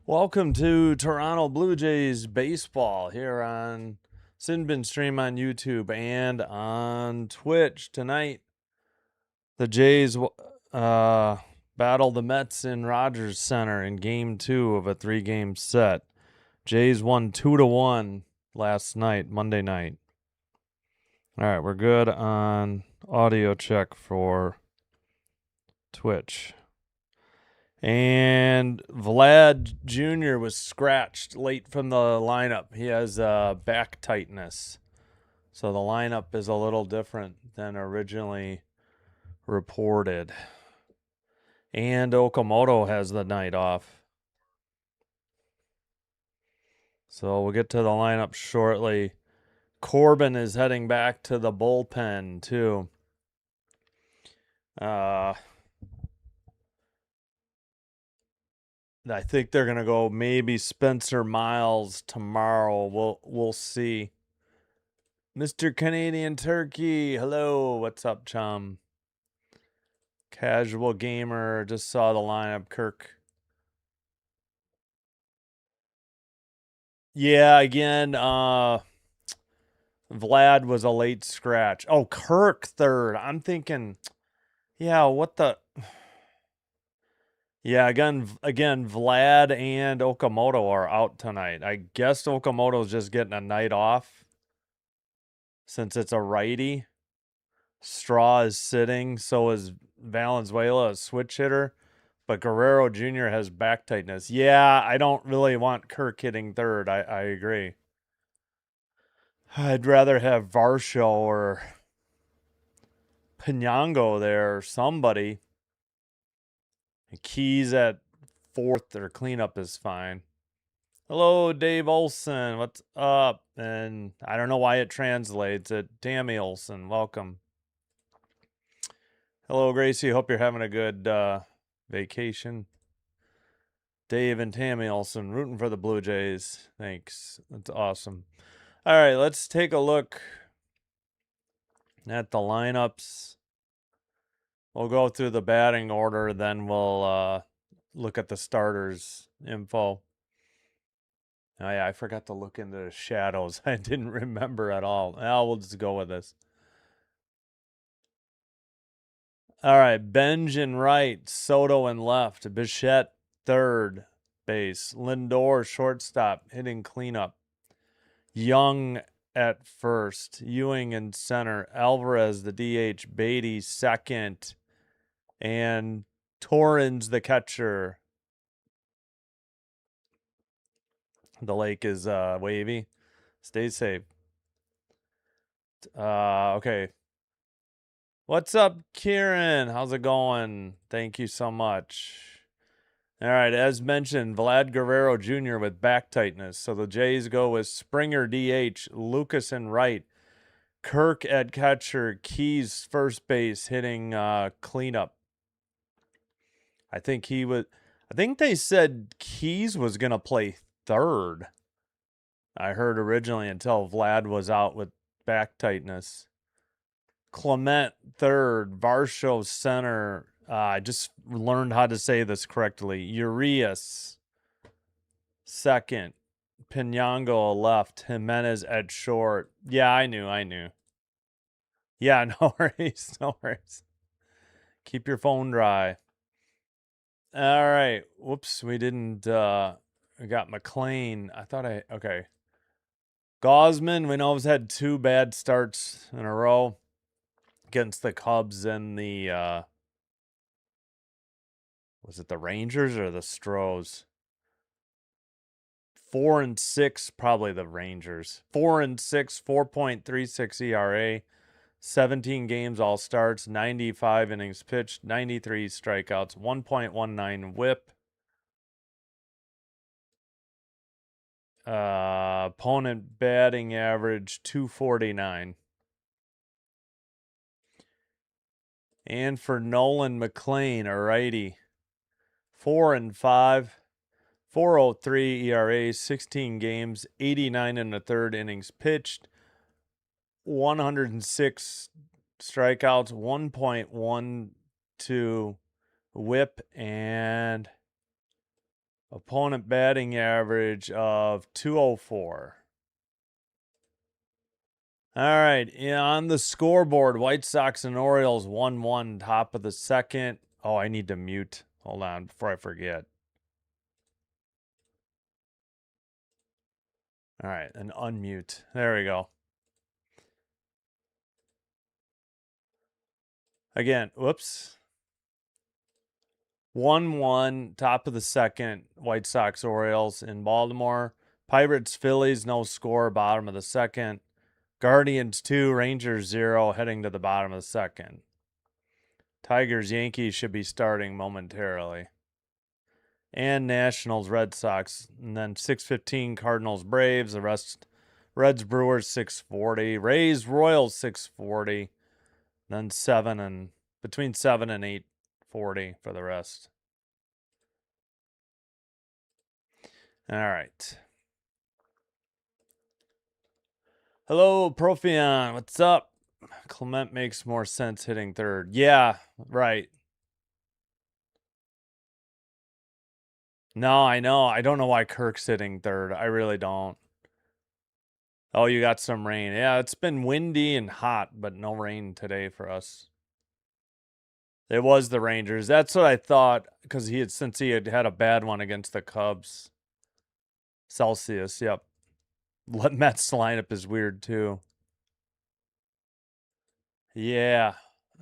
Welcome to Toronto Blue Jays baseball here on Sinbin Stream on YouTube and on Twitch tonight. The Jays battle the Mets in Rogers Center in Game 2 of a 3-game set. Jays won 2-1 last night, Monday night. All right, we're good on audio check for Twitch. And Vlad Jr. was scratched late from the lineup. He has back tightness. So the lineup is a little different than originally reported. And Okamoto has the night off. So we'll get to the lineup shortly. Corbin is heading back to the bullpen, too. I think they're gonna go maybe Spencer Miles tomorrow. We'll see. Mr. Canadian Turkey, hello. What's up, chum? Casual gamer, just saw the lineup. Kirk. Yeah, again, Vlad was a late scratch. Oh, Kirk third. I'm thinking, yeah, what the... Yeah, again, Vlad and Okamoto are out tonight. I guess Okamoto's just getting a night off since it's a righty. Straw is sitting, so is Valenzuela, a switch hitter. But Guerrero Jr. has back tightness. Yeah, I don't really want Kirk hitting third. I agree. I'd rather have Varsho or Pinango there or somebody. Keys at fourth or cleanup is fine. Hello, Dave Olson. What's up? And I don't know why it translates. Tammy Olson. Welcome. Hello, Gracie. Hope you're having a good vacation. Dave and Tammy Olson rooting for the Blue Jays. Thanks. That's awesome. All right, let's take a look at the lineups. We'll go through the batting order, then we'll look at the starters info. Oh, yeah, I forgot to look into the shadows. I didn't remember at all. Well, we'll just go with this. All right, Benj in right, Soto in left, Bichette third base, Lindor shortstop, hitting cleanup, Young at first, Ewing in center, Alvarez the DH, Beatty second, and Torrens the catcher. The lake is wavy. Stay safe. Okay. What's up, Kieran? How's it going? Thank you so much. All right, as mentioned, Vlad Guerrero Jr. with back tightness. So the Jays go with Springer DH, Lucas in right, Kirk at catcher, Keys first base, hitting cleanup. I think they said Keys was going to play third. I heard originally until Vlad was out with back tightness. Clement third, Varsho center. I just learned how to say this correctly. Urias second, Pinango left, Jimenez at short. Yeah, I knew. Yeah, no worries, no worries. Keep your phone dry. All right. Whoops, we didn't. We got McLean. Okay. Gosman, we know, has had 2 bad starts in a row against the Cubs and the was it the Rangers or the Stros? 4-6, probably the Rangers. 4-6, 4.36 ERA, 17 games all starts, 95 innings pitched, 93 strikeouts, 1.19 WHIP. Opponent batting average 249. And for Nolan McLean, a righty, 4-5, 4.03 ERA, 16 games, 89 and a third innings pitched, 106 strikeouts, 1.12 WHIP, and Opponent batting average of 204. All right, on the scoreboard, White Sox and Orioles 1-1, top of the second. Oh, I need to mute. Hold on before I forget. All right, and unmute. There we go. Again, whoops. 1-1, top of the second, White Sox Orioles in Baltimore. Pirates Phillies, no score, bottom of the second. Guardians 2, Rangers 0, heading to the bottom of the second. Tigers Yankees should be starting momentarily. And Nationals Red Sox. And then 6:15 Cardinals Braves. The rest Reds Brewers 6:40. Rays Royals 6:40. Then between 7 and 8:40 for the rest. All right. Hello, Profion. What's up? Clement makes more sense hitting third. Yeah, right. No, I know. I don't know why Kirk's hitting third. I really don't. Oh, you got some rain. Yeah, it's been windy and hot, but no rain today for us. It was the Rangers. That's what I thought, because since he had a bad one against the Cubs. Celsius, yep. Mets lineup is weird too. Yeah.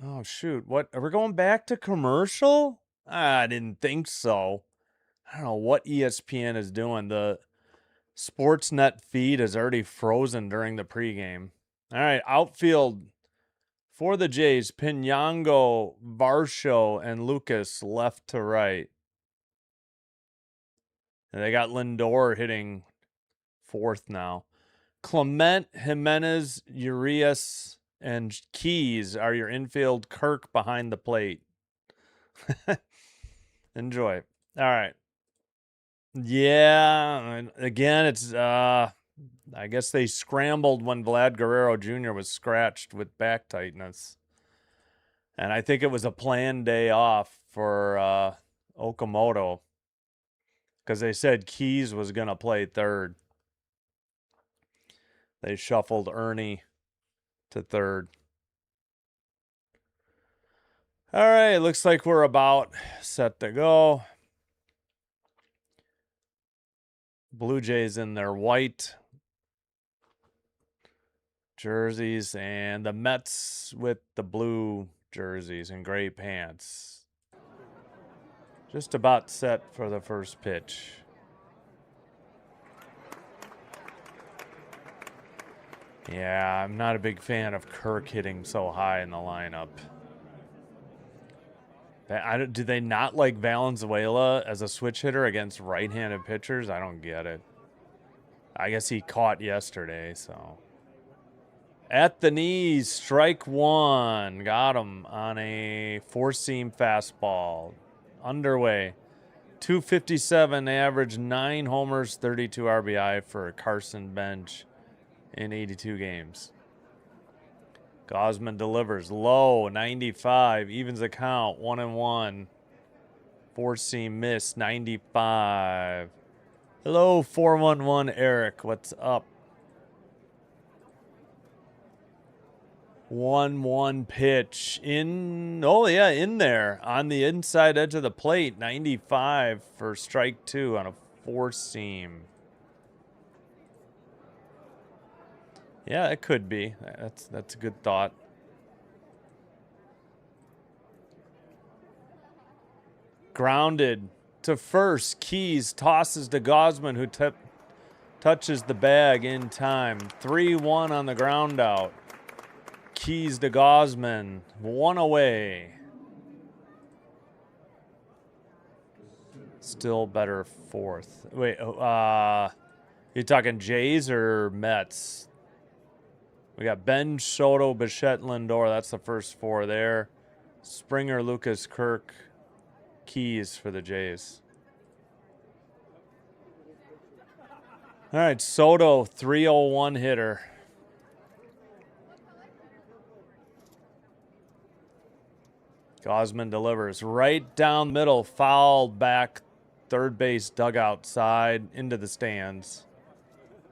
Oh shoot. What, are we going back to commercial? I didn't think so. I don't know what ESPN is doing. The Sportsnet feed is already frozen during the pregame. All right, outfield for the Jays, Pinyango, Varsho, and Lucas left to right. And they got Lindor hitting fourth now. Clement, Jimenez, Urias, and Keys are your infield. Kirk behind the plate. Enjoy. All right. Yeah. Again, it's I guess they scrambled when Vlad Guerrero Jr. was scratched with back tightness. And I think it was a planned day off for Okamoto, because they said Keys was going to play third. They shuffled Ernie to third. All right, looks like we're about set to go. Blue Jays in their white jerseys, and the Mets with the blue jerseys and gray pants. Just about set for the first pitch. Yeah, I'm not a big fan of Kirk hitting so high in the lineup. Do they not like Valenzuela as a switch hitter against right-handed pitchers? I don't get it. I guess he caught yesterday, so. At the knees, strike one. Got him on a four-seam fastball. Underway. 257 average, 9 homers, 32 RBI for Carson Bench in 82 games. Gosman delivers low, 95, evens the count, 1-1. Four-seam miss, 95. Hello, 411 Eric. What's up? 1-1 pitch in. Oh yeah, in there on the inside edge of the plate. 95 for strike two on a four-seam. Yeah, it could be. That's a good thought. Grounded to first. Keys tosses to Gosman, who touches the bag in time. 3-1 on the ground out. Keys to Gosman. One away. Still better fourth. Wait, you talking Jays or Mets? We got Ben, Soto, Bichette, Lindor. That's the first four there. Springer, Lucas, Kirk, Keys for the Jays. All right, Soto, 301 hitter. Gosman delivers right down middle, fouled back third base dugout side into the stands.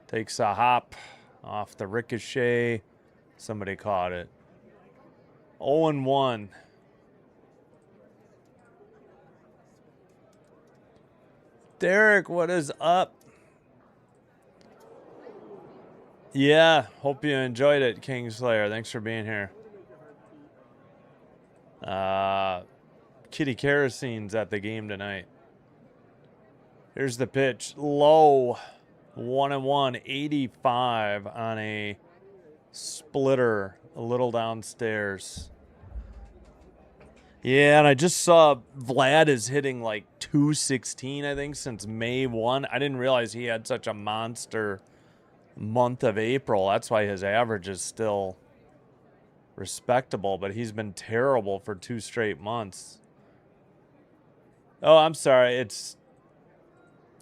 Takes a hop off the ricochet. Somebody caught it. 0-1. Derek, what is up? Yeah, hope you enjoyed it, Kingslayer. Thanks for being here. Kitty Kerosine's at the game tonight. Here's the pitch. Low. 1-1. 85 on a splitter a little downstairs. Yeah, and I just saw Vlad is hitting like 216, I think, since May 1. I didn't realize he had such a monster month of April. That's why his average is still respectable, but he's been terrible for 2 straight months. Oh, I'm sorry. It's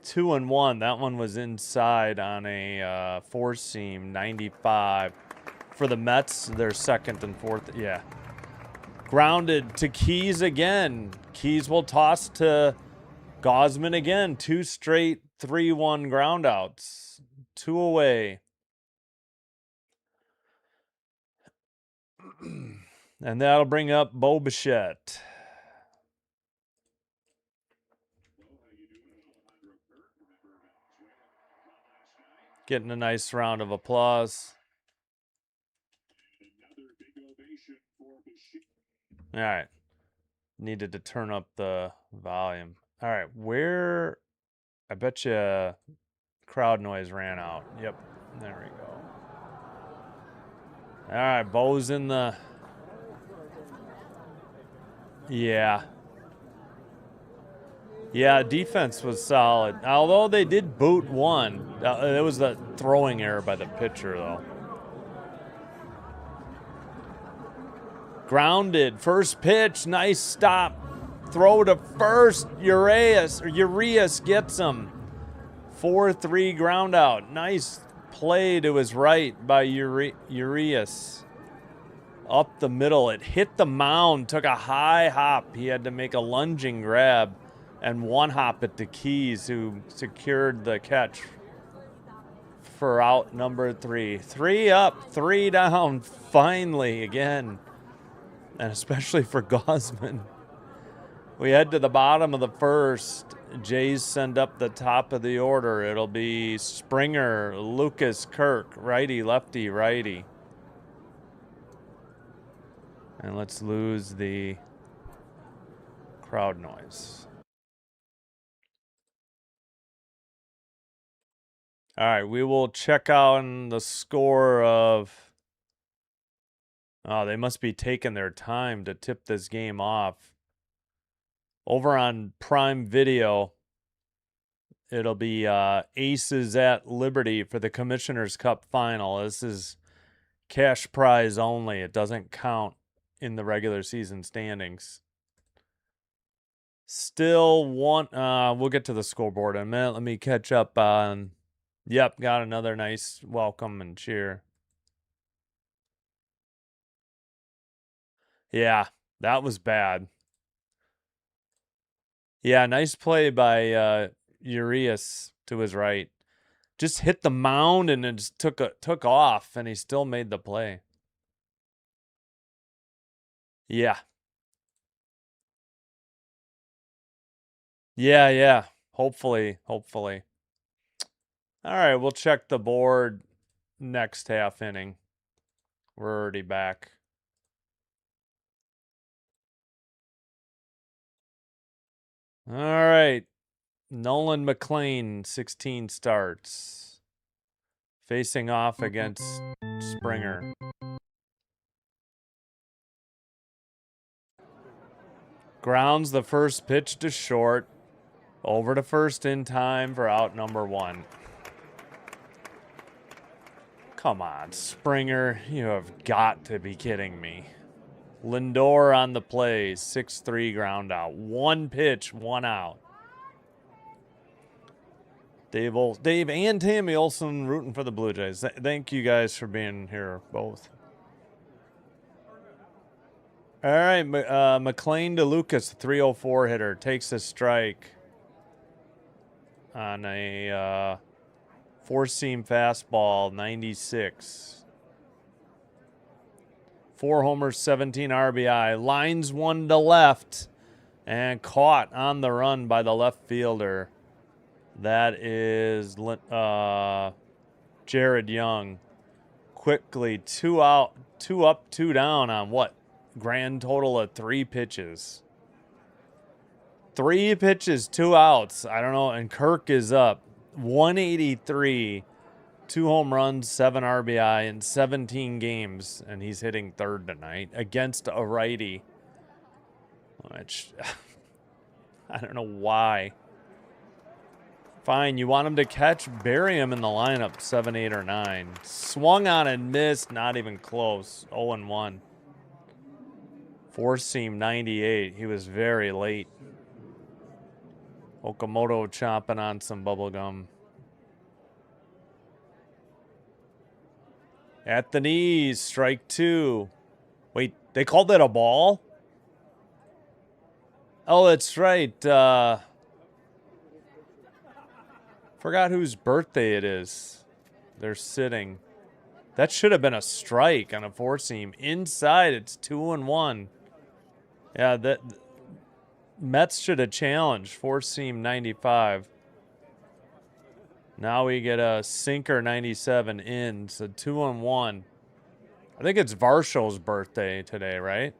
2-1. That one was inside on a four seam, 95. For the Mets, they're second and fourth. Yeah. Grounded to Keys again. Keys will toss to Gausman again. 2 straight 3-1 groundouts. 2 away. And that'll bring up Bo Bichette. Getting a nice round of applause. All right. Needed to turn up the volume. All right. Where? I bet you crowd noise ran out. Yep. There we go. All right. Bo's in the... Yeah. Yeah, defense was solid. Although they did boot one. It was the throwing error by the pitcher, though. Grounded. First pitch. Nice stop. Throw to first. Urias gets him. 4-3 ground out. Nice play to his right by Urias. Up the middle. It hit the mound. Took a high hop. He had to make a lunging grab. And one hop at the Keys, who secured the catch for out number 3. 3 up, 3 down, finally again. And especially for Gausman. We head to the bottom of the first. Jays send up the top of the order. It'll be Springer, Lucas, Kirk, righty, lefty, righty. And let's lose the crowd noise. All right, we will check out the score of... Oh, they must be taking their time to tip this game off. Over on Prime Video, it'll be Aces at Liberty for the Commissioner's Cup Final. This is cash prize only. It doesn't count in the regular season standings. Still one... we'll get to the scoreboard in a minute. Let me catch up on... Yep, got another nice welcome and cheer. Yeah, that was bad. Yeah, nice play by Urias to his right. Just hit the mound and it just took off, and he still made the play. Yeah. Yeah. Hopefully. All right, we'll check the board next half inning. We're already back. All right. Nolan McLean, 16 starts. Facing off against Springer. Grounds the first pitch to short. Over to first in time for out number 1. Come on, Springer. You have got to be kidding me. Lindor on the play. 6-3 ground out. 1 pitch, 1 out. Dave and Tammy Olson rooting for the Blue Jays. Thank you guys for being here, both. All right, McLean to Lucas, 304 hitter, takes a strike. on a four-seam fastball, 96. 4 homers, 17 RBI. Lines one to left and caught on the run by the left fielder. That is Jared Young. Quickly, 2 out, 2 up, 2 down on what? Grand total of 3 pitches. 3 pitches, 2 outs. I don't know. And Kirk is up 183. 2 home runs, 7 RBI in 17 games, and he's hitting third tonight against a righty. Which, I don't know why. Fine, you want him to catch? Bury him in the lineup, 7, 8, or 9. Swung on and missed, not even close, 0-1. Four-seam, 98. He was very late. Okamoto chomping on some bubble gum. At the knees, strike 2. Wait, they called that a ball? Oh, that's right. Forgot whose birthday it is. They're sitting. That should have been a strike on a four-seam. Inside, it's 2-1. Yeah, that Mets should have challenged. Four-seam, 95. Now we get a sinker 97 in, so 2-1. I think it's Varshall's birthday today, right?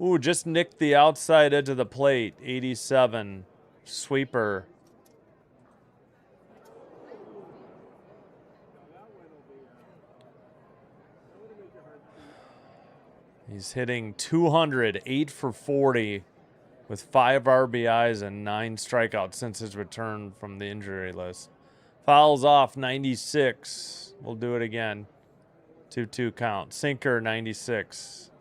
Ooh, just nicked the outside edge of the plate. 87. Sweeper. He's hitting 200, 8 for 40, with 5 RBIs and 9 strikeouts since his return from the injury list. Fouls off, 96. We'll do it again. 2-2 count. Sinker, 96.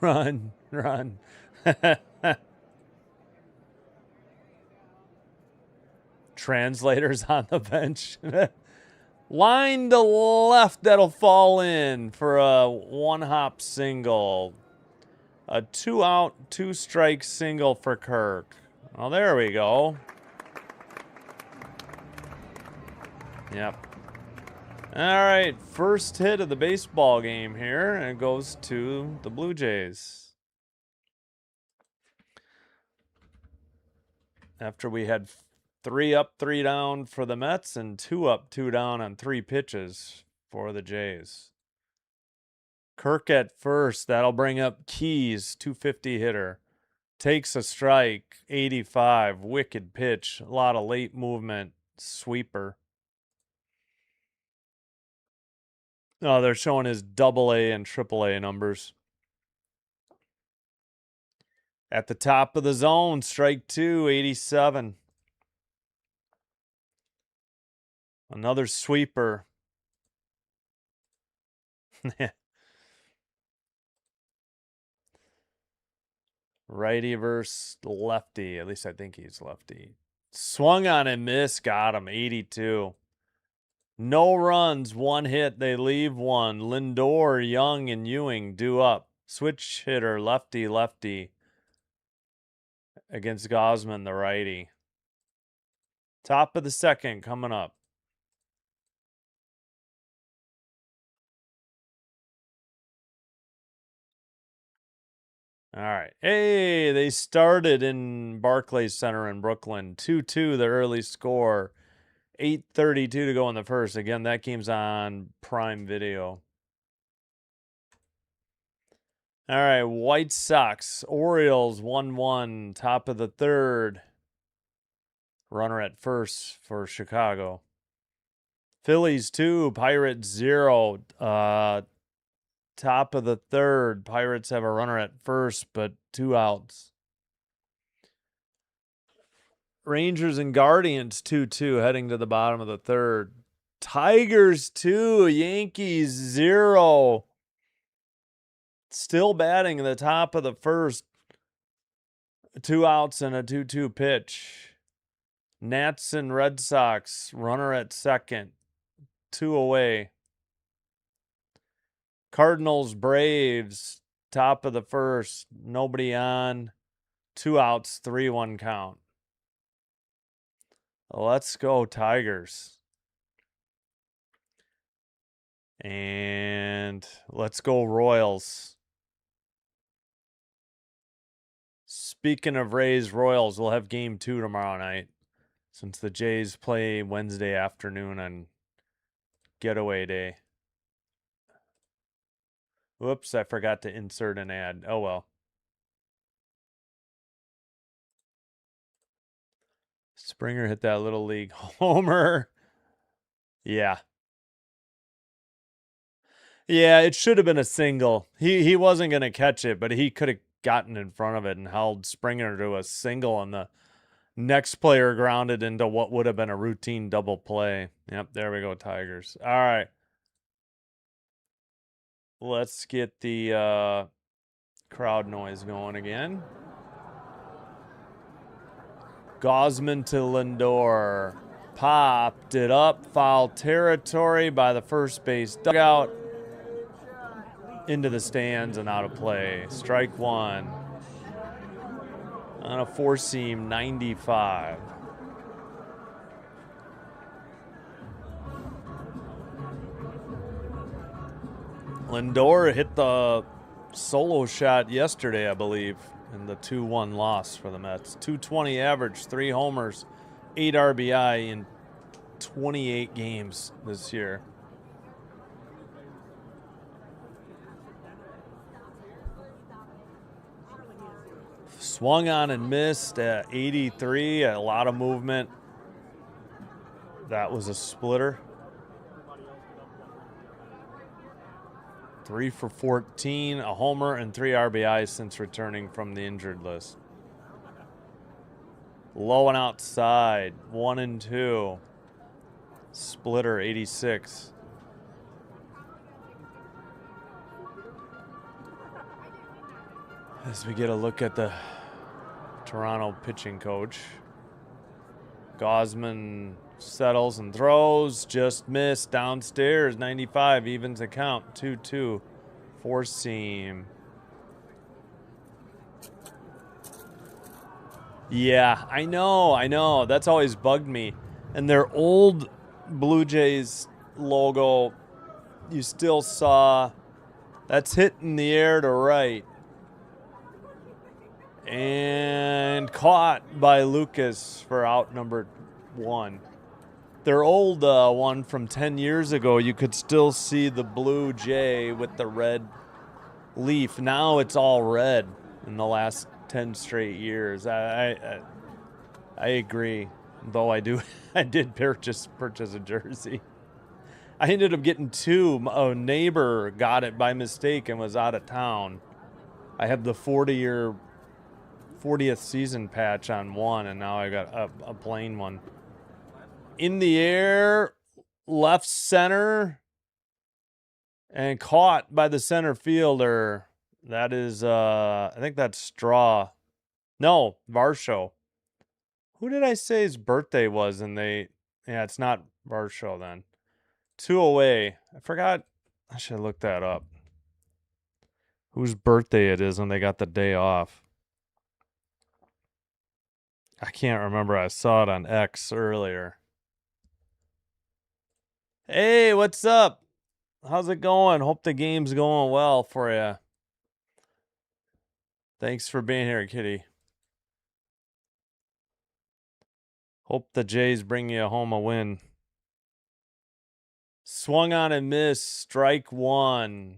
Run, run. Translators on the bench. Line to left, that'll fall in for a one-hop single. A 2-out, 2-strike single for Kirk. Well, there we go. Yep. All right, first hit of the baseball game here, and it goes to the Blue Jays. After we had 3 up, 3 down for the Mets, and 2 up, 2 down on 3 pitches for the Jays. Kirk at first. That'll bring up Keys, 250 hitter. Takes a strike, 85. Wicked pitch. A lot of late movement. Sweeper. Oh, they're showing his AA and AAA numbers. At the top of the zone, strike 2, 87. Another sweeper. Righty versus lefty. At least I think he's lefty. Swung on and missed. Got him. 82. No runs. 1 hit. They leave 1. Lindor, Young, and Ewing due up. Switch hitter. Lefty, lefty. Against Gosman, the righty. Top of the second coming up. All right. Hey, they started in Barclays Center in Brooklyn. 2-2, the early score. 8:32 to go in the first. Again, that game's on Prime Video. All right, White Sox, Orioles 1-1, top of the third. Runner at first for Chicago. Phillies 2, Pirates 0. Top of the third. Pirates have a runner at first, but 2 outs. Rangers and Guardians 2-2, heading to the bottom of the third. Tigers 2, Yankees 0. Still batting in the top of the first. 2 outs and a 2-2 pitch. Nats and Red Sox, runner at second. 2 away. Cardinals, Braves, top of the first. Nobody on. 2 outs, 3-1 count. Let's go Tigers. And let's go Royals. Speaking of Rays, Royals, we'll have game 2 tomorrow night since the Jays play Wednesday afternoon on getaway day. Whoops, I forgot to insert an ad. Oh well. Springer hit that little league homer. Yeah. Yeah, it should have been a single. He wasn't going to catch it, but he could have gotten in front of it and held Springer to a single, and the next player grounded into what would have been a routine double play. Yep, there we go, Tigers. All right. Let's get the crowd noise going again. Gosman to Lindor. Popped it up. Foul territory by the first base dugout. Into the stands and out of play. Strike 1. On a 4-seam, 95. Lindor hit the solo shot yesterday, I believe, in the 2-1 loss for the Mets. 220 average, 3 homers, 8 RBI in 28 games this year. Swung on and missed at 83, a lot of movement. That was a splitter. 3 for 14, a homer, and 3 RBIs since returning from the injured list. Low and outside, 1-2. Splitter, 86. As we get a look at the Toronto pitching coach. Gosman settles and throws, just missed downstairs, 95, evens the count, 2-2, 4-seam. Yeah, I know. That's always bugged me. And their old Blue Jays logo, you still saw that's hit in the air to right. And caught by Lucas for out number 1. Their old one from 10 years ago, you could still see the Blue Jay with the red leaf. Now it's all red in the last 10 straight years. I agree, though I did purchase a jersey. I ended up getting 2. A neighbor got it by mistake and was out of town. I have the 40th season patch on one, and now I got a plain one. In the air, left center, and caught by the center fielder. That is, I think that's Straw. No, Varsho. Who did I say his birthday was? And yeah, it's not Varsho then. 2 away. I forgot. I should look that up. Whose birthday it is when they got the day off. I can't remember. I saw it on X earlier. Hey, what's up? How's it going? Hope the game's going well for you. Thanks for being here, Kitty. Hope the Jays bring you home a win. Swung on and missed. Strike 1.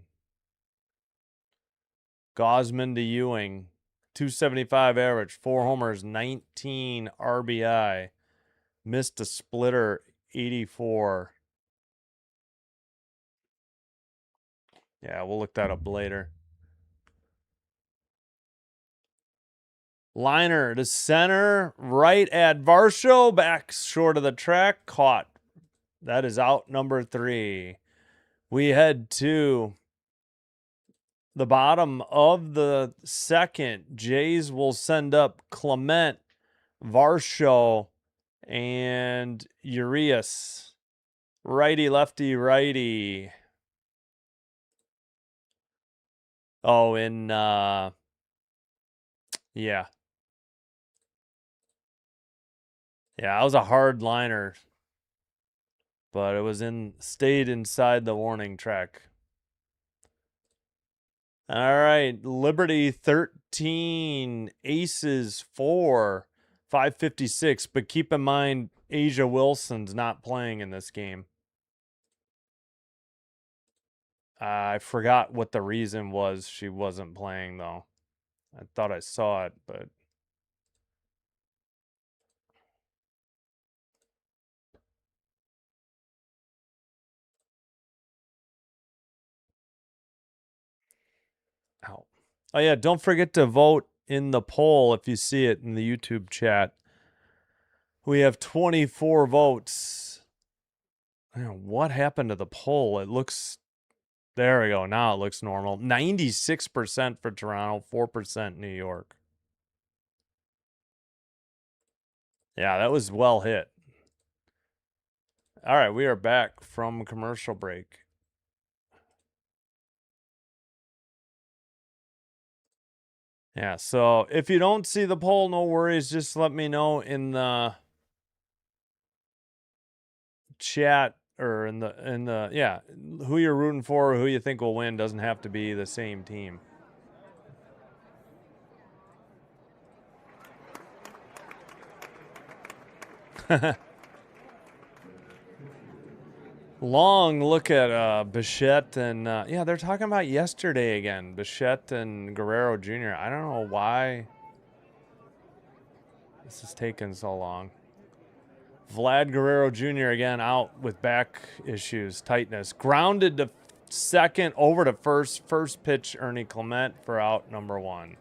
Gosman to Ewing. 275 average. 4 homers. 19 RBI. Missed a splitter. 84. Yeah, we'll look that up later. Liner to center. Right at Varsho. Back short of the track. Caught. That is out number 3. We head to the bottom of the second. Jays will send up Clement, Varsho, and Urias. Righty, lefty, righty. Oh, yeah. Yeah, I was a hard liner, but it was stayed inside the warning track. All right, Liberty 13, Aces 4, 556. But keep in mind, Asia Wilson's not playing in this game. I forgot what the reason was she wasn't playing, though. I thought I saw it, but... Ow. Oh, yeah, don't forget to vote in the poll if you see it in the YouTube chat. We have 24 votes. What happened to the poll? It looks... There we go. Now it looks normal. 96% for Toronto, 4% New York. Yeah, that was well hit. All right, we are back from commercial break. Yeah, so if you don't see the poll, no worries. Just let me know in the chat or in the yeah, who you're rooting for, who you think will win. Doesn't have to be the same team. Long look at Bichette and yeah, they're talking about yesterday again. Bichette and Guerrero Jr. I don't know why this is taking so long. Vlad Guerrero Jr. again out with back issues, tightness. Grounded to second, over to first. First pitch, Ernie Clement for out number 1.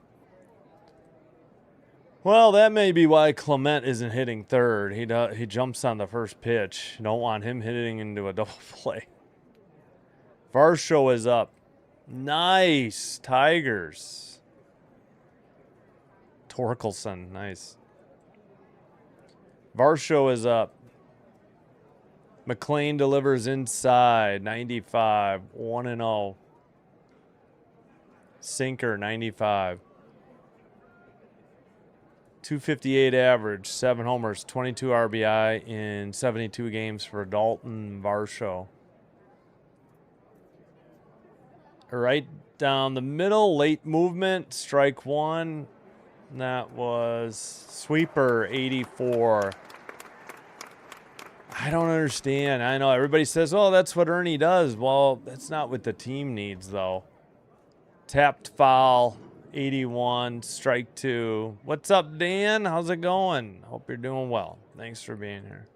Well, that may be why Clement isn't hitting third. He jumps on the first pitch. You don't want him hitting into a double play. Varsho is up. Nice. Tigers. Torkelson. Nice. Varsho is up. McLean delivers inside. 95. 1-0. Sinker. 95. 258 average. 7 homers. 22 RBI in 72 games for Dalton Varsho. Right down the middle, late movement, strike 1. That was sweeper 84. I don't understand. I know everybody says, oh, that's what Ernie does. Well, that's not what the team needs, though. Tapped foul 81, strike 2. What's up, Dan? How's it going? Hope you're doing well. Thanks for being here.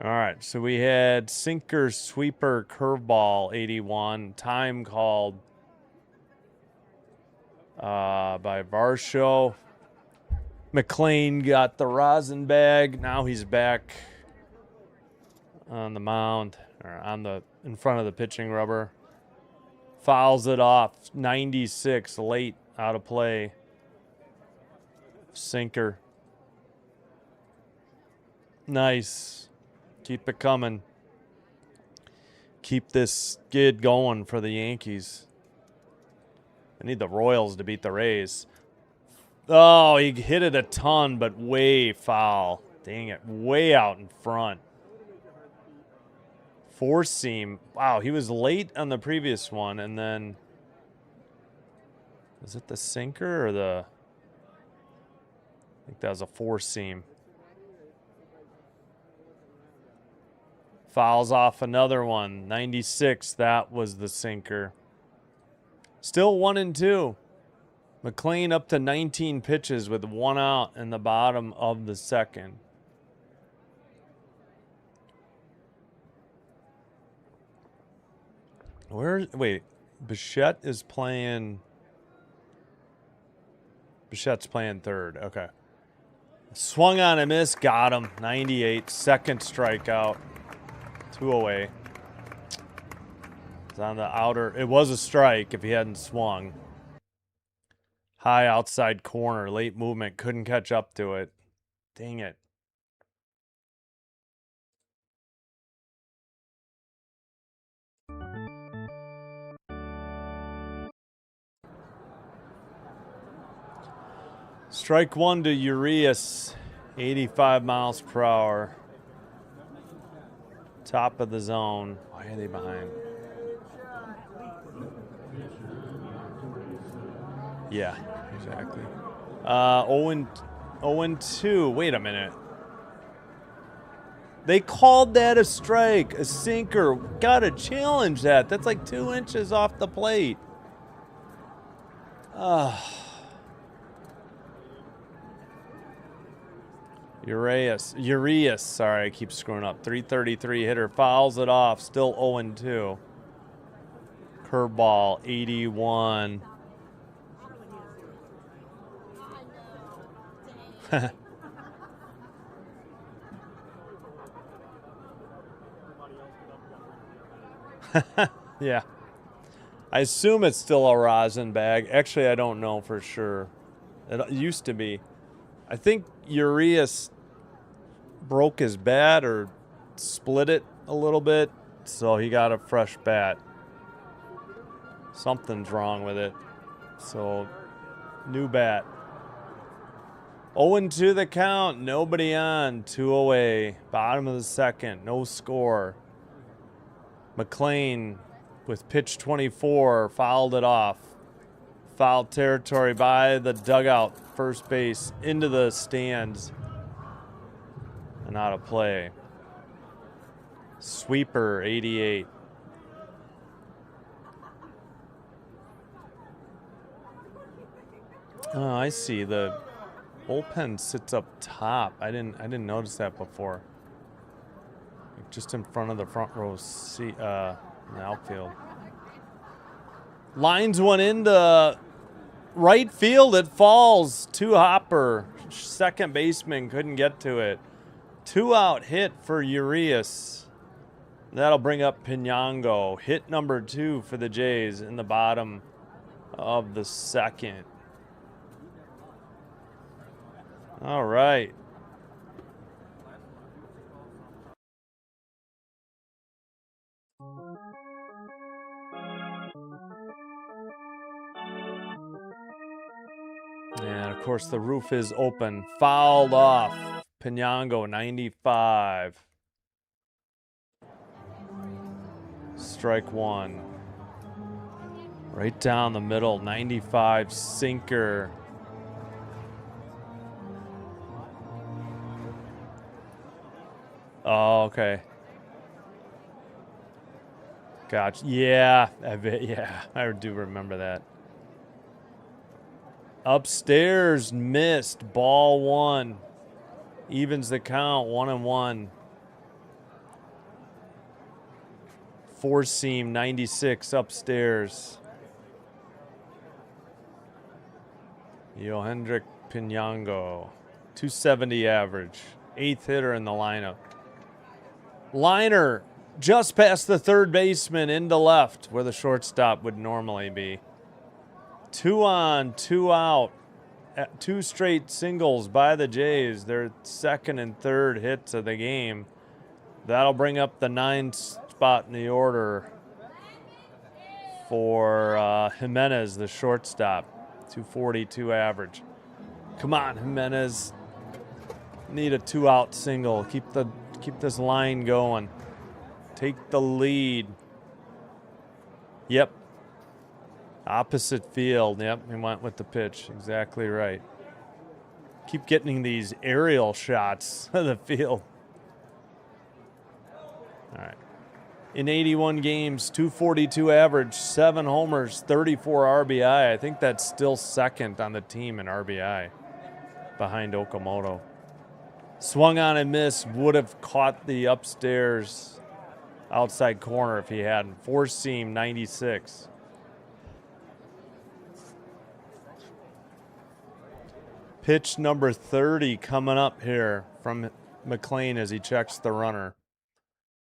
All right, so we had sinker, sweeper, curveball, 81. Time called by Varsho. McLean got the rosin bag. Now he's back on the mound, or in front of the pitching rubber. Fouls it off. 96, late, out of play. Sinker. Nice. Keep it coming. Keep this skid going for the Yankees. I need the Royals to beat the Rays. Oh, he hit it a ton, but way foul. Dang it. Way out in front. Four seam. Wow, he was late on the previous one, and then... Was it the sinker or the... I think that was a four seam. Fouls off another one. 96, that was the sinker. Still 1-2. McLean up to 19 pitches with 1 out in the bottom of the second. Wait, Bichette's playing third. Okay. Swung on a miss, got him. 98, second strikeout. 2 away. It's on the outer. It was a strike if he hadn't swung. High outside corner, late movement, couldn't catch up to it. Dang it. Strike 1 to Urias 85 miles per hour. Top of the zone. Why are they behind? Yeah, exactly. 0-2. Wait a minute. They called that a strike, a sinker. Gotta challenge that. That's like 2 inches off the plate. Urias. Sorry, I keep screwing up. 333 hitter. Fouls it off. Still 0-2. Curveball, 81. Yeah. I assume it's still a rosin bag. Actually, I don't know for sure. It used to be. I think Urias broke his bat or split it a little bit, so he got a fresh bat. Something's wrong with it. So, new bat. 0-2 the count. Nobody on. 2 away. Bottom of the second. No score. McLean with pitch 24 fouled it off. Foul territory by the dugout. First base into the stands. And out of play. Sweeper, 88. Oh, I see. The bullpen sits up top. I didn't notice that before. Like just in front of the front row seat, in the outfield. Lines one into right field. It falls. 2 hopper. Second baseman couldn't get to it. 2 out hit for Urias. That'll bring up Pinango. Hit number 2 for the Jays in the bottom of the second. All right. And of course the roof is open. Fouled off. Pinango, 95. Strike 1. Right down the middle, 95 sinker. Oh, okay. Gotcha. Yeah, I do remember that. Upstairs, missed. Ball 1. Evens the count, 1-1. 4-seam, 96 upstairs. Yohendrick Pinango, 270 average. 8th hitter in the lineup. Liner just past the third baseman into left where the shortstop would normally be. 2 on, 2 out. 2 straight singles by the Jays. Their second and third hits of the game. That'll bring up the 9th spot in the order for Jimenez, the shortstop. 242 average. Come on, Jimenez. Need a 2-out single. Keep this line going. Take the lead. Yep. Opposite field. Yep, he went with the pitch. Exactly right. Keep getting these aerial shots of the field. All right. In 81 games, 242 average, 7 homers, 34 RBI. I think that's still second on the team in RBI behind Okamoto. Swung on and missed. Would have caught the upstairs outside corner if he hadn't. 4-seam, 96. Pitch number 30 coming up here from McLean as he checks the runner.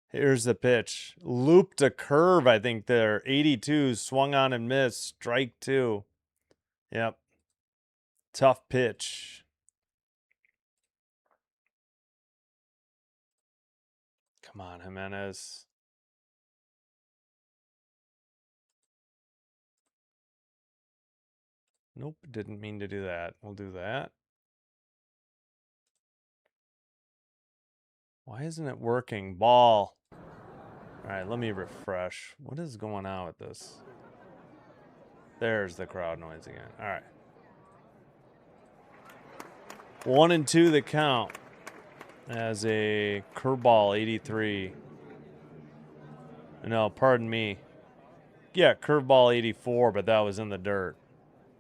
Here's the pitch. Looped a curve, I think there. 82, swung on and missed. Strike 2. Yep. Tough pitch. Come on, Jimenez. Nope, didn't mean to do that. We'll do that. Why isn't it working? Ball. All right, let me refresh. What is going on with this? There's the crowd noise again. All right. 1-2 the count as a curveball 83. No, pardon me. Yeah, curveball 84, but that was in the dirt.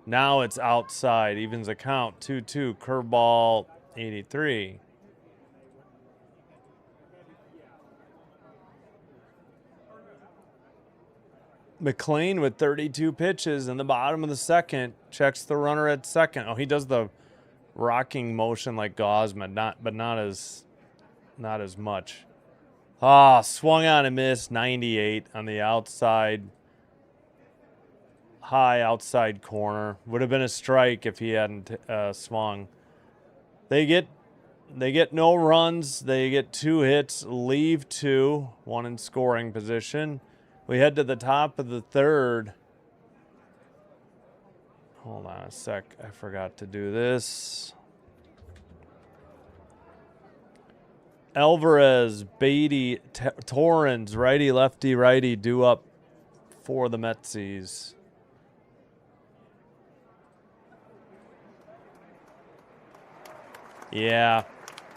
Now it's outside. Evens the count. 2-2. Curveball 83. McLean with 32 pitches in the bottom of the second. Checks the runner at second. Oh, he does the rocking motion like Gausman, but not as much. Ah, swung on and missed. 98 on the outside. High outside corner. Would have been a strike if he hadn't swung. They get no runs. They get 2 hits, leave 2, 1 in scoring position. We head to the top of the third. Hold on a sec. I forgot to do this. Alvarez, Beatty, Torrens, righty, lefty, righty, due up for the Metsies. Yeah,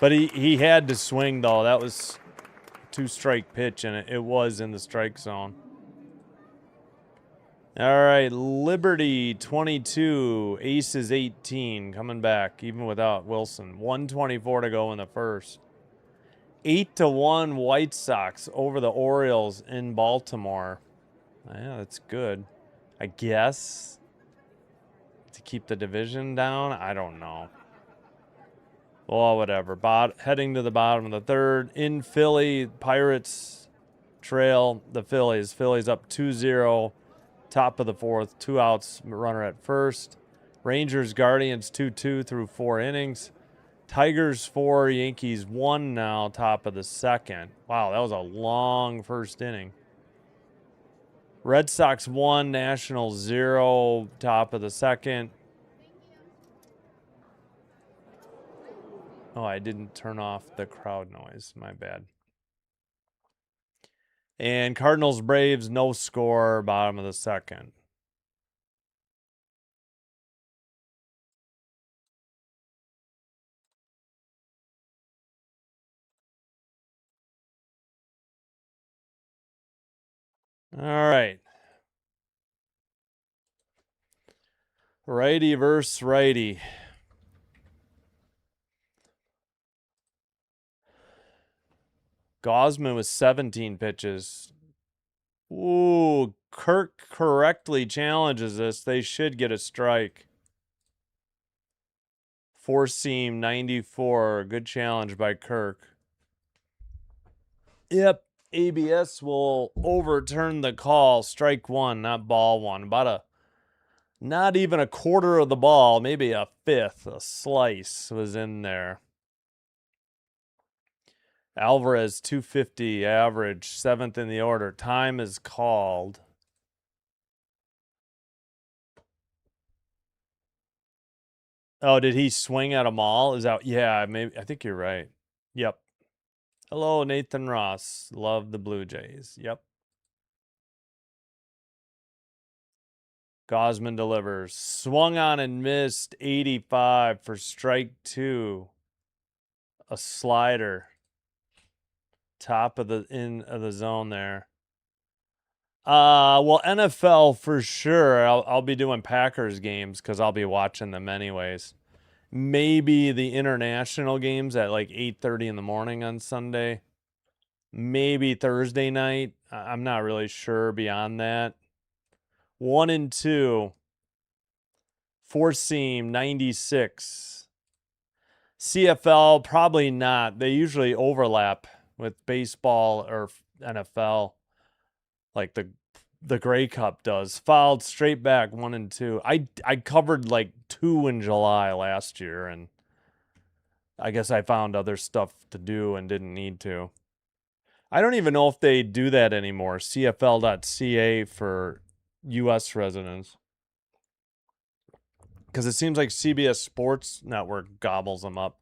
but he had to swing, though. That was 2-strike pitch, and it was in the strike zone. All right, Liberty 22, Aces 18, coming back, even without Wilson. 1:24 to go in the first. 8-1 White Sox over the Orioles in Baltimore. Yeah, that's good. I guess to keep the division down. I don't know. Well, whatever. Heading to the bottom of the third. In Philly, Pirates trail the Phillies. Phillies up 2-0. Top of the fourth. 2 outs. Runner at first. Rangers, Guardians 2-2 through 4 innings. Tigers 4, Yankees 1 now. Top of the second. Wow, that was a long first inning. Red Sox 1, Nationals 0. Top of the second. Oh, I didn't turn off the crowd noise. My bad. And Cardinals, Braves, no score, bottom of the second. All right. Righty versus righty. Gausman with 17 pitches. Ooh, Kirk correctly challenges this. They should get a strike. 4-seam 94. Good challenge by Kirk. Yep. ABS will overturn the call. Strike 1, not ball 1. Not even a quarter of the ball, maybe a fifth, a slice was in there. Alvarez, 250 average, 7th in the order. Time is called. Oh, did he swing at them all? Is that, yeah, maybe, I think you're right. Yep. Hello, Nathan Ross. Love the Blue Jays. Yep. Gausman delivers. Swung on and missed. 85 for strike 2. A slider. Top of the zone there. Well, NFL for sure. I'll be doing Packers games because I'll be watching them anyways. Maybe the international games at like 8:30 in the morning on Sunday. Maybe Thursday night. I'm not really sure beyond that. 1-2. 4-seam 96. CFL probably not. They usually overlap with baseball or NFL. Like the Grey Cup does. Fouled straight back 1-2. I covered like 2 in July last year, and I guess I found other stuff to do and didn't need to. I don't even know if they do that anymore. CFL.ca for U.S. residents. Because it seems like CBS Sports Network gobbles them up.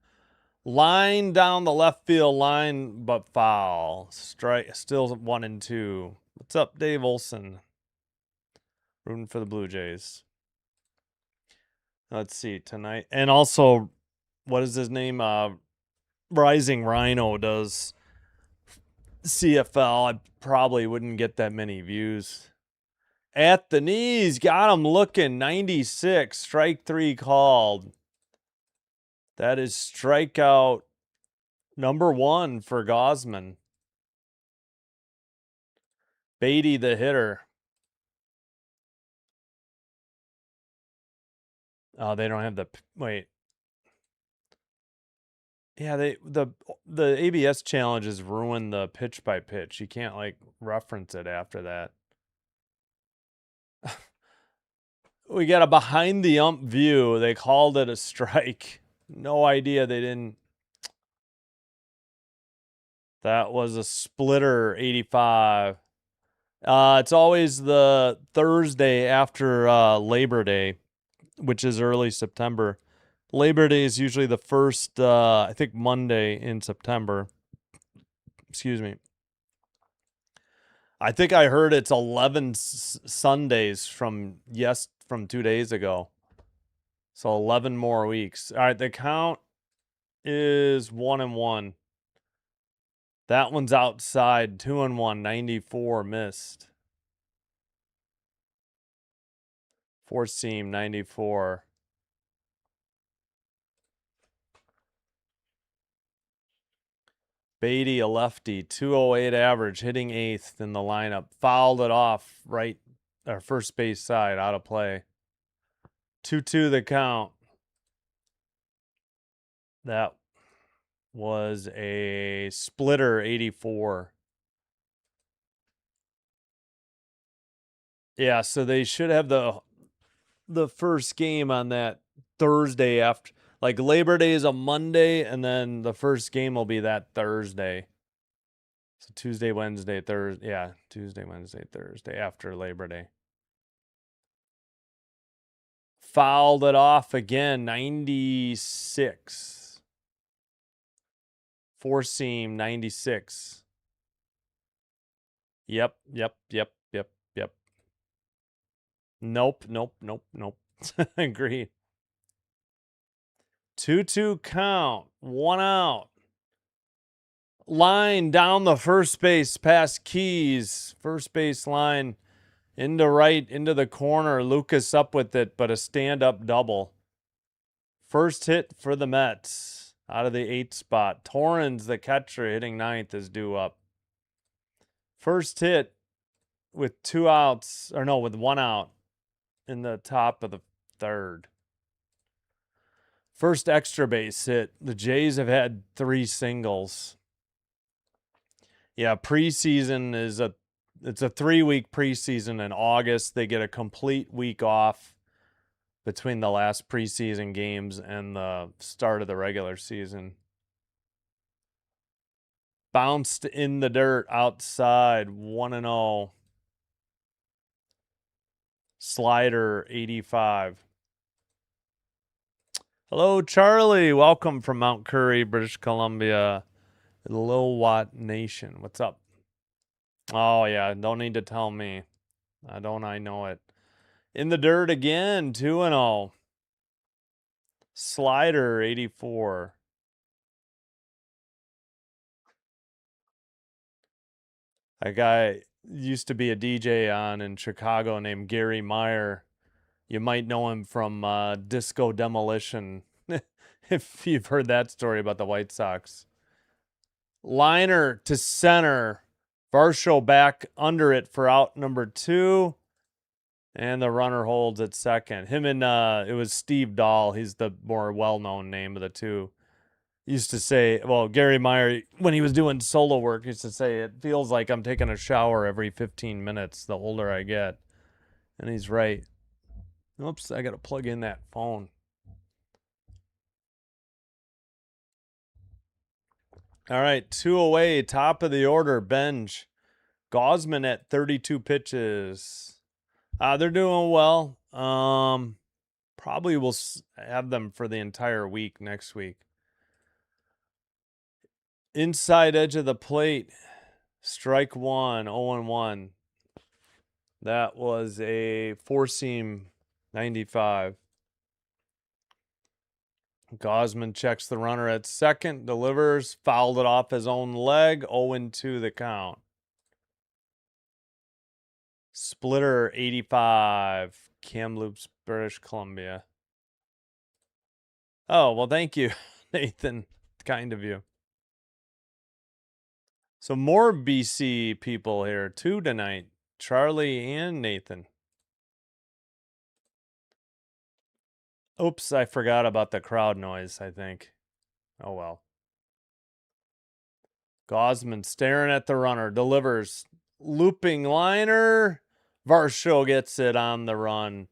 Line down the left field line, but foul. Strike, still 1-2. What's up, Dave Olson? Rooting for the Blue Jays. Let's see tonight. And also, what is his name? Rising Rhino does CFL. I probably wouldn't get that many views. At the knees, got him looking. 96, strike 3 called. That is strikeout number 1 for Gosman. Beatty, the hitter. Oh, they don't have the wait. Yeah, the ABS challenges ruin the pitch by pitch. You can't like reference it after that. We got a behind the ump view. They called it a strike. No idea they didn't. That was a splitter 85. It's always the Thursday after Labor Day, which is early September. Labor Day is usually the first, I think, Monday in September. Excuse me. I think I heard it's 11 Sundays from 2 days ago. So 11 more weeks. All right, the count is 1-1. That one's outside. 2-1. 94 missed. Four seam 94. Beatty, a lefty, 208 average, hitting 8th in the lineup. Fouled it off right, or first base side, out of play. 2-2 the count. That was a splitter 84. Yeah, so they should have the first game on that Thursday after, like Labor Day is a Monday, and then the first game will be that Thursday. So Tuesday, Wednesday, Thursday. Yeah, Tuesday, Wednesday, Thursday after Labor Day. Fouled it off again, 96. Four seam, 96. Yep. Nope. Agreed. 2-2 count. 1 out. Line down the first base past Keys. First base line into right, into the corner. Lucas up with it, but a stand-up double. First hit for the Mets out of the 8th spot. Torrens, the catcher, hitting 9th, is due up. First hit with 2 outs, or no, with 1 out in the top of the 3rd. First extra base hit. The Jays have had 3 singles. Yeah, preseason is it's a 3-week preseason in August. They get a complete week off between the last preseason games and the start of the regular season. Bounced in the dirt outside, 1-0. Slider, 85. Hello, Charlie. Welcome from Mount Currie, British Columbia. Lil Watt Nation. What's up? Oh, yeah. Don't need to tell me. I know it. In the dirt again, 2-0. Slider, 84. A guy used to be a DJ on in Chicago named Gary Meyer. You might know him from Disco Demolition, if you've heard that story about the White Sox. Liner to center. Varsho back under it for out number 2. And the runner holds at second. Him and it was Steve Dahl. He's the more well-known name of the two. Used to say, well, Gary Meyer, when he was doing solo work, used to say, it feels like I'm taking a shower every 15 minutes the older I get. And he's right. Oops, I got to plug in that phone. All right, 2 away, top of the order, Benj. Gosman at 32 pitches. They're doing well. Probably will have them for the entire week next week. Inside edge of the plate. Strike one, 0-1. That was a four-seam 95. Gosman checks the runner at second, delivers, fouled it off his own leg, 0-2 the count. Splitter 85, Kamloops, British Columbia. Oh, well, thank you, Nathan. Kind of you. So more BC people here, two tonight. Charlie and Nathan. Oops, I forgot about the crowd noise, I think. Oh, well. Gosman staring at the runner, delivers. Looping liner. Varsho gets it on the run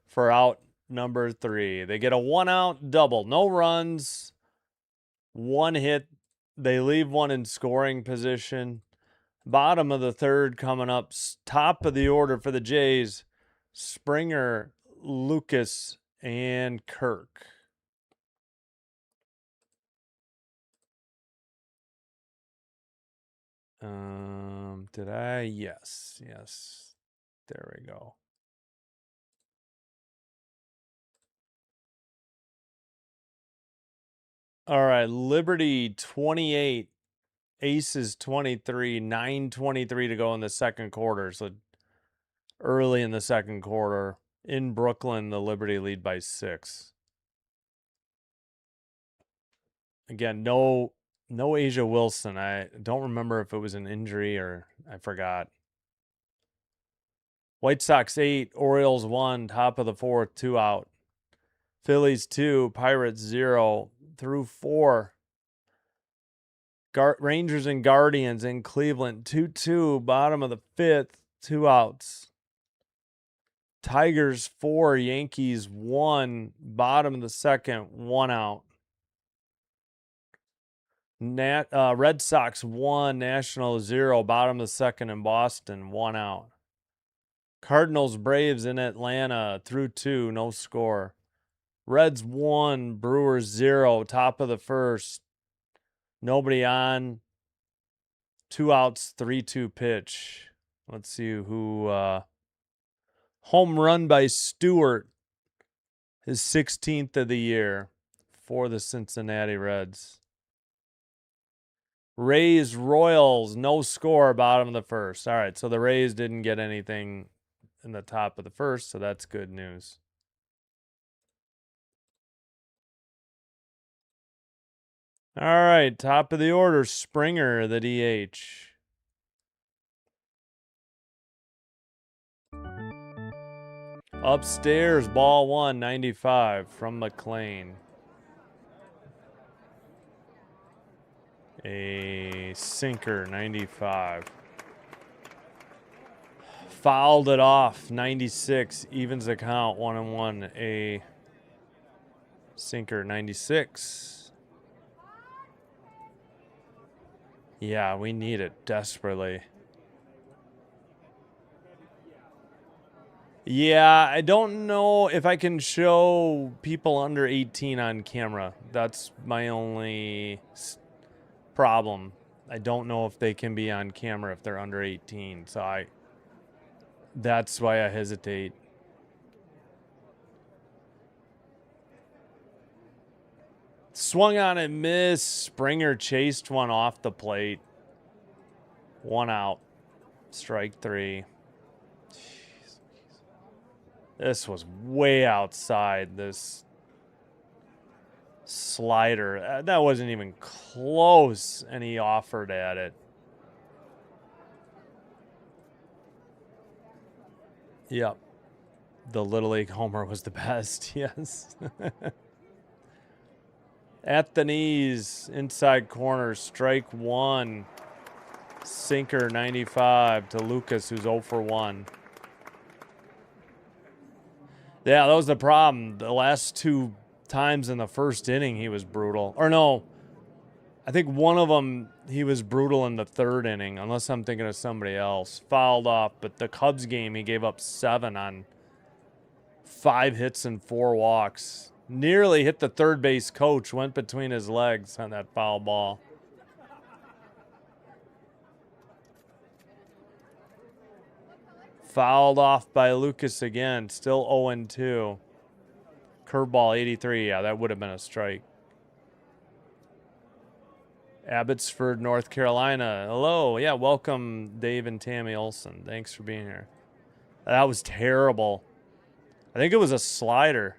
for out number 3. They get a 1-out double. No runs. 1 hit. They leave 1 in scoring position. Bottom of the 3rd coming up. Top of the order for the Jays. Springer, Lucas, and Kirk. Did I? Yes. There we go. All right, Liberty 28, Aces 23, 9:23 to go in the second quarter. So early in the second quarter in Brooklyn, the Liberty lead by 6. Again, no Asia Wilson. I don't remember if it was an injury or I forgot. White Sox 8, Orioles 1, top of the 4th, 2 out. Phillies 2, Pirates 0 through 4. Rangers and Guardians in Cleveland 2-2, bottom of the 5th, 2 outs. Tigers 4, Yankees 1, bottom of the 2nd, 1 out. Red Sox 1, Nationals 0, bottom of the 2nd in Boston, 1 out. Cardinals Braves in Atlanta through 2, no score. Reds 1, Brewers 0, top of the 1st. Nobody on. 2 outs, 3-2 pitch. Let's see who home run by Stewart. His 16th of the year for the Cincinnati Reds. Rays Royals, no score, bottom of the 1st. All right, so the Rays didn't get anything in the top of the 1st, so that's good news. All right, top of the order, Springer, the DH. Upstairs, ball 1, 95 from McLean. A sinker, 95. Fouled it off, 96. Evens the count, 1-1. A sinker, 96. Yeah, we need it desperately. Yeah, I don't know if I can show people under 18 on camera. That's my only problem. I don't know if they can be on camera if they're under 18. So that's why I hesitate. Swung on and missed. Springer chased one off the plate. 1 out. Strike 3. Jeez. This was way outside this slider. That wasn't even close, and he offered at it. Yep. The Little League homer was the best, yes. At the knees, inside corner, strike 1. Sinker 95 to Lucas, who's 0 for 1. Yeah, that was the problem. The last 2 times in the first inning, he was brutal. Or no, I think one of them, he was brutal in the 3rd inning, unless I'm thinking of somebody else. Fouled off, but the Cubs game, he gave up 7 on 5 hits and 4 walks. Nearly hit the third base coach, went between his legs on that foul ball. Fouled off by Lucas again. Still 0-2. Curveball 83. Yeah, that would have been a strike. Abbotsford, North Carolina. Hello. Yeah, welcome, Dave and Tammy Olson. Thanks for being here. That was terrible. I think it was a slider.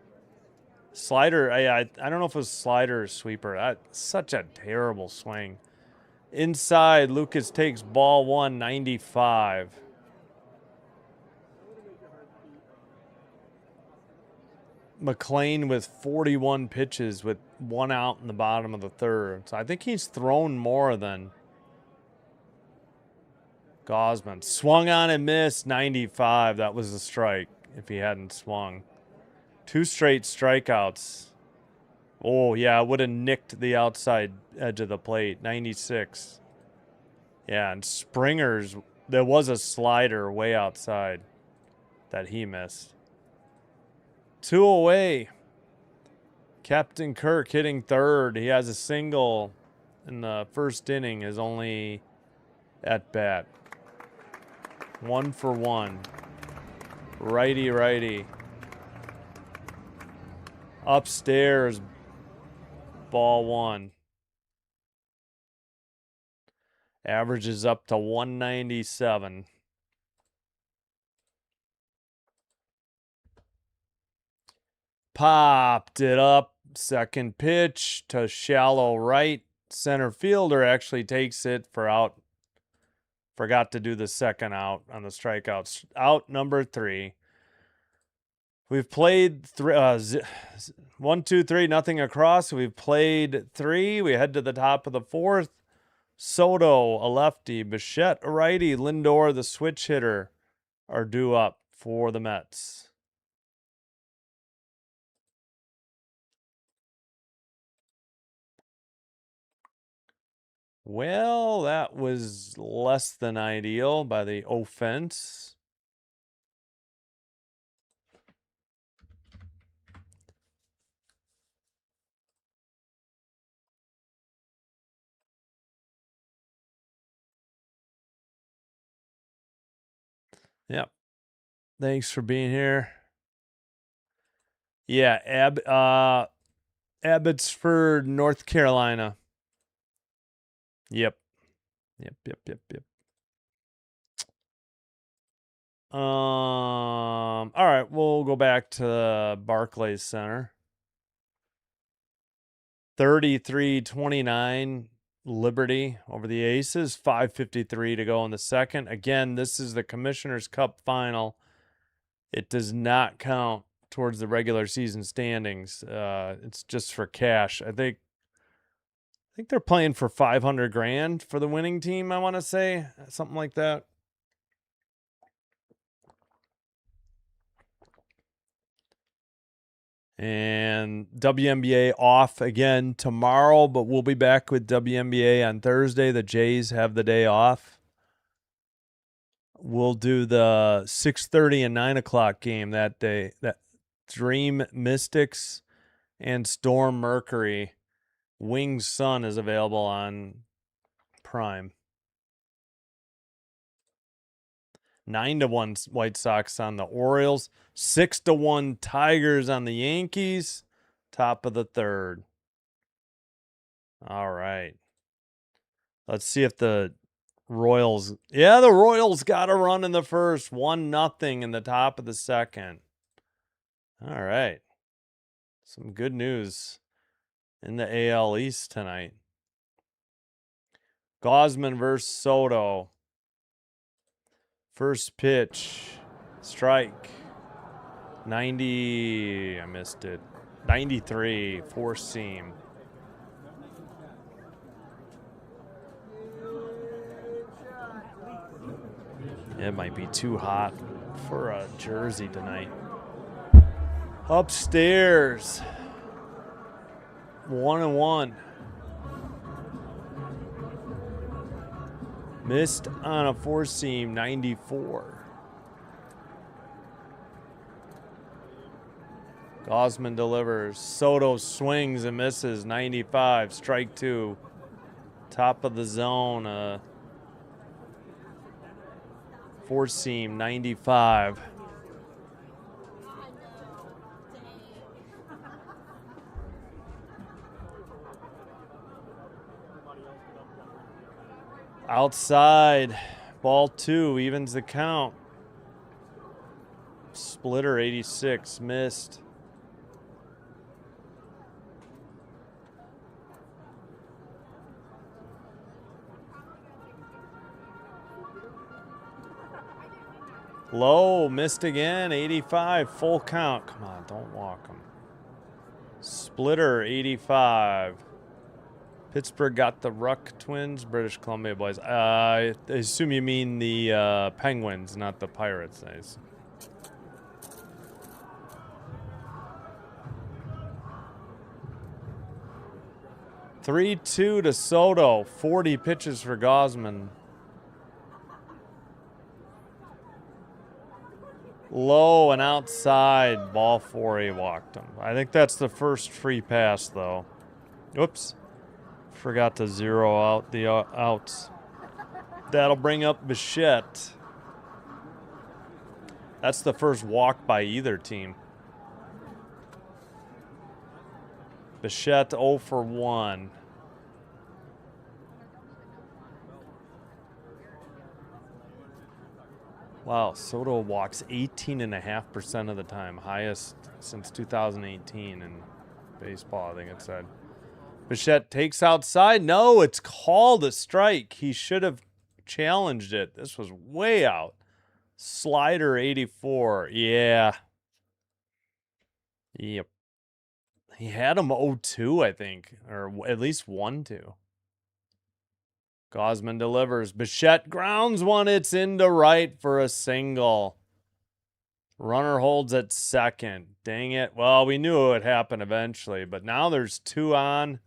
Slider, I don't know if it was slider or sweeper. Such a terrible swing. Inside, Lucas takes ball 1, 95. McLean with 41 pitches with 1 out in the bottom of the third. So I think he's thrown more than Gausman. Swung on and missed, 95. That was a strike if he hadn't swung. 2 straight strikeouts. Oh, yeah, I would have nicked the outside edge of the plate, 96. Yeah, and Springer's, there was a slider way outside that he missed. 2 away. Captain Kirk hitting third. He has a single in the first inning, his only at bat. 1 for 1. Righty, righty. Upstairs, ball 1. Average is up to 197. Popped it up. Second pitch to shallow right. Center fielder actually takes it for out. Forgot to do the second out on the strikeouts. Out number 3. We've played 1, 2, 3, nothing across. We've played 3. We head to the top of the 4th. Soto, a lefty. Bichette, a righty. Lindor, the switch hitter, are due up for the Mets. Well, that was less than ideal by the offense. Yep. Thanks for being here. Yeah, Abbotsford, North Carolina. Yep. All right, we'll go back to Barclays Center. 33-29 Liberty over the Aces. 5:53 to go in the second. Again, this is the Commissioner's Cup final. It does not count towards the regular season standings. It's just for cash. I think they're playing for $500,000 for the winning team, I want to say. Something like that. And WNBA off again tomorrow, but we'll be back with WNBA on Thursday. The Jays have the day off. We'll do the 6:30 and 9 o'clock game that day. That Dream Mystics and Storm Mercury. Wings Sun is available on Prime. 9-1 White Sox on the Orioles. 6-1 Tigers on the Yankees. Top of the third. All right. Let's see if the Royals. Yeah, the Royals got a run in the first. 1-0 in the top of the second. All right. Some good news in the AL East tonight. Gausman versus Soto. First pitch. Strike. 90. I missed it. 93. Four seam. It might be too hot for a jersey tonight. Upstairs. 1-1. Missed on a four seam, 94. Gausman delivers. Soto swings and misses, 95. Strike two. Top of the zone. Four seam, 95. Outside, ball 2, evens the count. Splitter, 86, missed. Low, missed again, 85, full count. Come on, don't walk him. Splitter, 85. Pittsburgh got the Ruck Twins, British Columbia boys. I assume you mean the Penguins, not the Pirates. Nice. (3-2) to Soto. 40 pitches for Gausman. Low and outside. Ball 4, he walked him. I think that's the first free pass, though. Oops. Forgot to zero out the outs. That'll bring up Bichette. That's the first walk by either team. Bichette 0 for 1. Wow, Soto walks 18.5% of the time. Highest since 2018 in baseball, I think it said. Bichette takes outside. No, it's called a strike. He should have challenged it. This was way out. Slider, 84. Yeah. Yep. He had him 0-2, I think, or at least 1-2. Gausman delivers. Bichette grounds one. It's into right for a single. Runner holds at second. Dang it. Well, we knew it would happen eventually, but now there's 2 on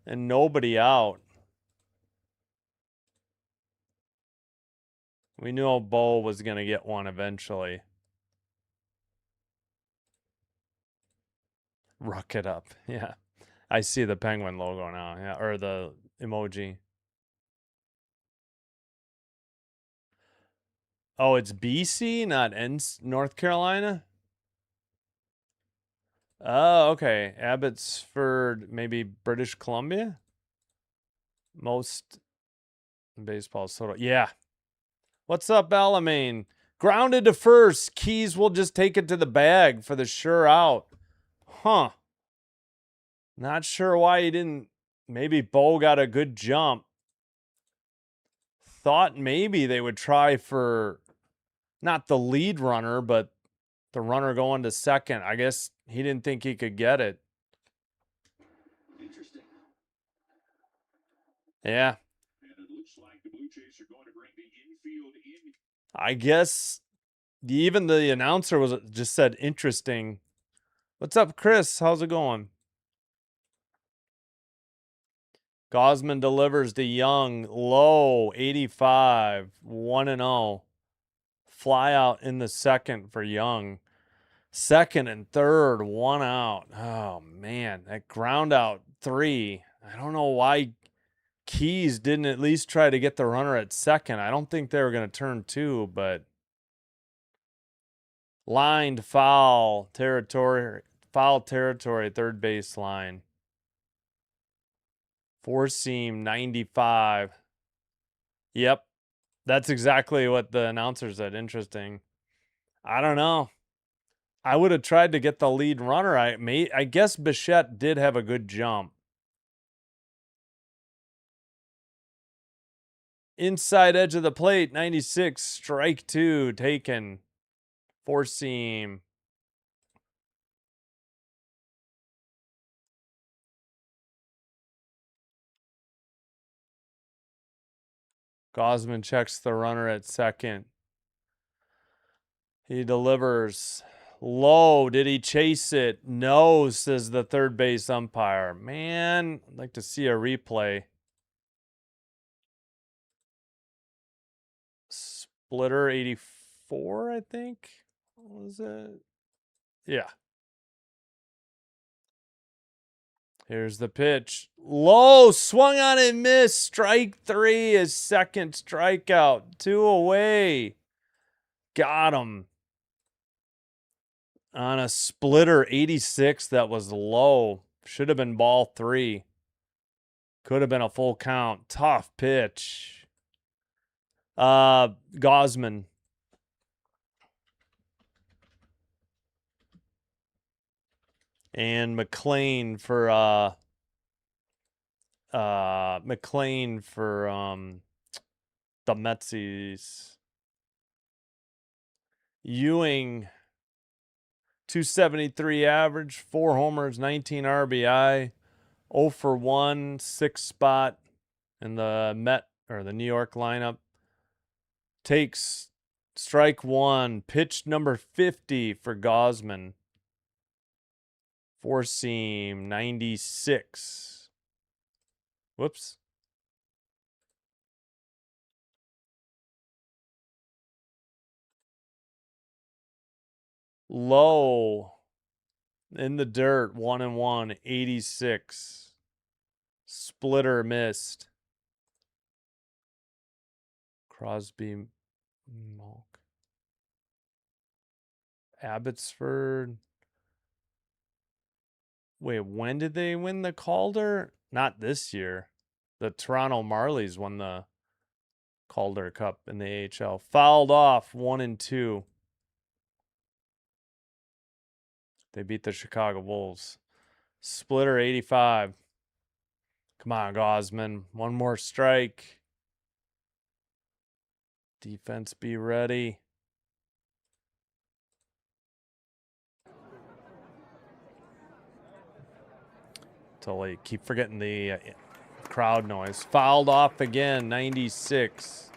and nobody out. We knew Bo was going to get one eventually. Ruck it up. Yeah. I see the penguin logo now. Yeah, or the emoji. Oh, it's BC, not North Carolina? Oh, okay. Abbotsford, maybe British Columbia? Most baseball soda. Yeah. What's up, Alamein? Grounded to first. Keys will just take it to the bag for the sure out. Huh. Not sure why he didn't. Maybe Bo got a good jump. Thought maybe they would try for not the lead runner, but the runner going to second. I guess he didn't think he could get it. Interesting. Yeah. And it looks like the Blue Jays are going to bring the infield in. I guess even the announcer was just said interesting. What's up, Chris? How's it going? Gausman delivers to Young. Low, 85. 1-0. Fly out in the second for Young. Second and third, 1 out. Oh, man. That ground out 3. I don't know why Keys didn't at least try to get the runner at second. I don't think they were going to turn 2, but lined foul territory, third base line. 4 seam, 95. Yep. That's exactly what the announcer said. Interesting. I don't know. I would have tried to get the lead runner. I guess Bichette did have a good jump. Inside edge of the plate, 96, strike 2, taken. 4 seam. Gausman checks the runner at second. He delivers. Low. Did he chase it? No, says the third base umpire. Man, I'd like to see a replay. Splitter, 84, I think. What was it? Yeah. Here's the pitch. Low, swung on and missed. Strike 3, his second strikeout. 2 away. got him. On a splitter, 86, that was low. Should have been ball 3. Could have been a full count. Tough pitch. Gosman. And McLean for the Metsies. Ewing, 273 average, 4 homers, 19 RBI, 0 for 1, 6 spot in the the New York lineup. Takes strike 1, pitch number 50 for Gosman. 4-seam, 96. Whoops. Low in the dirt, 1-1, 86. Splitter missed. Crosby, Malk. Abbotsford. Wait, when did they win the Calder? Not this year. The Toronto Marlies won the Calder Cup in the AHL. Fouled off, 1-2. They beat the Chicago Wolves. Splitter, 85. Come on, Gosman. One more strike. Defense be ready. Totally keep forgetting the crowd noise. Fouled off again, 96.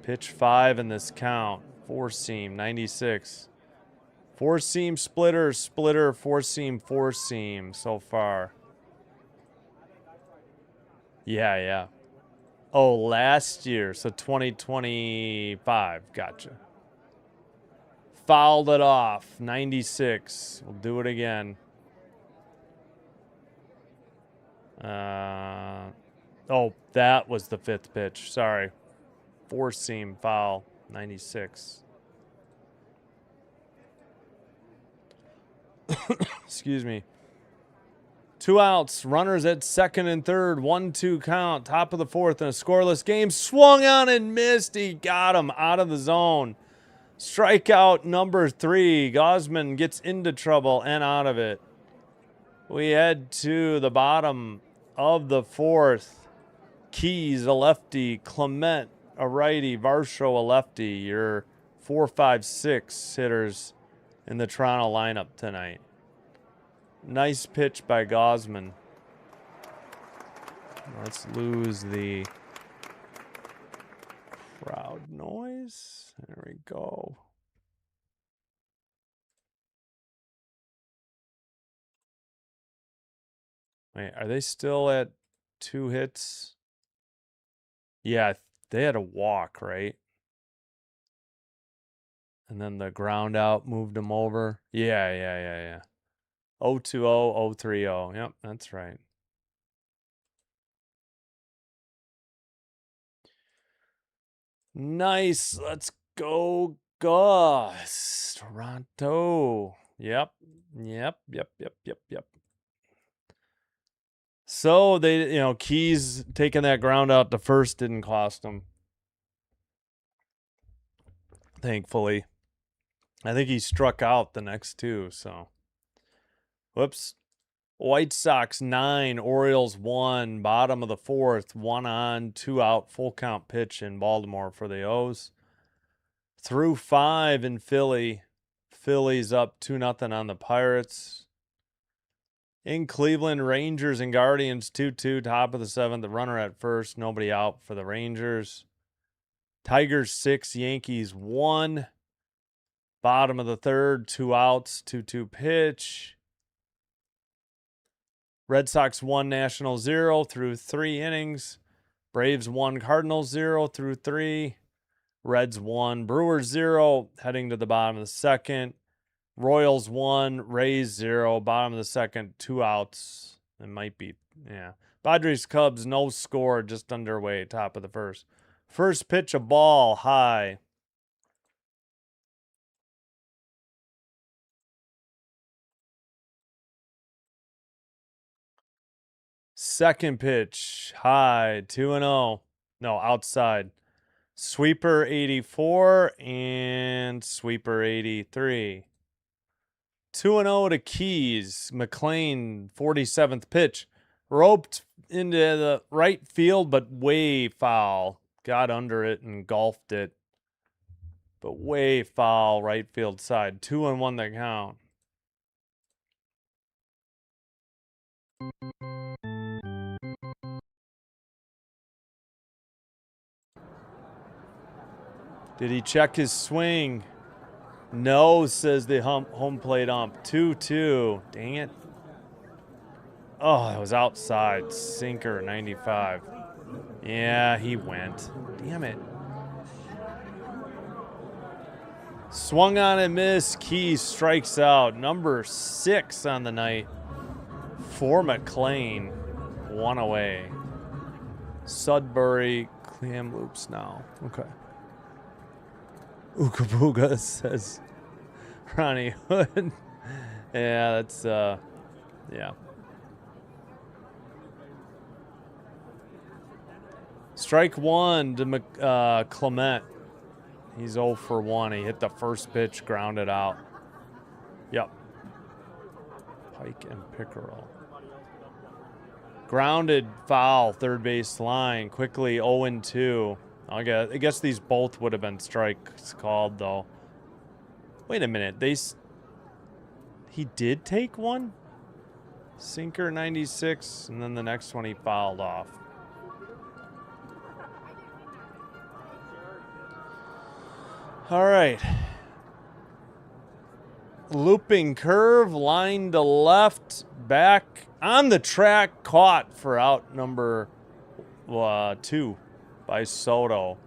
Pitch 5 in this count. 4-seam, 96. 4-seam splitter, 4-seam, 4-seam so far. Yeah. Oh, last year, so 2025. Gotcha. Fouled it off, 96. We'll do it again. Oh, that was the 5th pitch. Sorry. 4-seam foul, 96. Excuse me. 2 outs, runners at second and third, 1-2 count, top of the 4th in a scoreless game. Swung on and missed. He got him out of the zone. Strikeout number 3. Gosman gets into trouble and out of it. We head to the bottom of the 4th. Keys, a lefty. Clement, a righty. Varsho, a lefty. Your 4, 5, 6 hitters in the Toronto lineup tonight. Nice pitch by Gosman. Let's lose the crowd noise. There we go. Wait, are they still at 2 hits? Yeah, they had a walk, right? And then the ground out moved them over. Yeah. 0-2-0, 0-3-0. Yep, that's right. Nice. Let's go, Gus. Toronto. Yep. So they, Keys taking that ground out to first didn't cost them. Thankfully. I think he struck out the next 2, so. Whoops. White Sox 9, Orioles 1, bottom of the 4th, 1 on, 2 out, full count pitch in Baltimore for the O's. Through 5 in Philly. Phillies up 2-0 on the Pirates. In Cleveland, Rangers and Guardians 2-2, top of the 7th, the runner at first, nobody out for the Rangers. Tigers 6, Yankees 1. Bottom of the 3rd, 2 outs, 2-2 pitch. Red Sox 1, Nationals 0 through 3 innings. Braves 1, Cardinals 0 through 3. Reds 1, Brewers 0, heading to the bottom of the 2nd. Royals 1, Rays 0, bottom of the 2nd, 2 outs. It might be, yeah. Padres Cubs, no score, just underway, top of the 1st. First pitch, a ball high. Second pitch, high, 2-0. No, outside. Sweeper 84 and sweeper 83. 2-0 to Keys. McLean, 47th pitch. Roped into the right field, but way foul. Got under it and golfed it. But way foul right field side. 2-1 the count. Did he check his swing? No, says the home plate ump. 2-2. Dang it. Oh, that was outside. Sinker, 95. Yeah, he went. Damn it. Swung on and missed. Keys strikes out. Number 6 on the night for McLean. 1 away. Sudbury, Kamloops now. Okay. Ooga booga, says Ronnie Hood. Yeah, that's, yeah. Strike 1 to Clement. He's 0 for 1. He hit the first pitch, grounded out. Yep. Pike and Pickerel. Grounded foul, third base line. Quickly 0-2. I guess these both would have been strikes called, though. Wait a minute. He did take one? Sinker 96, and then the next one he fouled off. All right. Looping curve, line to left, back on the track, caught for out number 2 by Soto.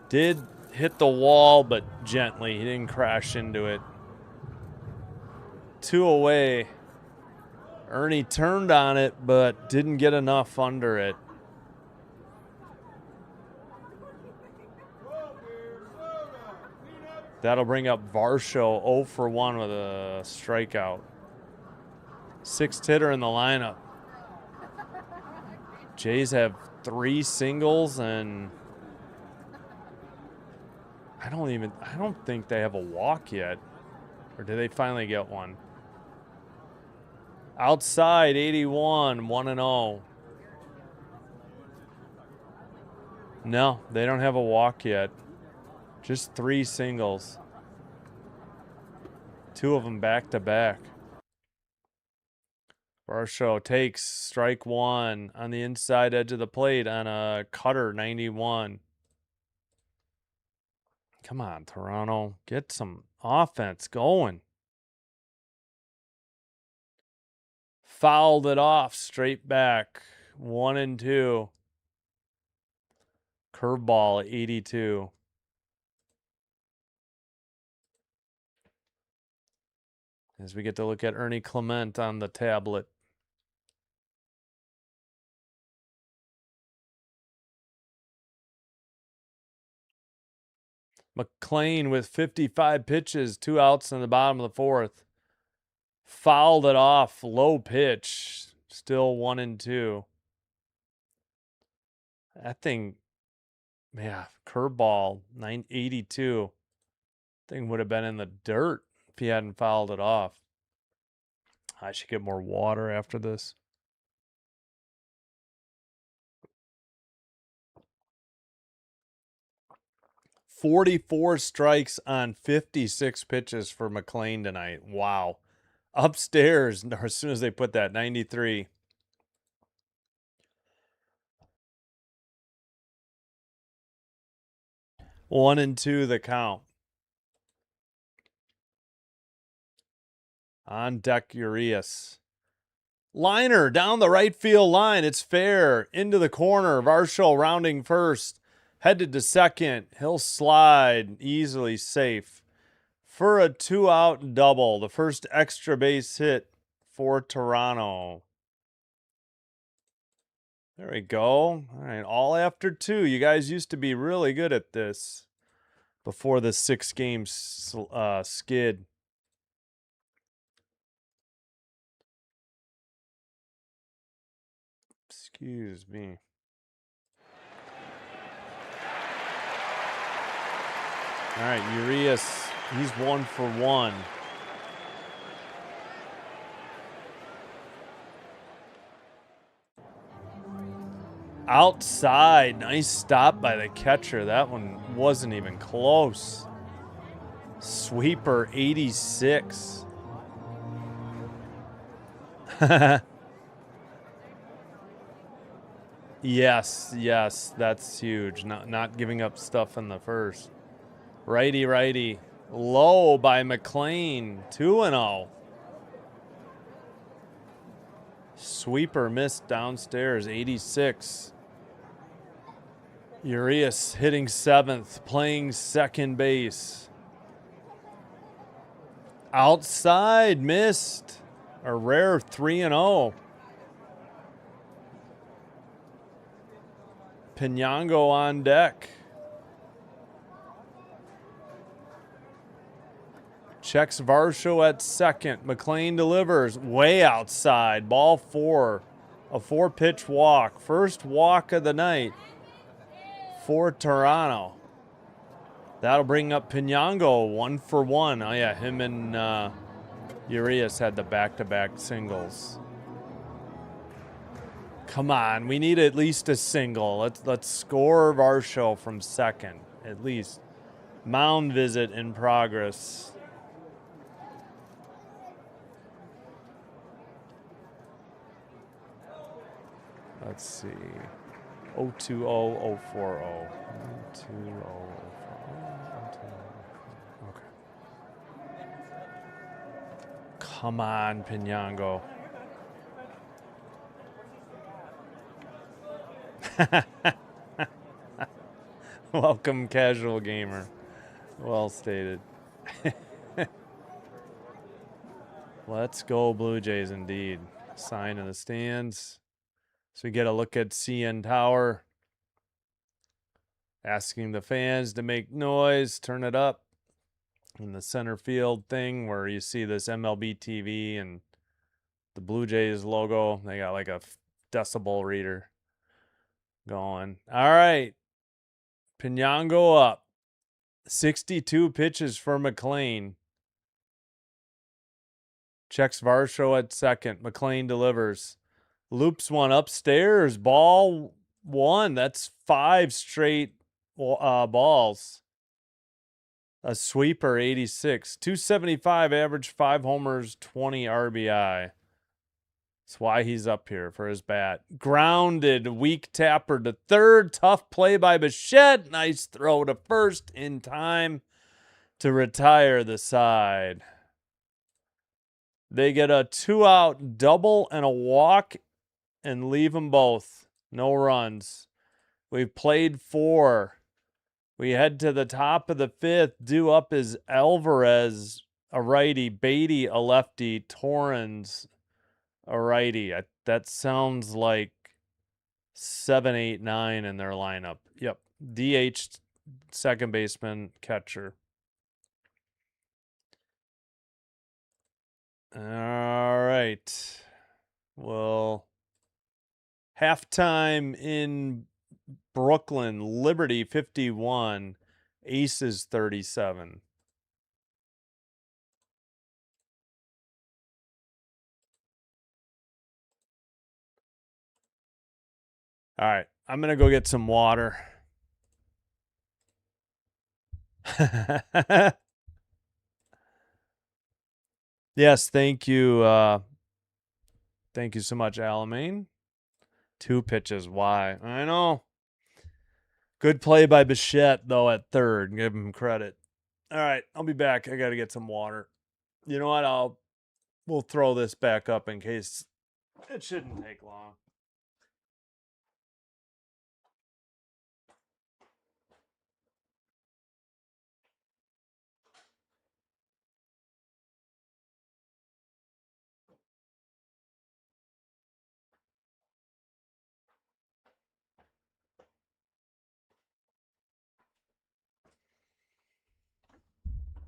Did hit the wall, but gently. He didn't crash into it. 2 away. Ernie turned on it, but didn't get enough under it. That'll bring up Varsho 0 for 1 with a strikeout. 6th hitter in the lineup. Jays have 3 singles, and I don't think they have a walk yet. Or did they finally get one? Outside 81, 1-0. No, they don't have a walk yet. Just 3 singles. 2 of them back to back. Varsho takes strike 1 on the inside edge of the plate on a cutter, 91. Come on, Toronto. Get some offense going. Fouled it off straight back. 1-2. Curveball, 82. As we get to look at Ernie Clement on the tablet. McLean with 55 pitches, 2 outs in the bottom of the 4th. Fouled it off, low pitch, still 1-2. That thing, yeah, curveball, 982. Thing would have been in the dirt if he hadn't fouled it off. I should get more water after this. "44 strikes on 56 pitches for McLean tonight. Wow. Upstairs, as soon as they put that, 93. One and two the count. On deck, Urias. Liner down the right field line. It's fair. Into the corner. Varsho rounding first. Headed to second. He'll slide. Easily safe. For a 2-out double. The first extra base hit for Toronto. There we go. All right, all after 2. You guys used to be really good at this before the 6-game skid. Excuse me. All right, Urias, he's 1 for 1. Outside, nice stop by the catcher. That one wasn't even close. Sweeper 86. Yes, that's huge. Not giving up stuff in the first. Righty. Low by McLean. 2-0. Sweeper missed downstairs. 86. Urias hitting 7th, playing second base. Outside, missed. A rare 3-0. Pinango on deck. Checks Varsho at second. McLean delivers way outside. Ball 4. A 4-pitch walk. First walk of the night for Toronto. That'll bring up Pinango 1 for 1. Oh yeah, him and Urias had the back-to-back singles. Come on, we need at least a single. Let's score Varsho from second, at least. Mound visit in progress. Let's see. 020 040. 020 Okay. Come on, Pinango. Welcome, casual gamer. Well stated. Let's go, Blue Jays, indeed. Sign in the stands. So we get a look at CN Tower. Asking the fans to make noise, turn it up. In the center field thing where you see this MLB TV and the Blue Jays logo. They got like a decibel reader going. All right. Pinango up. 62 pitches for McLean. Checks Varsho at second. McLean delivers. Loops one upstairs. Ball 1. That's 5 straight balls. A sweeper, 86. 275 average, 5 homers, 20 RBI. That's why he's up here for his bat. Grounded, weak tapper to third. Tough play by Bichette. Nice throw to first in time to retire the side. They get a 2-out double and a walk and leave them both. No runs. We've played 4. We head to the top of the 5th. Due up is Alvarez, a righty. Beatty, a lefty. Torrens, a righty. That sounds like 7, 8, 9 in their lineup. Yep. DH, second baseman, catcher. All right. Well, halftime in Brooklyn, Liberty 51, Aces 37. All right, I'm going to go get some water. Yes, thank you. Thank you so much, Alamein. 2 pitches. Why? I know. Good play by Bichette, though, at third. Give him credit. All right, I'll be back. I got to get some water. You know what? We'll throw this back up in case it shouldn't take long.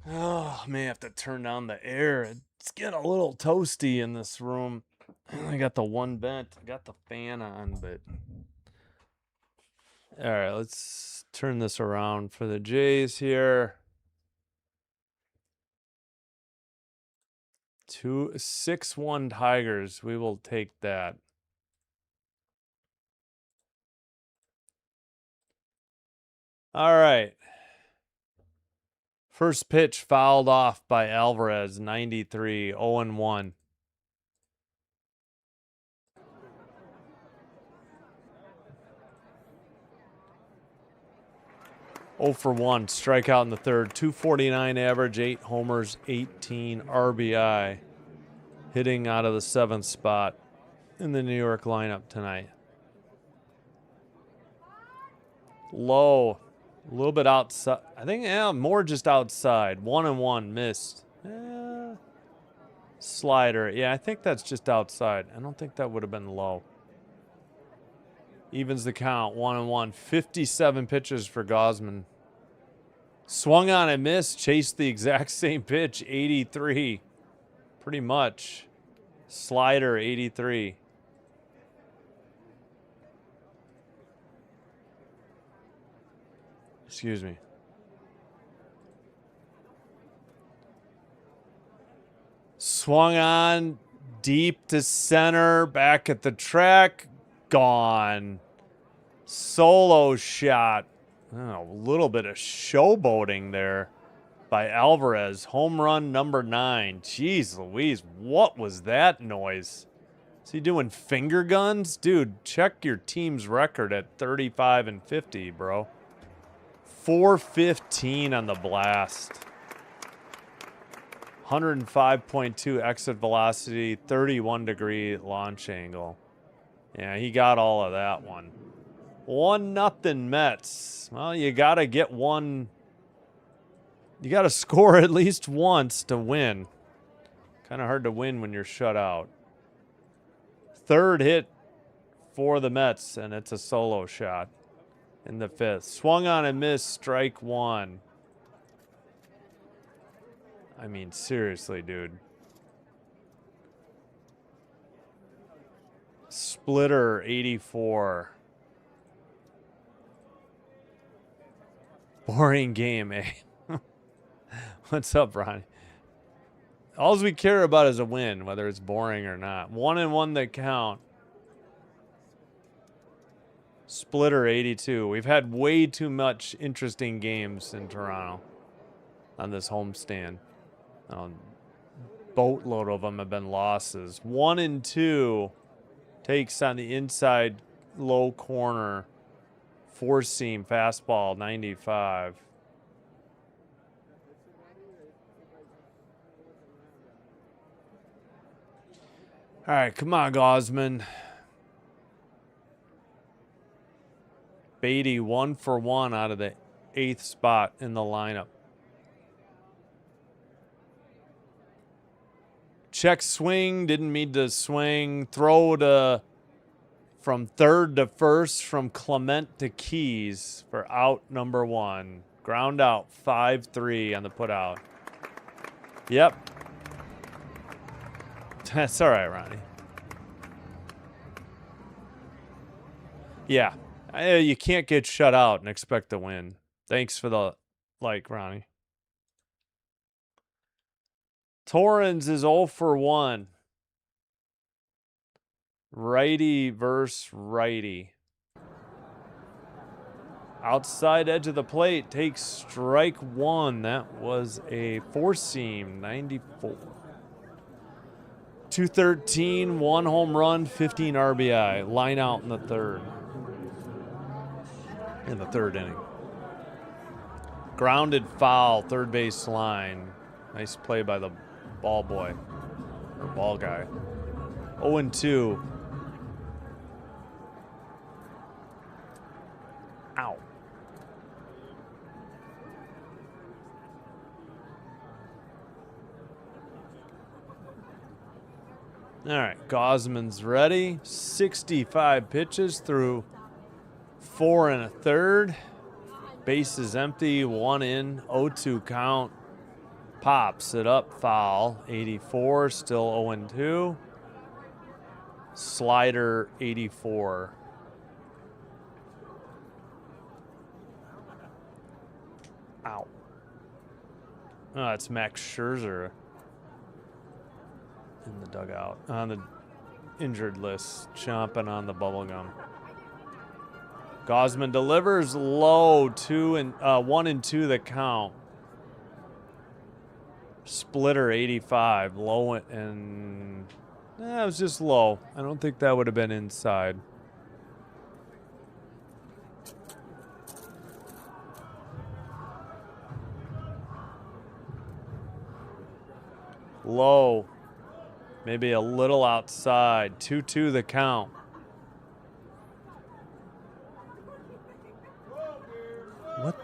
Oh, I may have to turn down the air. It's getting a little toasty in this room. I only got the one vent. I got the fan on, but... All right, let's turn this around for the Jays here. 6-1 Tigers. We will take that. All right. First pitch fouled off by Alvarez, 93, 0-1. Oh for 1, strikeout in the third, 249 average, 8 homers, 18 RBI. Hitting out of the 7th spot in the New York lineup tonight. Low, a little bit outside. I think, more just outside. 1-1, missed. Slider. Yeah, I think that's just outside. I don't think that would have been low. Evens the count, 1-1. 57 pitches for Gausman. Swung on and missed. Chased the exact same pitch, 83. Pretty much. Slider, 83. Excuse me. Swung on, deep to center, back at the track, gone. Solo shot. Oh, a little bit of showboating there by Alvarez. Home run number 9. Jeez Louise, what was that noise? Is he doing finger guns? Dude, check your team's record at 35-50, bro. 415 on the blast. 105.2 exit velocity, 31-degree launch angle. Yeah, he got all of that one. 1-0 Mets. Well, you got to get one. You got to score at least once to win. Kind of hard to win when you're shut out. Third hit for the Mets, and it's a solo shot in the 5th. Swung on and missed, strike 1. I mean, seriously, dude. Splitter, 84. Boring game, eh? What's up, Ronnie? All we care about is a win, whether it's boring or not. 1-1 that count. Splitter, 82. We've had way too much interesting games in Toronto on this homestand. Boatload of them have been losses. 1-2 takes on the inside low corner. 4-seam fastball, 95. All right, come on, Gausman. Beatty, 1 for 1 out of the 8th spot in the lineup. Check swing, didn't mean to swing. Throw to from 3rd to 1st from Clement to Keys for out number 1. Ground out, 5-3 on the put out. Yep. That's all right, Ronnie. Yeah. You can't get shut out and expect to win. Thanks for the like, Ronnie. Torrens is 0 for 1. Righty versus righty. Outside edge of the plate takes strike 1. That was a 4-seam, 94. 213, 1 home run, 15 RBI. Line out in the 3rd. In the 3rd inning. Grounded foul, 3rd base line. Nice play by the ball boy. Or ball guy. 0-2. Ow. All right, Gausman's ready. 65 pitches through 4 1/3. Base is empty, 1 in, 0-2 count. Pops it up, foul. 84, still 0-2. Slider, 84. Ow. Oh, it's Max Scherzer in the dugout, on the injured list, chomping on the bubble gum. Gausman delivers low, 1-2 the count. Splitter, 85, low, and it was just low. I don't think that would have been inside. Low, maybe a little outside. 2-2 the count. What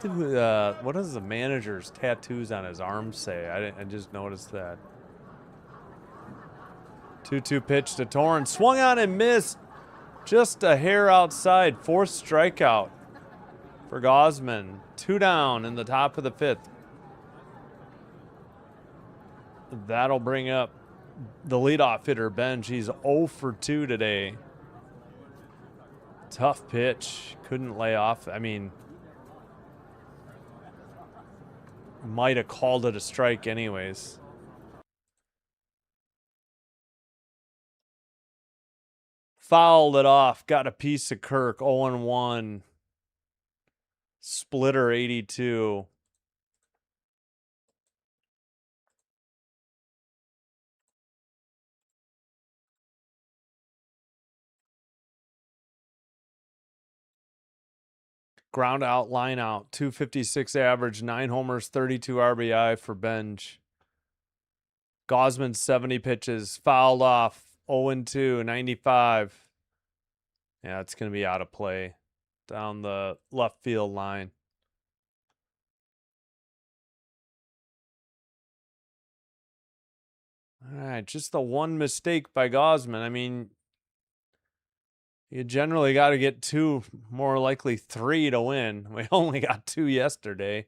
does the manager's tattoos on his arms say? I just noticed that. 2-2 pitch to Torrance. Swung on and missed. Just a hair outside. Fourth strikeout for Gausman. 2 down in the top of the 5th. That'll bring up the leadoff hitter, Benj. He's 0 for 2 today. Tough pitch. Couldn't lay off. I mean, might have called it a strike anyways. Fouled it off. Got a piece of Kirk. 0-1. Splitter, 82. Ground out, line out. 256 average, 9 homers, 32 RBI for Benj. Gausman, 70 pitches. Fouled off. 0-2, 95. Yeah, it's going to be out of play. Down the left field line. All right, just the one mistake by Gausman. I mean, you generally got to get 2, more likely 3 to win. We only got 2 yesterday.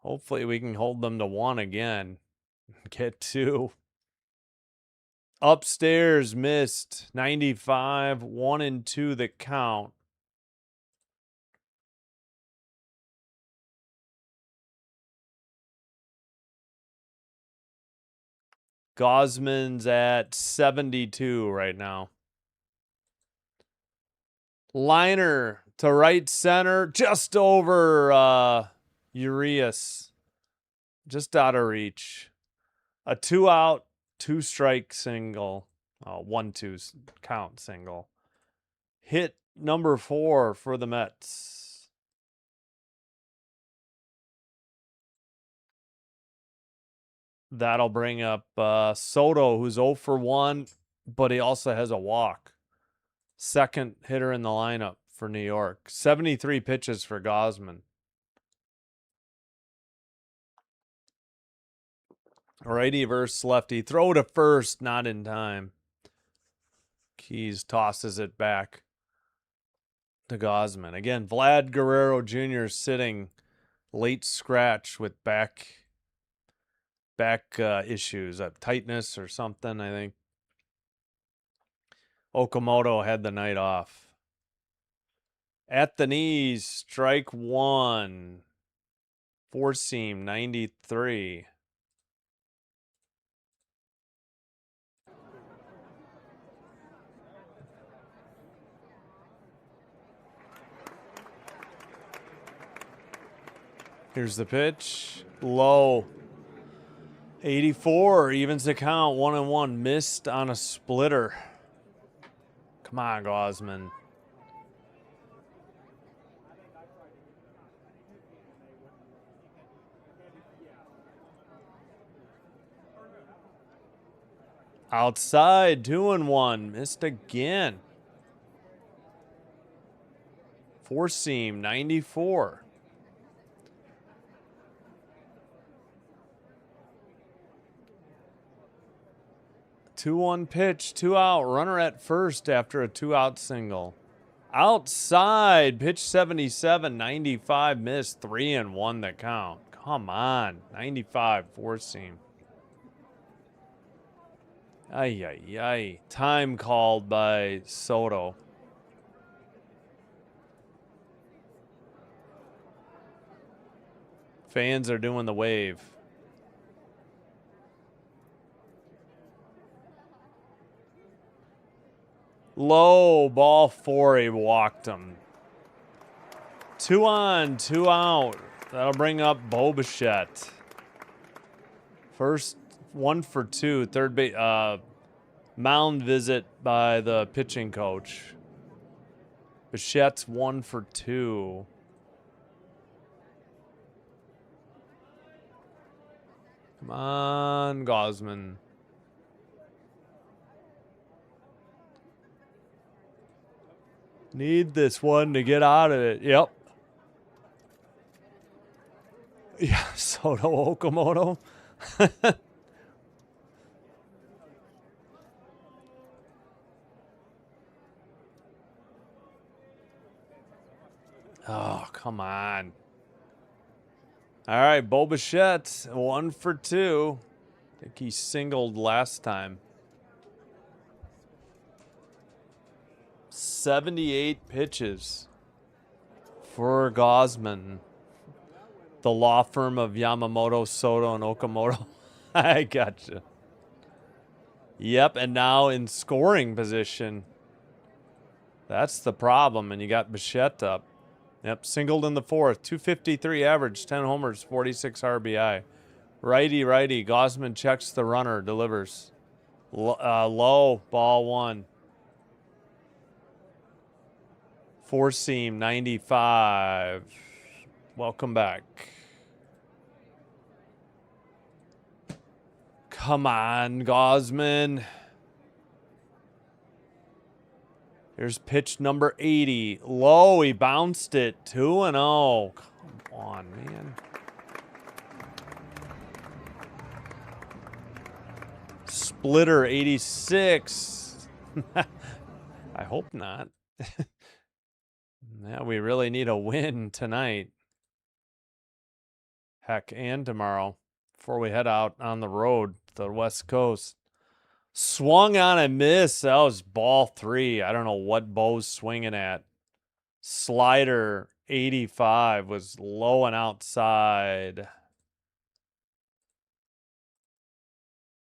Hopefully we can hold them to 1 again. Get 2. Upstairs missed. 95, 1-2 the count. Gausman's at 72 right now. Liner to right center, just over Urias. Just out of reach. A 2 out, 2 strike single. 1-2 count single. Hit number 4 for the Mets. That'll bring up Soto, who's 0 for 1, but he also has a walk. Second hitter in the lineup for New York. 73 pitches for Gausman. Righty versus lefty. Throw to first, not in time. Keys tosses it back to Gausman. Again, Vlad Guerrero Jr. sitting late scratch with back issues, tightness or something, I think. Okamoto had the night off. At the knees, strike 1. 4-seam, 93. Here's the pitch. Low. 84, evens the count. 1-1. Missed on a splitter. Come on, Gausman. Outside, 2-1. Missed again. 4-seam, 94. Two-one pitch, 2 out. Runner at first after a 2-out single. Outside, pitch 77, 95, missed. 3-1 the count. Come on. 95, four seam. Ay, ay, ay. Time called by Soto. Fans are doing the wave. Low, ball four, he walked him. 2 on, 2 out. That'll bring up Bo Bichette. First 1 for 2, third base, mound visit by the pitching coach. Bichette's 1 for 2. Come on, Gosman. Need this one to get out of it. Yep. Yeah, Soto Okamoto. Oh, come on. All right, Bo Bichette, 1 for 2. I think he singled last time. 78 pitches for Gosman. The law firm of Yamamoto, Soto, and Okamoto. I gotcha. Yep, and now in scoring position. That's the problem, and you got Bichette up. Yep, singled in the fourth. 253 average, 10 homers, 46 RBI. Righty, righty. Gosman checks the runner, delivers. Low, ball one. Four seam, 95. Welcome back. Come on, Gosman. Here's pitch number 80. Low, he bounced it. 2-0. Come on, man. Splitter, 86. I hope not. Yeah, we really need a win tonight. Heck, and tomorrow before we head out on the road to the West Coast. Swung on a miss. That was ball 3. I don't know what Bo's swinging at. Slider, 85, was low and outside.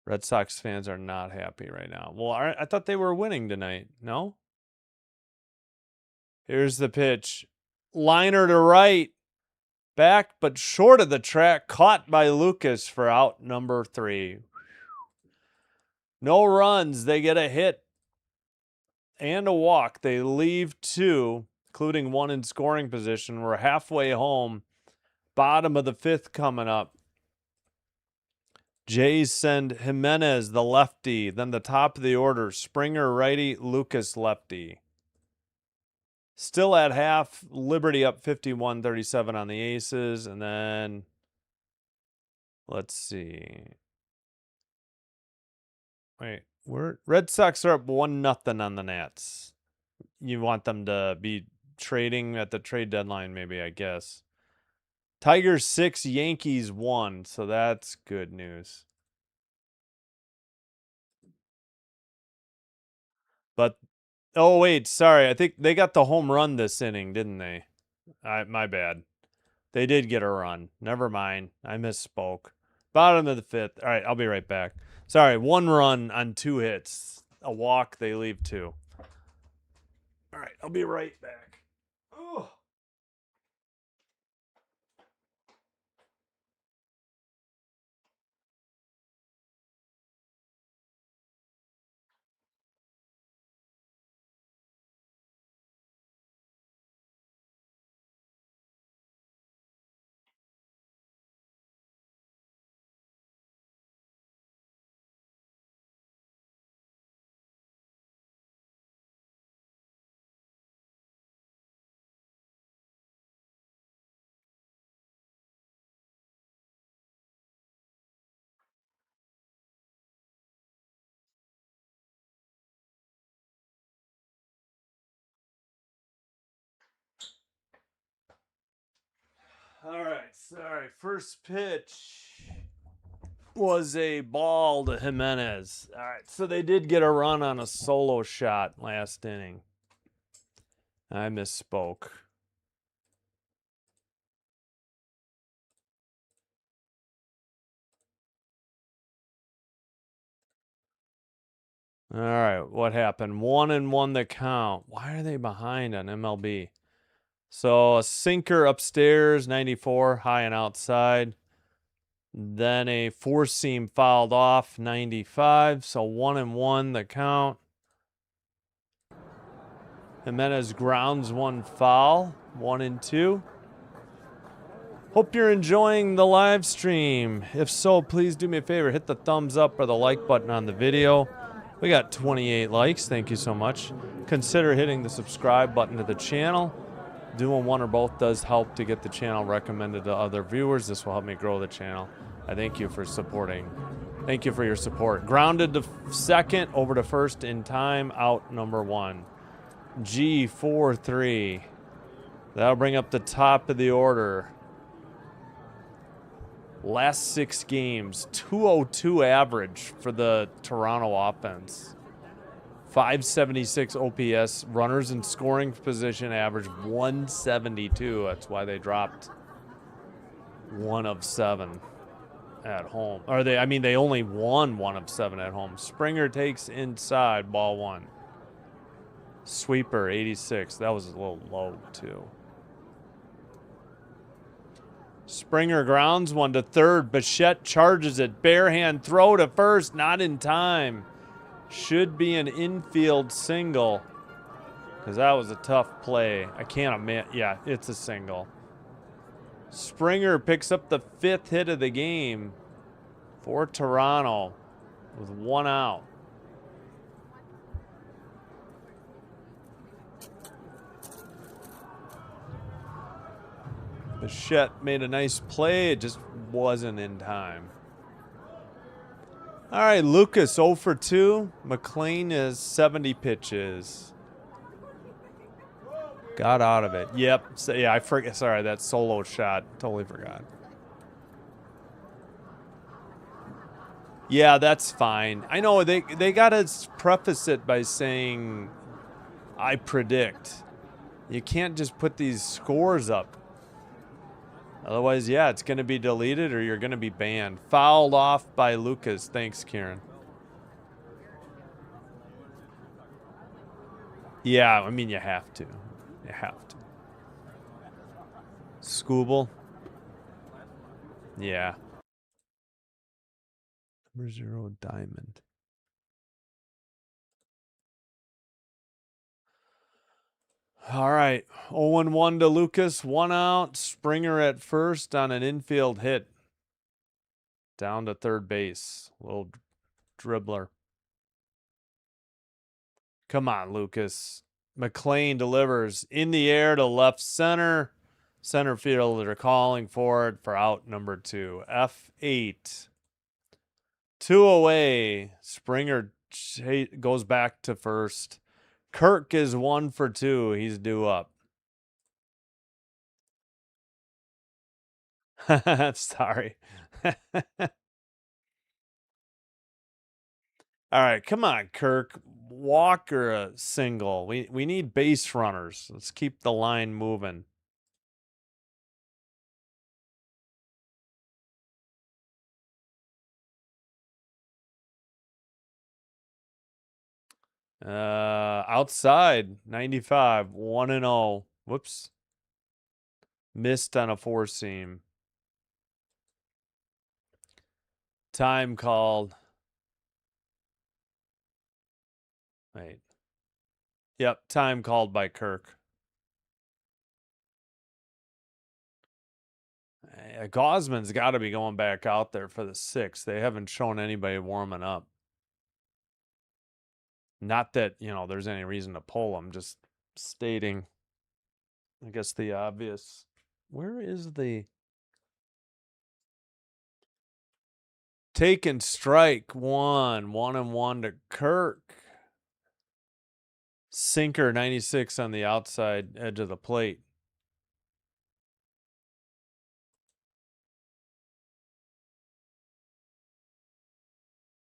Red Sox fans are not happy right now. Well, I thought they were winning tonight. No? Here's the pitch. Liner to right. Back, but short of the track. Caught by Lucas for out number 3. No runs. They get a hit and a walk. They leave 2, including 1 in scoring position. We're halfway home. Bottom of the 5th coming up. Jays send Jimenez, the lefty. Then the top of the order. Springer, righty. Lucas, lefty. Still at half. Liberty up 51-37 on the Aces. And then, let's see. Wait, Red Sox are up 1-0 on the Nats. You want them to be trading at the trade deadline, maybe, I guess. Tigers 6, Yankees 1. So that's good news. But, oh, wait, sorry. I think they got the home run this inning, didn't they? My bad. They did get a run. Never mind. I misspoke. Bottom of the 5th. All right, I'll be right back. Sorry, 1 run on 2 hits. A walk, they leave 2. All right, I'll be right back. Oh. All right, sorry. First pitch was a ball to Jimenez. All right, so they did get a run on a solo shot last inning. I misspoke. All right, what happened? 1-1 the count. Why are they behind on MLB? So a sinker upstairs, 94, high and outside. Then a four-seam fouled off, 95. So 1-1 the count. Jimenez grounds one foul, 1-2. Hope you're enjoying the live stream. If so, please do me a favor, hit the thumbs up or the like button on the video. We got 28 likes, thank you so much. Consider hitting the subscribe button to the channel. Doing one or both does help to get the channel recommended to other viewers. This will help me grow the channel. I thank you for supporting. Thank you for your support. Grounded to second, over to first in time, out number 1. G4-3. That'll bring up the top of the order. Last 6 games, 202 average for the Toronto offense. 576 OPS, runners in scoring position average 172. That's why they dropped 1 of 7 at home. Or they only won 1 of 7 at home. Springer takes inside, ball 1. Sweeper, 86. That was a little low, too. Springer grounds one to third. Bichette charges it. Bare hand throw to first. Not in time. Should be an infield single. Because that was a tough play. I can't admit. Yeah, it's a single. Springer picks up the 5th hit of the game for Toronto with 1 out. Bichette made a nice play. It just wasn't in time. All right, Lucas 0 for 2. McLean is 70 pitches. Got out of it. Yep. So, yeah, I forget. Sorry, that solo shot. Totally forgot. Yeah, that's fine. I know they got to preface it by saying, I predict. You can't just put these scores up. Otherwise, yeah, it's going to be deleted or you're going to be banned. Fouled off by Lucas. Thanks, Kieran. Yeah, I mean, you have to. You have to. Scooble. Yeah. Number 0, Diamond. All right. 0-1 to Lucas. 1 out. Springer at first on an infield hit. Down to third base. Little dribbler. Come on, Lucas. McLean delivers in the air to left center. Center fielder calling for it for out number 2. F8. 2 away. Springer goes back to first. Kirk is 1 for 2. He's due up. Sorry. All right, come on, Kirk. Walker a single. We need base runners. Let's keep the line moving. Outside 95, 1-0. Whoops. Missed on a 4-seam. Time called. Wait. Yep, time called by Kirk. Gosman's got to be going back out there for the 6th. They haven't shown anybody warming up. Not that, there's any reason to pull him, just stating, I guess, the obvious. Where is the take and strike? 1-1 to Kirk. Sinker 96 on the outside edge of the plate.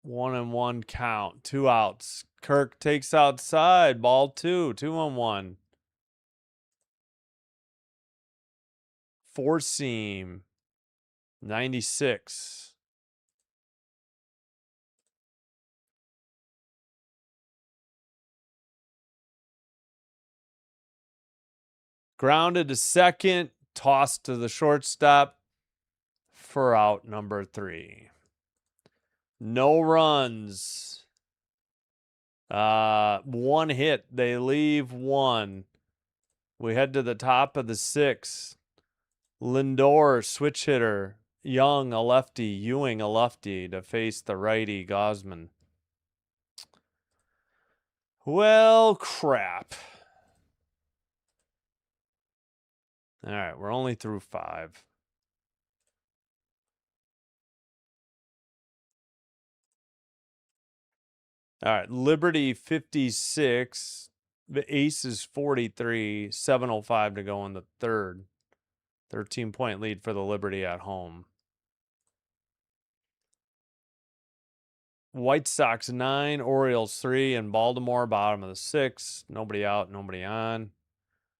1-1 count. 2 outs. Kirk takes outside. Ball 2. 2-1. Four seam. 96. Grounded to second. Tossed to the shortstop for out number 3. No runs. 1 hit. They leave 1. We head to the top of the 6th. Lindor, switch hitter. Young, a lefty. Ewing, a lefty, to face the righty, Gosman. Well, crap. All right, we're only through 5. All right, Liberty 56. The Aces 43. 7:05 to go in the 3rd. 13-point lead for the Liberty at home. White Sox 9, Orioles 3, and Baltimore bottom of the 6th. Nobody out, nobody on.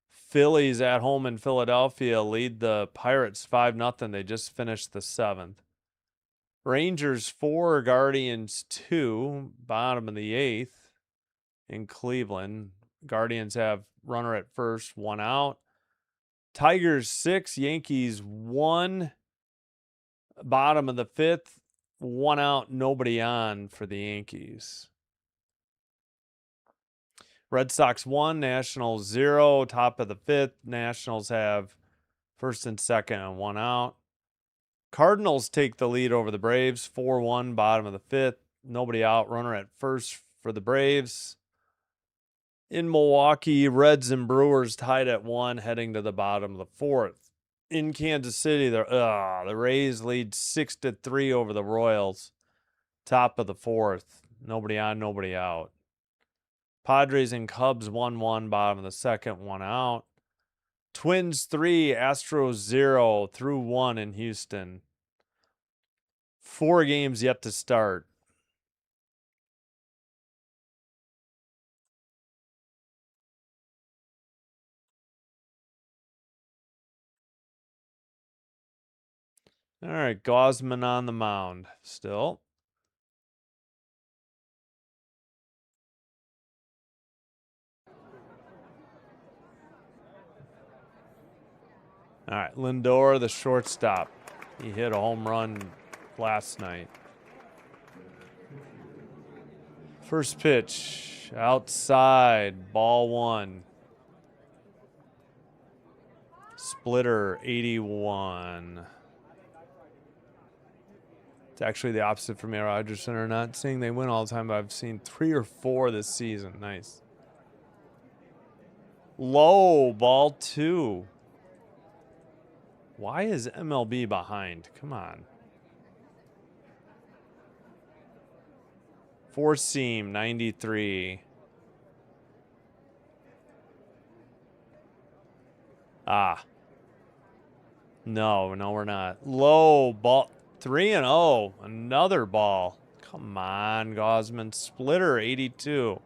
Phillies at home in Philadelphia lead the Pirates 5-0. They just finished the 7th. Rangers 4, Guardians 2, bottom of the 8th in Cleveland. Guardians have runner at first, 1 out. Tigers 6, Yankees 1, bottom of the 5th, 1 out, nobody on for the Yankees. Red Sox 1, Nationals 0, top of the 5th. Nationals have first and second and 1 out. Cardinals take the lead over the Braves, 4-1, bottom of the 5th. Nobody out, runner at first for the Braves. In Milwaukee, Reds and Brewers tied at 1, heading to the bottom of the 4th. In Kansas City, the Rays lead 6-3 over the Royals, top of the 4th. Nobody on, nobody out. Padres and Cubs 1-1, bottom of the 2nd, 1 out. Twins 3, Astros 0, through 1 in Houston. 4 games yet to start. All right, Gosman on the mound still. All right, Lindor, the shortstop. He hit a home run last night. First pitch, outside, ball 1. Splitter, 81. It's actually the opposite for me, Rogers Center. Not saying they win all the time, but I've seen 3 or 4 this season. Nice. Low, ball 2. Why is MLB behind? Come on. 4 seam, 93. No, we're not. Low, ball 3-0. Another ball. Come on, Gosman. Splitter, 82.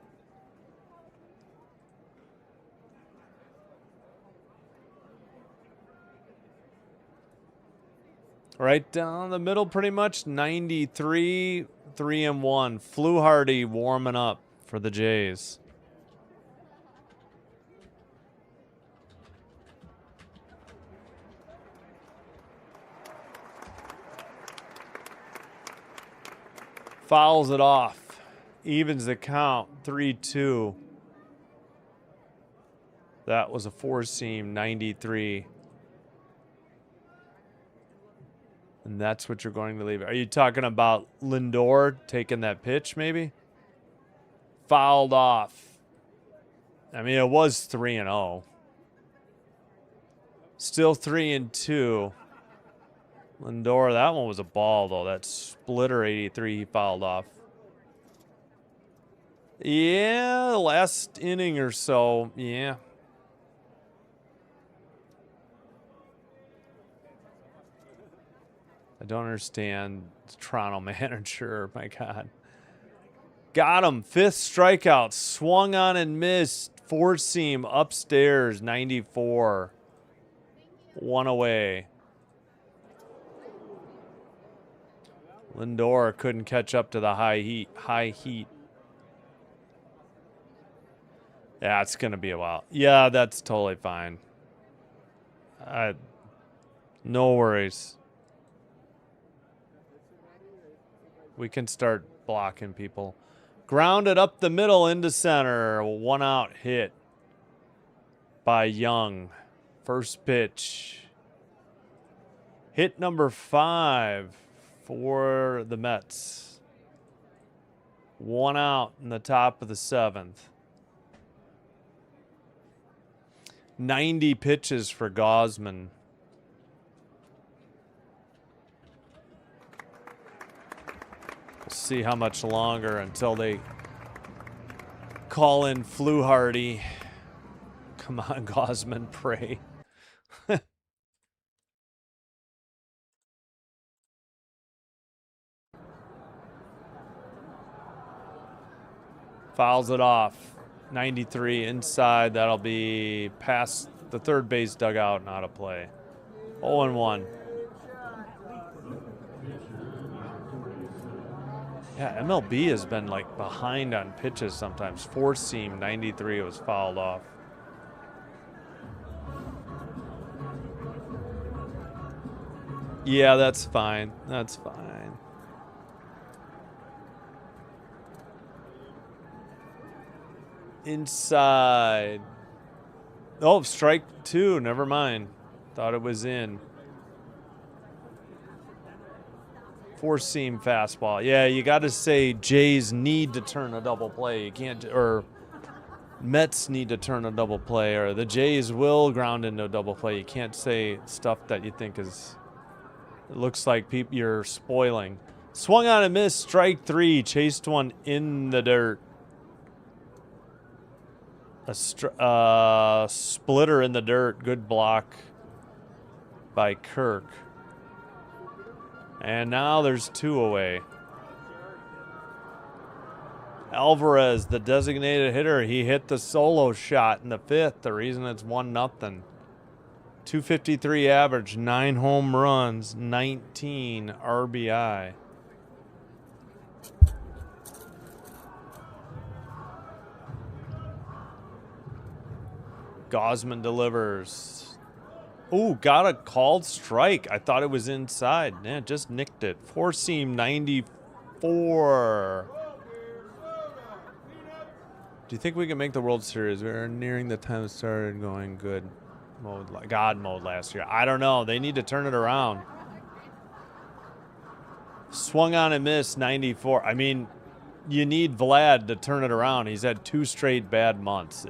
Right down the middle, pretty much. 93, 3-1. Fluharty warming up for the Jays. Fouls it off. Evens the count. 3-2. That was a 4 seam, 93. And that's what you're going to leave. Are you talking about Lindor taking that pitch, maybe? Fouled off. I mean, it was 3-0. Still 3-2. Lindor, that one was a ball, though. That Splitter 83 he fouled off. Yeah, last inning or so. Yeah. I don't understand the Toronto manager. My God. Got him. 5th strikeout. Swung on and missed. 4-seam upstairs. 94. 1 away. Lindor couldn't catch up to the high heat. Yeah, it's going to be a while. Yeah, that's totally fine. No worries. We can start blocking people. Grounded up the middle into center. 1 out hit by Young. First pitch. Hit number 5 for the Mets. 1 out in the top of the 7th. 90 pitches for Gausman. We'll see how much longer until they call in Fluharty. Come on, Gausman, pray. Fouls it off. 93 inside. That'll be past the third base dugout and out of play. 0-1. Yeah, MLB has been like behind on pitches sometimes. 4-seam 93 was fouled off. Yeah, that's fine. That's fine. Inside. Oh, strike 2. Never mind. Thought it was in. 4-seam fastball. Yeah, you got to say Jays need to turn a double play. You can't, or Mets need to turn a double play, or the Jays will ground into a double play. You can't say stuff that you think is, it looks like you're spoiling. Swung on and missed. Strike 3. Chased one in the dirt. A splitter in the dirt. Good block by Kirk. And now there's 2 away. Alvarez, the designated hitter, he hit the solo shot in the 5th. The reason it's 1-0. 253 average, 9 home runs, 19 RBI. Gausman delivers. Ooh, got a called strike. I thought it was inside. Yeah, just nicked it. 4-seam 94. Do you think we can make the World Series? We're nearing the time it started going good mode, God mode last year. I don't know. They need to turn it around. Swung on and missed 94. I mean, you need Vlad to turn it around. He's had 2 straight bad months.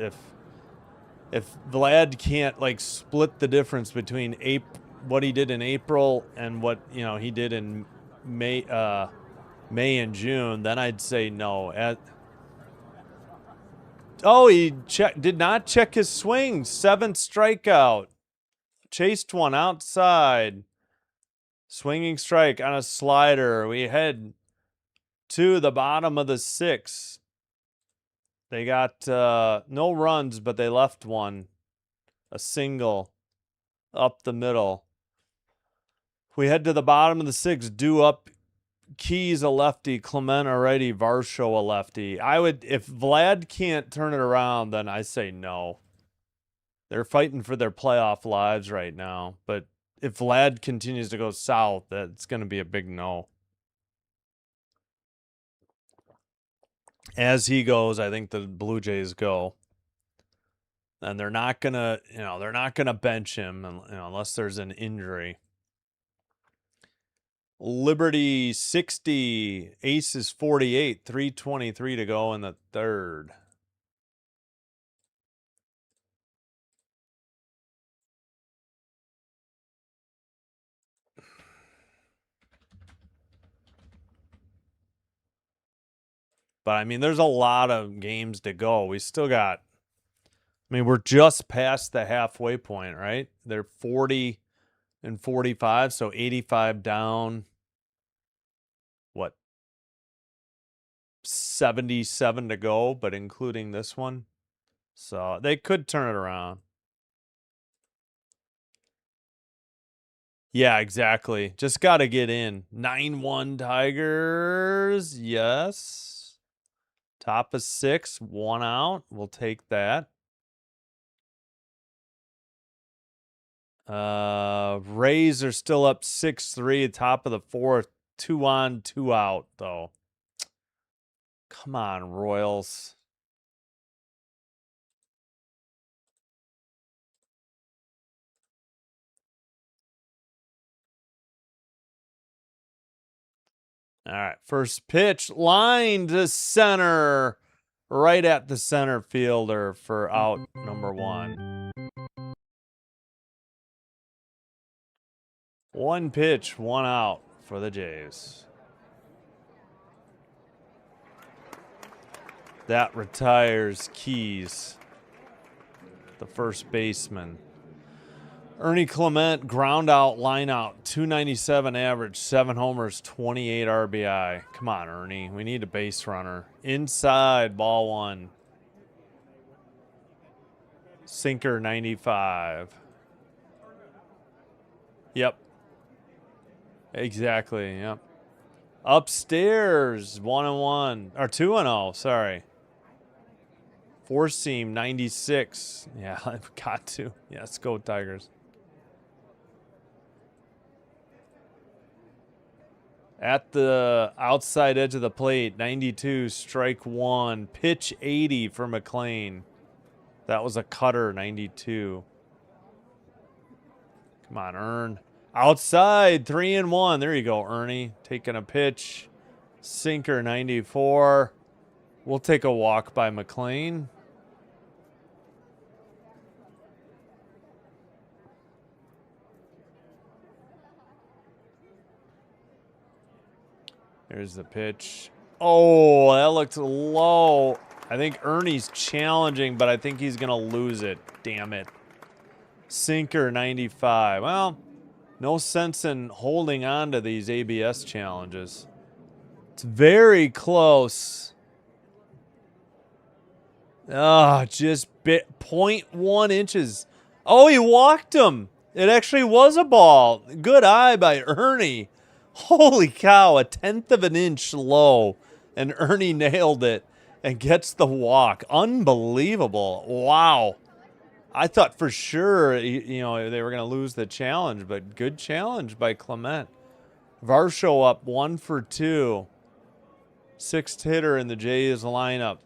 If Vlad can't like split the difference between what he did in April and what he did in May and June, then I'd say no. He did not check his swing. 7th strikeout. Chased one outside. Swinging strike on a slider. We head to the bottom of the 6th. They got no runs, but they left one. A single up the middle. We head to the bottom of the 6th. Due up. Keys a lefty. Clement a righty. Varsho a lefty. If Vlad can't turn it around, then I say no. They're fighting for their playoff lives right now. But if Vlad continues to go south, that's going to be a big no. As he goes, I think the Blue Jays go. And they're not gonna bench him, unless there's an injury. Liberty 60, Aces 48, 3:23 to go in the 3rd. But I mean, there's a lot of games to go. We still got, we're just past the halfway point, right? They're 40 and 45, so 85 down. What? 77 to go, but including this one. So they could turn it around. Yeah, exactly. Just got to get in. 9-1 Tigers. Yes. Top of 6, 1 out. We'll take that. Rays are still up 6-3, top of the 4th. 2 on, 2 out, though. Come on, Royals. All right, first pitch, line to center. Right at the center fielder for out number 1. 1 pitch, 1 out for the Jays. That retires Keys, the first baseman. Ernie Clement, ground out, line out, 297 average, 7 homers, 28 RBI. Come on, Ernie. We need a base runner. Inside, ball 1. Sinker, 95. Yep. Exactly, yep. Upstairs, 1-1. Or 2-0, sorry. Four seam, 96. Yeah, I've got to. Yeah, let's go, Tigers. At the outside edge of the plate, 92, strike 1. Pitch 80 for McLean. That was a cutter, 92. Come on, Ern. Outside, 3-1. There you go, Ernie. Taking a pitch. Sinker, 94. We'll take a walk by McLean. Here's the pitch. Oh, that looked low. I think Ernie's challenging, but I think he's going to lose it. Damn it. Sinker, 95. Well, no sense in holding on to these ABS challenges. It's very close. Ah, just 0.1 inches. Oh, he walked him. It actually was a ball. Good eye by Ernie. Holy cow, 1/10 of an inch low. And Ernie nailed it and gets the walk. Unbelievable. Wow. I thought for sure, they were going to lose the challenge, but good challenge by Clement. Varsho up 1 for 2. 6th hitter in the Jays lineup.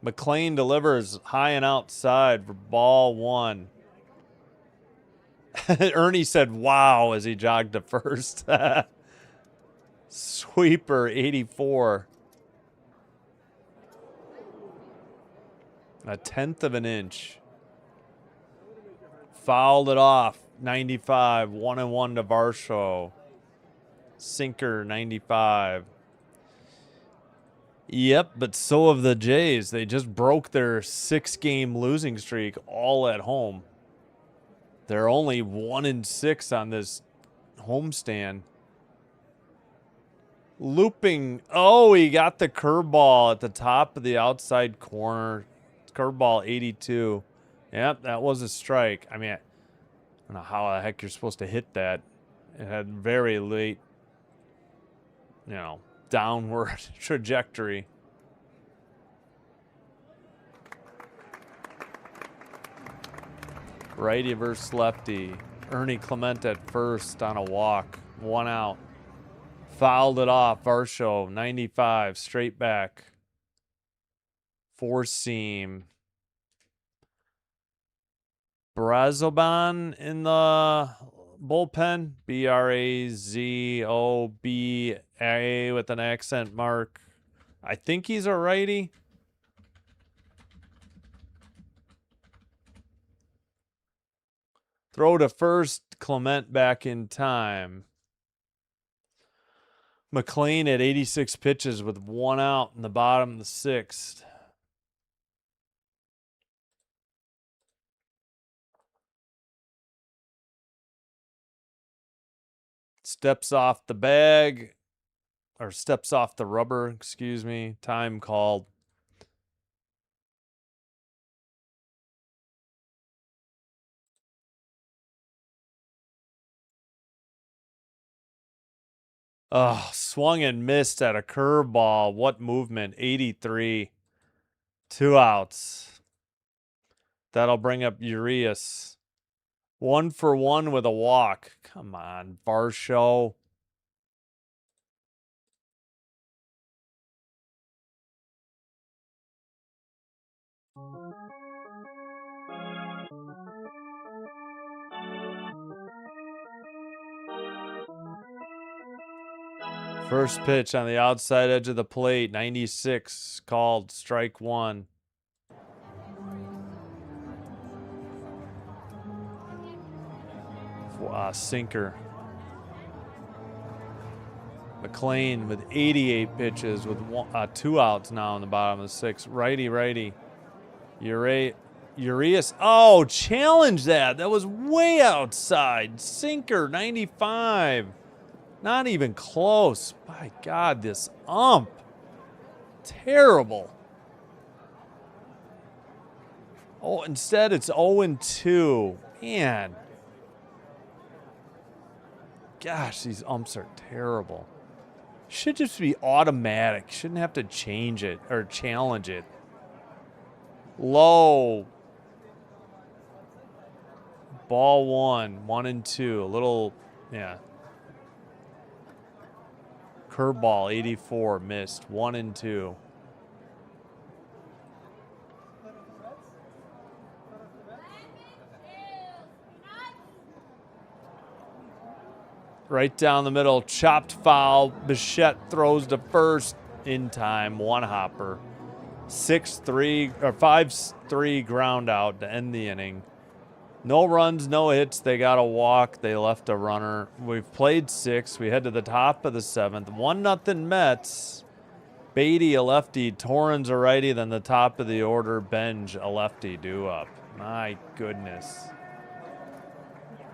McLean delivers high and outside for ball 1. Ernie said, wow, as he jogged to first. Sweeper, 84. 1/10 of an inch. Fouled it off, 95. 1-1 to Varsho. Sinker, 95. Yep, but so have the Jays. They just broke their 6-game losing streak all at home. They're only 1-6 on this homestand. Looping. Oh, he got the curveball at the top of the outside corner. Curveball, 82. Yep, that was a strike. I mean, I don't know how the heck you're supposed to hit that. It had very late, downward trajectory. Righty versus lefty. Ernie Clement at first on a walk. 1 out. Fouled it off. Varsho, 95. Straight back. 4 seam. Brazoban in the bullpen. Brazoba with an accent mark. I think he's a righty. Throw to first. Clement back in time. McLean at 86 pitches with 1 out in the bottom of the 6th. Steps off the bag. or steps off the rubber, excuse me. Time called. Oh, swung and missed at a curveball. What movement? 83. 2 outs. That'll bring up Urias. 1 for 1 with a walk. Come on, Varsho. First pitch on the outside edge of the plate. 96 called. Strike 1. Sinker. McLean with 88 pitches with 2 outs now in the bottom of the 6th. Righty. Urias. Oh, challenge that. That was way outside. Sinker, 95. Not even close. My God, this ump. Terrible. Oh, instead it's 0-2. Man. Gosh, these umps are terrible. Should just be automatic. Shouldn't have to change it or challenge it. Low. Ball 1. 1-2. A little, yeah. Curveball, 84. Missed. 1-2. Right down the middle, chopped foul. Bichette throws to first in time. 1 hopper. 6-3 or 5-3 ground out to end the inning. No runs, no hits. They got a walk. They left a runner. We've played 6. We head to the top of the 7th. 1-0 Mets. Beatty a lefty, Torrens a righty. Then the top of the order, Benj a lefty due up. My goodness.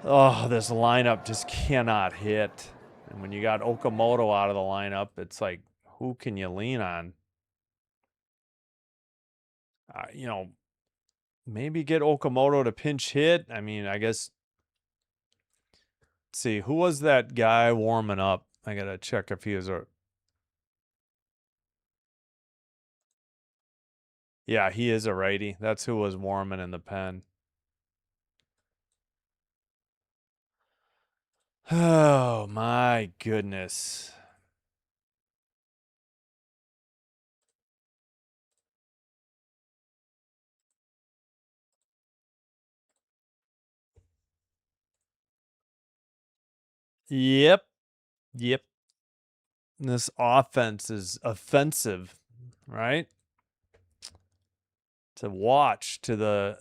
Oh, this lineup just cannot hit. And when you got Okamoto out of the lineup, it's like, who can you lean on? Maybe get Okamoto to pinch hit. I mean, I guess. Let's see, who was that guy warming up? I got to check if he was a. Yeah, he is a righty. That's who was warming in the pen. Oh, my goodness. Yep. This offense is offensive, right? To watch, to the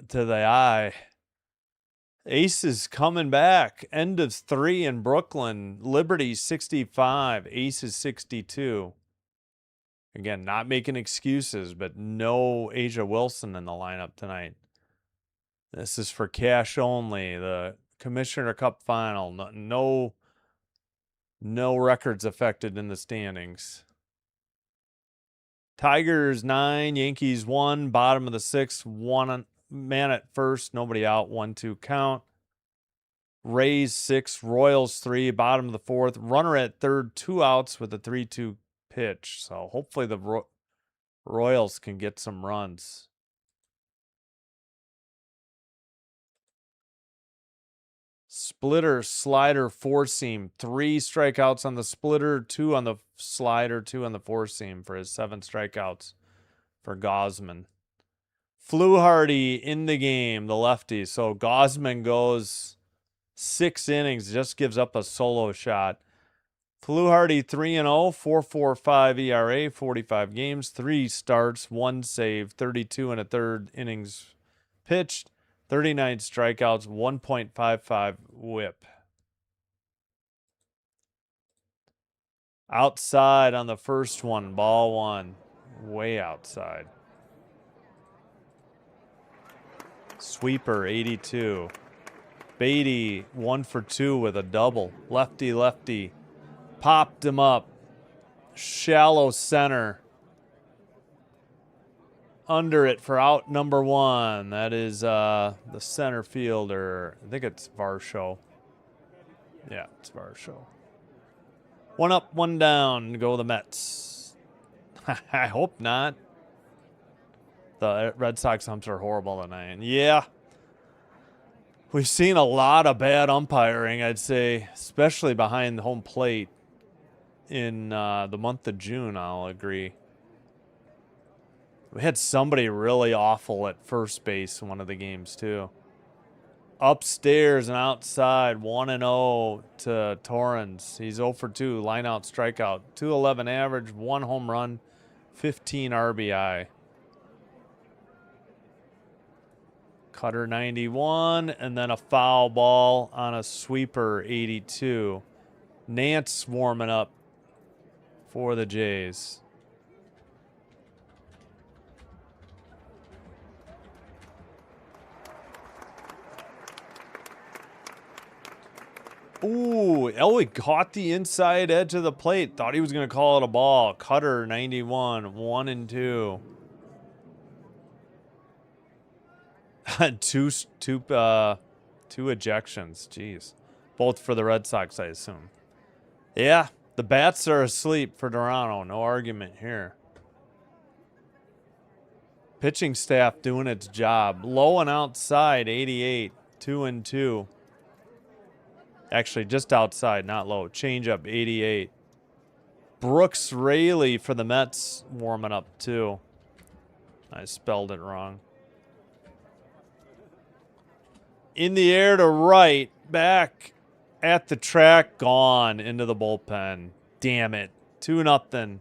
eye. Ace is coming back. End of 3 in Brooklyn. Liberty 65. Ace is 62. Again, not making excuses, but no Asia Wilson in the lineup tonight. This is for cash only. The Commissioner Cup final. No records affected in the standings. Tigers 9, Yankees 1, bottom of the 6th, 1 man at first, nobody out, 1-2 count. Rays 6, Royals 3, bottom of the 4th, runner at third, 2 outs with a 3-2 pitch. So hopefully the Royals can get some runs. Splitter, slider, 4-seam. 3 strikeouts on the splitter, 2 on the slider, 2 on the 4-seam for his 7 strikeouts for Gosman. Fluharty in the game, the lefty. So Gosman goes 6 innings, just gives up a solo shot. Fluharty 3-0, 4.45 ERA, 45 games, 3 starts, 1 save, 32 and a third innings pitched. 39 strikeouts, 1.55 whip. Outside on the first one, ball 1. Way outside. Sweeper, 82. Beatty, 1 for 2 with a double. Lefty. Popped him up. shallow center. Under it for out number 1. That is the center fielder. I think it's Varsho. Yeah, it's Varsho. 1 up, 1 down. Go the Mets. I hope not. The Red Sox umps are horrible tonight. Yeah. We've seen a lot of bad umpiring, I'd say, especially behind the home plate in the month of June, I'll agree. We had somebody really awful at first base in one of the games, too. Upstairs and outside, 1-0 to Torrens. He's 0 for 2, line out, strikeout. 211 average, 1 home run, 15 RBI. Cutter 91, and then a foul ball on a sweeper 82. Nance warming up for the Jays. Ooh, Elway caught the inside edge of the plate. Thought he was going to call it a ball. Cutter 91, 1-2. two ejections. Jeez. Both for the Red Sox, I assume. Yeah, the bats are asleep for Toronto. No argument here. Pitching staff doing its job. Low and outside, 88, 2-2. Actually, just outside, not low. Change up, 88. Brooks Raley for the Mets warming up, too. I spelled it wrong. In the air to right. Back at the track. Gone into the bullpen. Damn it. 2-0.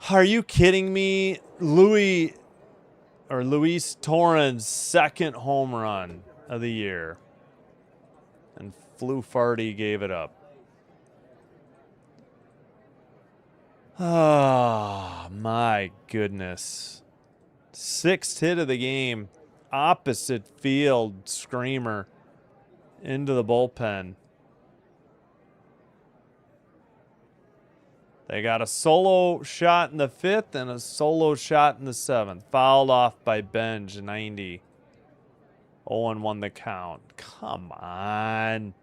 Are you kidding me? Luis Torrens' second home run of the year. And Flu Farty gave it up. Oh, my goodness. 6th hit of the game. Opposite field screamer into the bullpen. They got a solo shot in the 5th and a solo shot in the 7th. Fouled off by Benj, 90. 0-1 the count. Come on.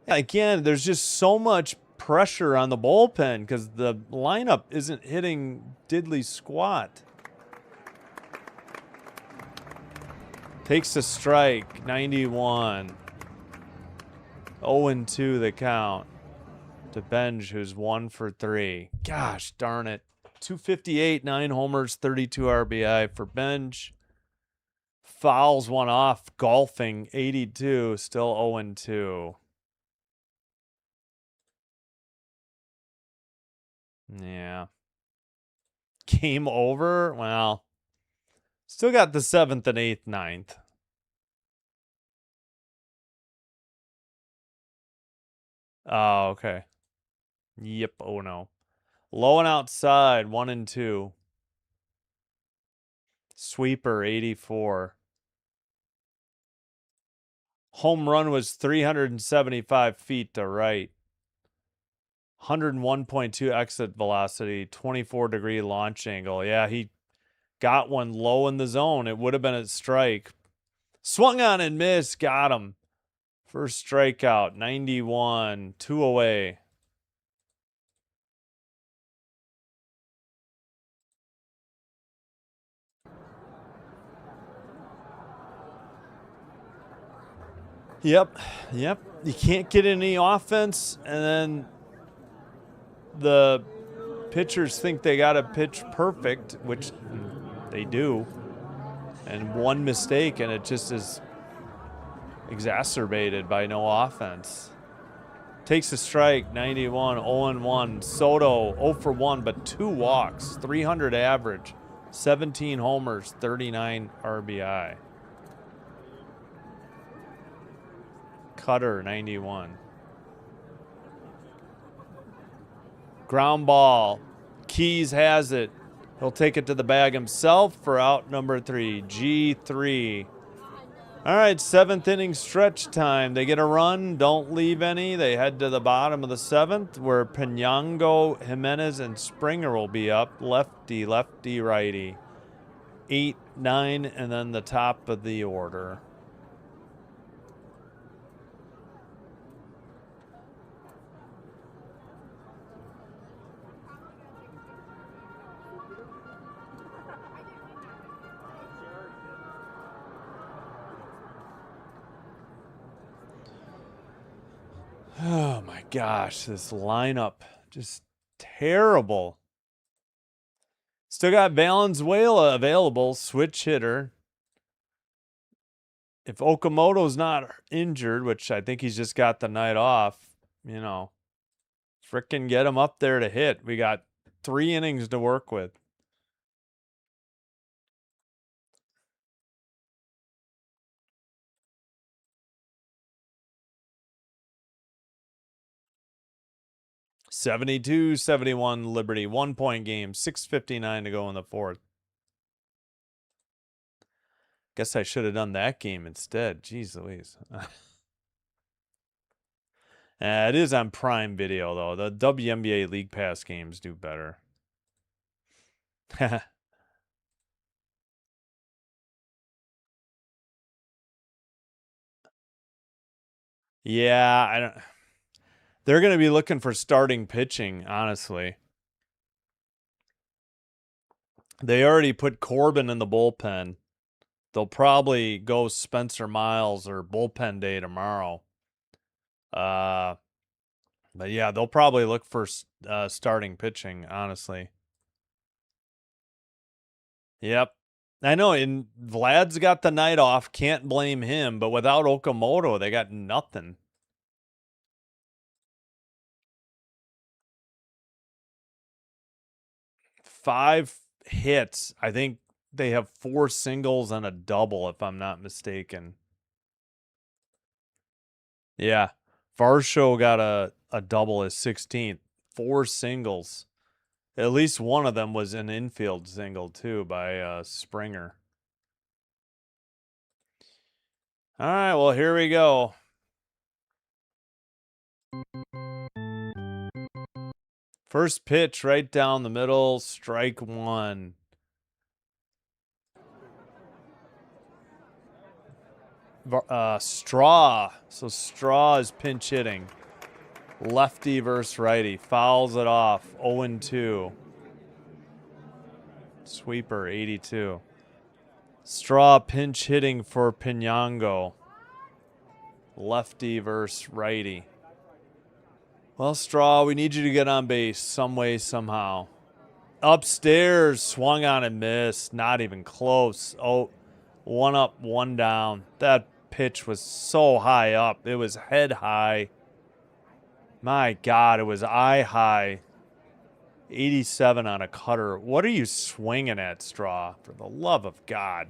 Again, there's just so much pressure on the bullpen because the lineup isn't hitting diddly squat. Takes a strike, 91. 0-2 the count. To Benj, who's 1 for 3. Gosh darn it. 258, 9 homers, 32 RBI for Benj. Fouls one off, golfing, 82, still 0-2. Yeah. Game over? Well, still got the 7th and 8th, 9th. Oh, okay. Yep, oh no. Low and outside, 1-2. Sweeper, 84. Home run was 375 feet to right. 101.2 exit velocity, 24-degree launch angle. Yeah, he got one low in the zone. It would have been a strike. Swung on and missed. Got him. First strikeout, 91. 2 away. Yep. You can't get any offense, and then the pitchers think they got to pitch perfect, which they do. And one mistake, and it just is exacerbated by no offense. Takes a strike, 91, 0-1. Soto, 0 for 1, but 2 walks, 300 average, 17 homers, 39 RBI. Cutter, 91. Ground ball. Keys has it. He'll take it to the bag himself for out number 3. G3. All right, 7th inning stretch time. They get a run, don't leave any. They head to the bottom of the 7th, where Pinango, Jimenez, and Springer will be up. Lefty, lefty, righty. 8, 9, and then the top of the order. Oh my gosh, this lineup just terrible. Still got Valenzuela available, switch hitter. If Okamoto's not injured, which I think he's just got the night off, you know, frickin' get him up there to hit. We got 3 innings to work with. (72-71) Liberty, 1-point game, 6:59 to go in the 4th. Guess I should have done that game instead. Jeez Louise. It is on Prime Video, though. The WNBA League Pass games do better. Yeah, I don't. They're going to be looking for starting pitching, honestly. They already put Corbin in the bullpen. They'll probably go Spencer Miles or bullpen day tomorrow. But yeah, they'll probably look for starting pitching, honestly. Yep. I know, and Vlad's got the night off. Can't blame him. But without Okamoto, they got nothing. Five hits. I think they have 4 singles and a double, if I'm not mistaken. Yeah. Varsho got a double his 16th. 4 singles. At least one of them was an infield single, too, by Springer. All right, well, here we go. First pitch right down the middle, strike 1. Straw. So Straw is pinch hitting. Lefty versus righty. Fouls it off. 0-2. Sweeper, 82. Straw pinch hitting for Pinango. Lefty versus righty. Well, Straw, we need you to get on base some way, somehow. Upstairs, swung on and missed. Not even close. Oh, 1 up, 1 down. That pitch was so high up. It was head high. My God, it was eye high. 87 on a cutter. What are you swinging at, Straw? For the love of God.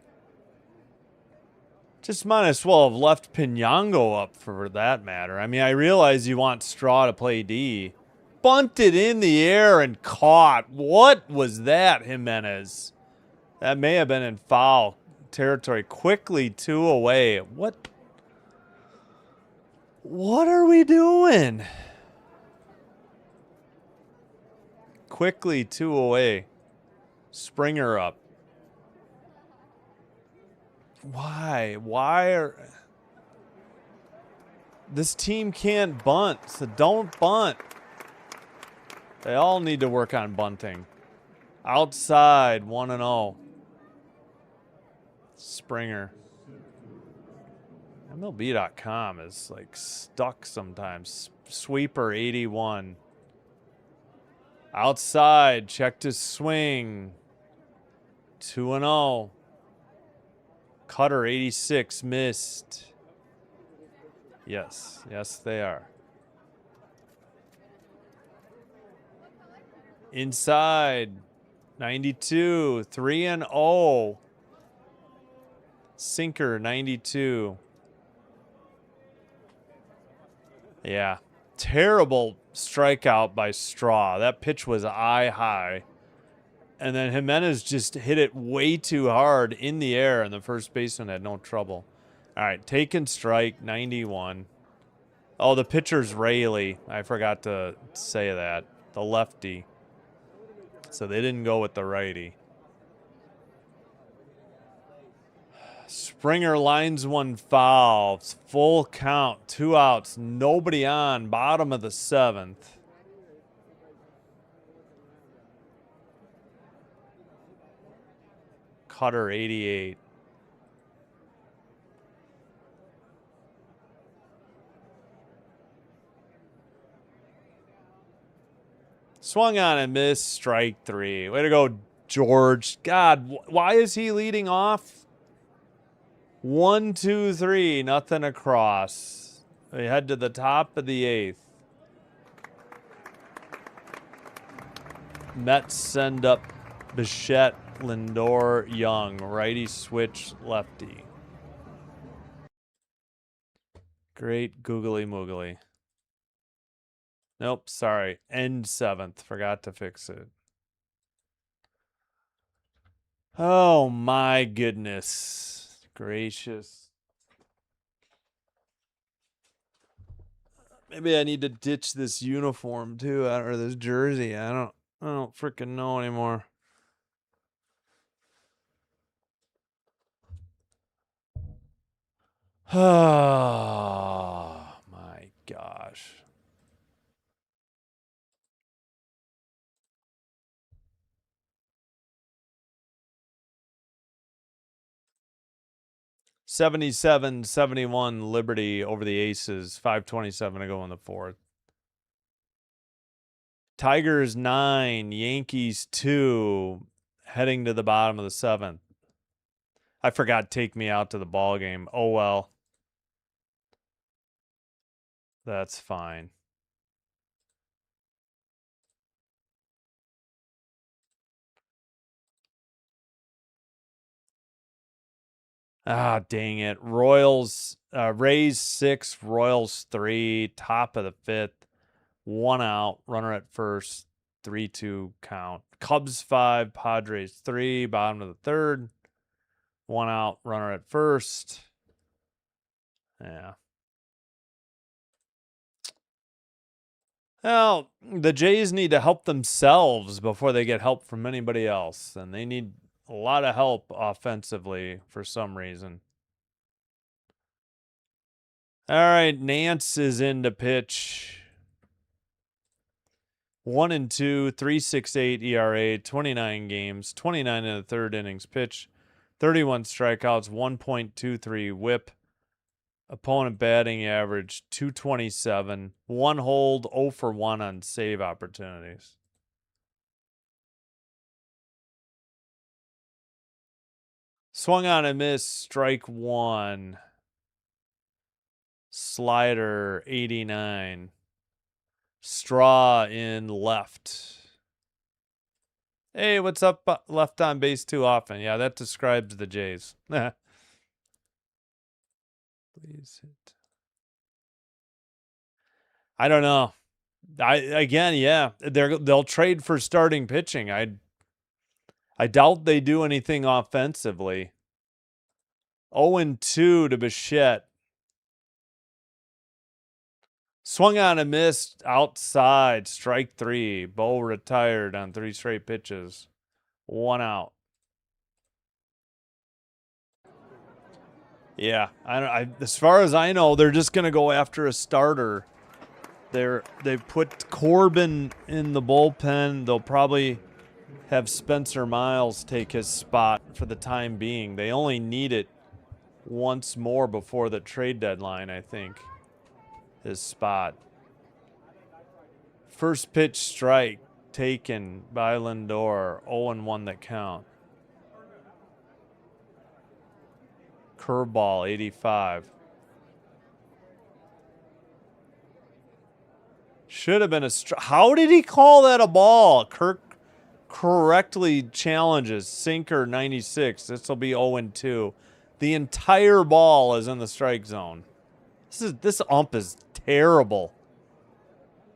Just might as well have left Pinango up for that matter. I mean, I realize you want Straw to play D. Bunted in the air and caught. What was that, Jimenez? That may have been in foul territory. Quickly 2 away. What are we doing? Quickly 2 away. Springer up. Why? Why are... This team can't bunt, so don't bunt. They all need to work on bunting. Outside, 1-0. Springer. MLB.com is like stuck sometimes. Sweeper, 81. Outside, checked his swing. 2-0. Cutter, 86, missed. Yes, yes, they are. Inside, 92, 3-0. Sinker, 92. Yeah, terrible strikeout by Straw. That pitch was eye high. And then Jimenez just hit it way too hard in the air, and the first baseman had no trouble. All right, taken strike, 91. Oh, the pitcher's Rayleigh. I forgot to say that. The lefty. So they didn't go with the righty. Springer lines one foul. It's full count. 2 outs. Nobody on. Bottom of the 7th. Cutter, 88. Swung on and missed. Strike 3. Way to go, George. God, why is he leading off? 1, 2, 3. Nothing across. We head to the top of the 8th. Mets send up Bichette, Lindor, Young. Righty switch, lefty. Great googly moogly. Nope, sorry. End 7th. Forgot to fix it. Oh my goodness gracious. Maybe I need to ditch this uniform too, or this jersey. I don't freaking know anymore. Oh my gosh. $77-71 Liberty over the Aces. 5:27 to go in the 4th. Tigers 9, Yankees 2, heading to the bottom of the 7th. I forgot take me out to the ball game. Oh well. That's fine. Ah, dang it. Royals, Rays 6, Royals 3, top of the 5th. 1 out, runner at first, 3-2 count. Cubs 5, Padres 3, bottom of the 3rd. 1 out, runner at first. Yeah. Well, the Jays need to help themselves before they get help from anybody else. And they need a lot of help offensively for some reason. All right, Nance is in to pitch. 1-2, 3.68 ERA, 29 games, 29 in the 3rd innings pitch, 31 strikeouts, 1.23 WHIP. Opponent batting average 227, 1 hold, 0 for 1 on save opportunities. Swung on and missed, strike 1. Slider, 89. Straw in left. Hey, what's up? Left on base too often. Yeah, that describes the Jays. Please hit. I don't know. Yeah, they'll trade for starting pitching. I doubt they do anything offensively. 0-2 to Bichette. Swung on and missed outside. Strike 3. Bo retired on 3 straight pitches. 1 out. Yeah, as far as I know, they're just gonna go after a starter. They put Corbin in the bullpen. They'll probably have Spencer Miles take his spot for the time being. They only need it once more before the trade deadline, I think. His spot. First pitch strike taken by Lindor. 0-1 that count. Curveball, 85. Should have been a how did he call that a ball? Kirk correctly challenges. Sinker, 96. This will be 0-2. The entire ball is in the strike zone. This ump is terrible.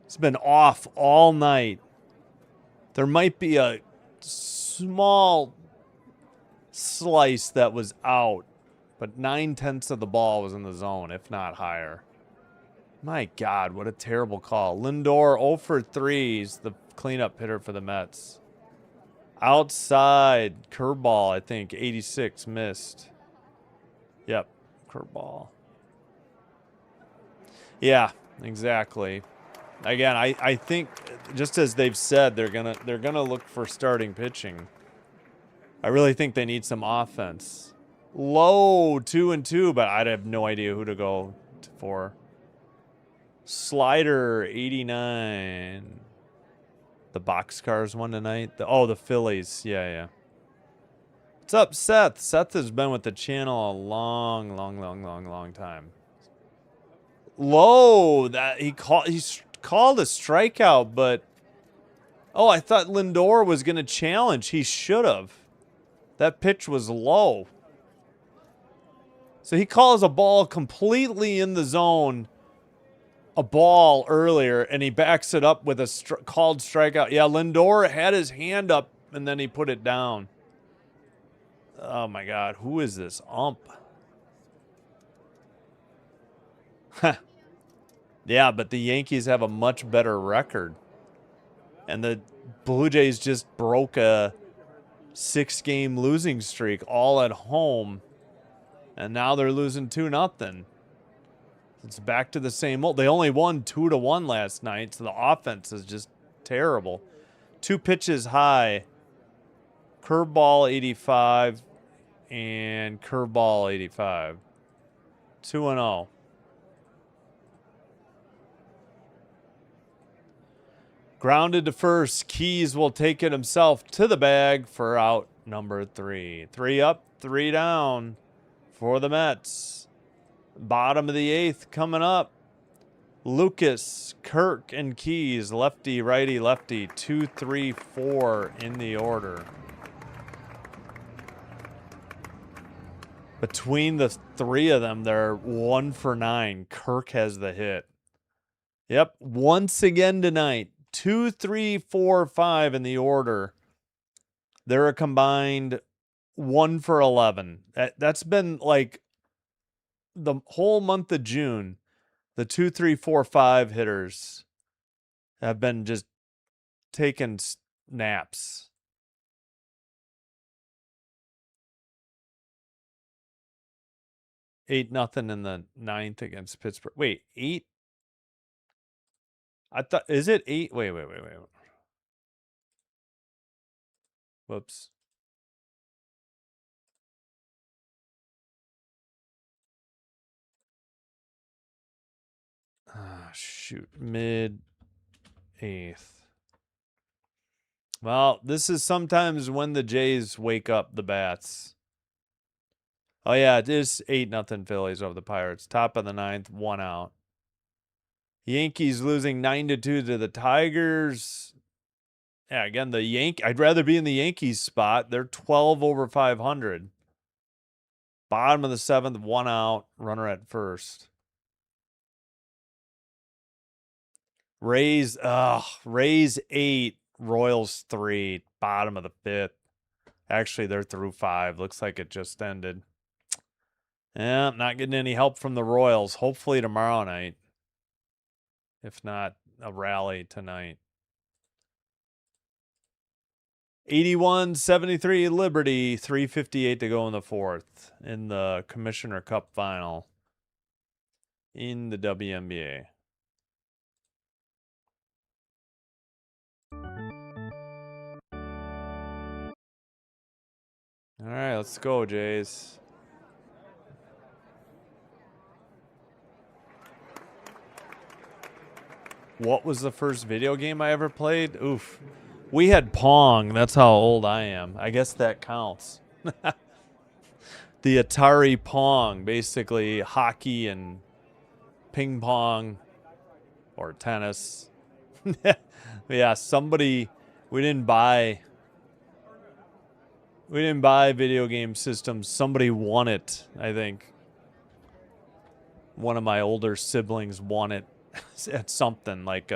It's been off all night. There might be a small slice that was out, But 9/10 of the ball was in the zone, if not higher. My God, what a terrible call. Lindor 0 for 3. He's the cleanup hitter for the Mets. Outside. Curveball, I think. 86 missed. Yep. Curveball. Yeah, exactly. Again, I think just as they've said, they're gonna look for starting pitching. I really think they need some offense. Low 2-2, but I'd have no idea who to go for. Slider 89. The Boxcars won tonight. The Phillies. Yeah. What's up, Seth? Seth has been with the channel a long time. Low. That he called a strikeout, but I thought Lindor was gonna challenge. He should have. That pitch was low. So he calls a ball completely in the zone, a ball earlier, and he backs it up with a called strikeout. Yeah, Lindor had his hand up, and then he put it down. Oh, my God. Who is this ump? Yeah, but the Yankees have a much better record. And the Blue Jays just broke a 6-game losing streak all at home. And now they're losing 2-0. It's back to the same old. They only won 2-1 last night, so the offense is just terrible. 2 pitches high. Curveball 85 and curveball 85. 2-0. Grounded to first. Keys will take it himself to the bag for out number 3. 3 up, 3 down for the Mets. Bottom of the 8th coming up. Lucas, Kirk, and Keys. Lefty, righty, lefty. 2, 3, 4 in the order. Between the 3 of them, they're 1 for 9. Kirk has the hit. Yep, once again tonight. 2, 3, 4, 5 in the order. They're a combined 1 for 11. That's been like the whole month of June. The 2, 3, 4, 5 hitters have been just taking naps. Eight nothing in the 9th against Pittsburgh. Wait, 8? I thought, is it 8? Wait. Whoops. Shoot. Mid 8th. Well, this is sometimes when the Jays wake up the bats. Oh, yeah, it is 8-0 Phillies over the Pirates. Top of the 9th, 1 out. Yankees losing 9-2 to the Tigers. Yeah, again, I'd rather be in the Yankees spot. They're 12 over 500. Bottom of the 7th, 1 out. Runner at first. Rays 8, Royals 3. Bottom of the 5th. Actually, they're through 5. Looks like it just ended. Yeah, not getting any help from the Royals. Hopefully tomorrow night. If not, a rally tonight. 81-73 Liberty. 3:58 to go in the 4th. In the Commissioner Cup final. In the WNBA. All right, let's go, Jays. What was the first video game I ever played? Oof. We had Pong. That's how old I am. I guess that counts. The Atari Pong. Basically hockey and ping pong or tennis. Yeah, we didn't buy video game systems. Somebody won it, I think. One of my older siblings won it at something like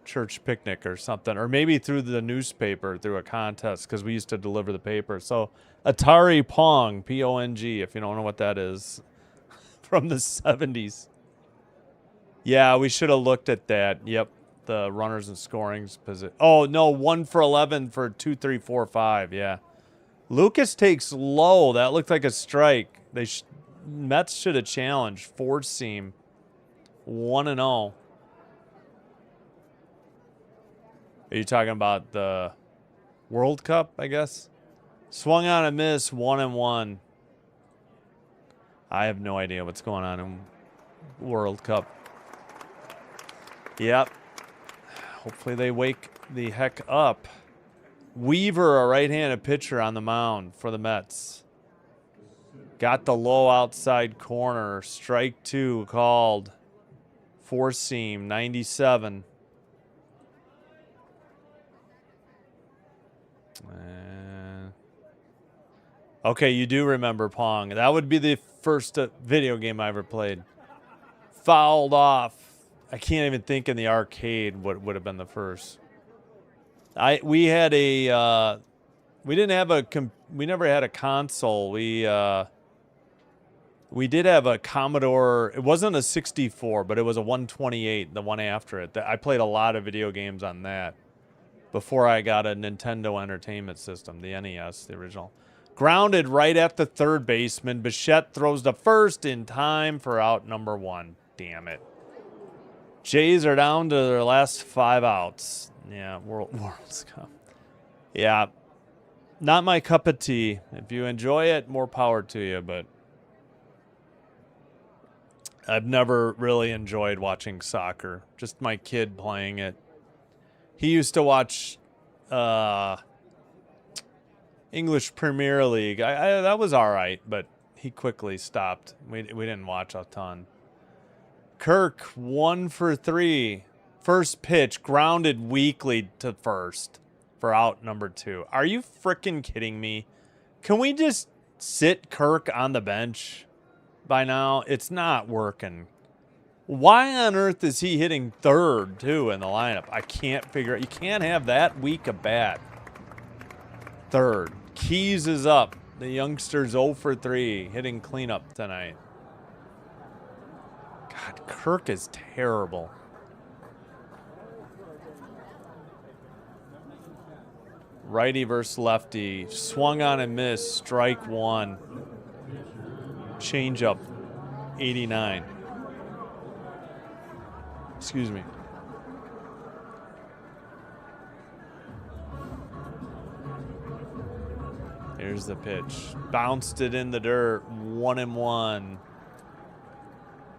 church picnic or something, or maybe through the newspaper, through a contest, because we used to deliver the paper. So Atari Pong, P-O-N-G, if you don't know what that is, from the 70s. Yeah, we should have looked at that. Yep, the runners and scorings position. Oh, no, 1 for 11 for 2, 3, 4, 5. Yeah. Lucas takes low. That looked like a strike. Mets should have challenged. Four seam. 1-0. Are you talking about the World Cup, I guess? Swung on a miss, 1-1. I have no idea what's going on in World Cup. Yep. Hopefully they wake the heck up. Weaver, a right-handed pitcher on the mound for the Mets. Got the low outside corner. Strike 2 called. Four seam, 97. Okay, you do remember Pong. That would be the first video game I ever played. Fouled off. I can't even think in the arcade what would have been the first. We had a we never had a console. We did have a Commodore. It wasn't a 64, but it was a 128, the one after it. I played a lot of video games on that before I got a Nintendo Entertainment System, the NES, the original. Grounded right at the third baseman. Bichette throws to first in time for out number 1. Damn it. Jays are down to their last 5 outs. Yeah, World Cup. Yeah, not my cup of tea. If you enjoy it, more power to you, but I've never really enjoyed watching soccer. Just my kid playing it. He used to watch English Premier League. That was all right, but he quickly stopped. We didn't watch a ton. Kirk, 1 for 3. First pitch, grounded weakly to first for out number 2. Are you freaking kidding me? Can we just sit Kirk on the bench by now? It's not working. Why on earth is he hitting third, too, in the lineup? I can't figure it. You can't have that weak a bat. Third. Keys is up. The youngster's 0 for 3, hitting cleanup tonight. God, Kirk is terrible. Righty versus lefty. Swung on and missed. Strike 1. Changeup. 89. Excuse me. Here's the pitch. Bounced it in the dirt. 1-1.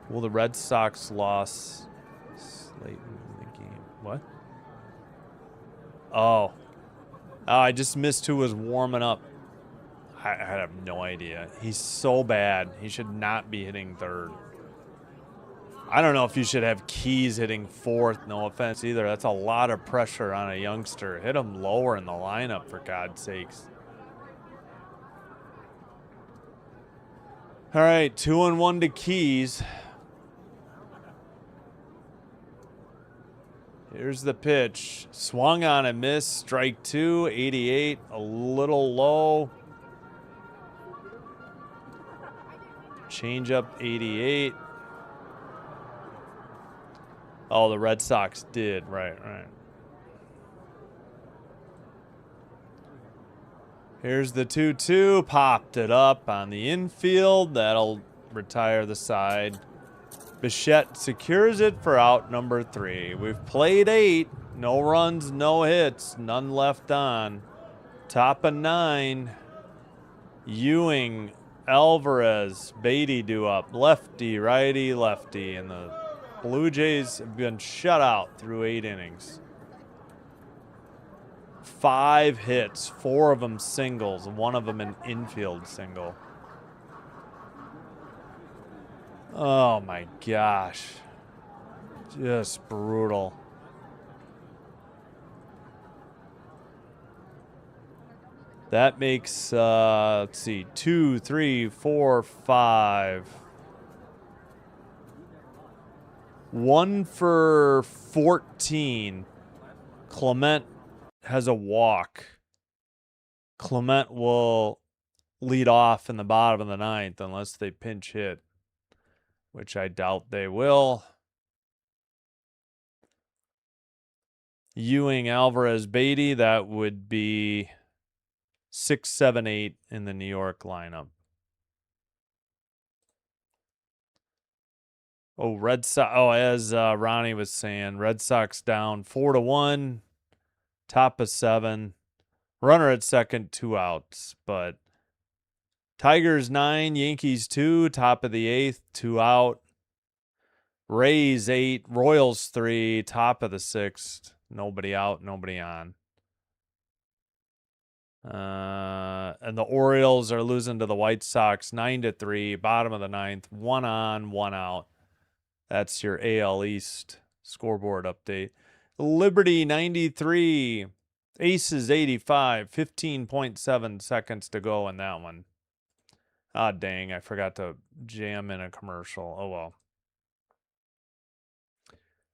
Will the Red Sox loss late in the game? What? Oh, I just missed who was warming up. I have no idea. He's so bad. He should not be hitting third. I don't know if you should have Keys hitting fourth. No offense either. That's a lot of pressure on a youngster. Hit him lower in the lineup, for God's sakes. All right, 2-1 to Keys. Here's the pitch. Swung on and missed. Strike 2, 88. A little low. Changeup, 88. Oh, the Red Sox did. Right. Here's the 2-2. Popped it up on the infield. That'll retire the side. Bichette secures it for out number 3. We've played 8. No runs, no hits. None left on. Top of 9. Ewing, Alvarez, Beatty due up. Lefty, righty, lefty. And the Blue Jays have been shut out through 8 innings. 5 hits, 4 of them singles, 1 of them an infield single. Oh my gosh. Just brutal. That makes, let's see, 2, 3, 4, 5. 1 for 14. Clement has a walk. Clement will lead off in the bottom of the ninth unless they pinch hit, which I doubt they will. Ewing, Alvarez, Beatty, that would be 6, 7, 8 in the New York lineup. Oh, Red Sox. Oh, as Ronnie was saying, Red Sox down 4-1, top of 7. Runner at second, 2 outs. But Tigers 9, Yankees 2, top of the 8th, 2 out. Rays 8, Royals 3, top of the 6th, nobody out, nobody on. And the Orioles are losing to the White Sox 9-3, bottom of the 9th, 1 on, 1 out. That's your AL East scoreboard update. Liberty 93, Aces 85, 15.7 seconds to go in that one. Ah, dang, I forgot to jam in a commercial. Oh, well.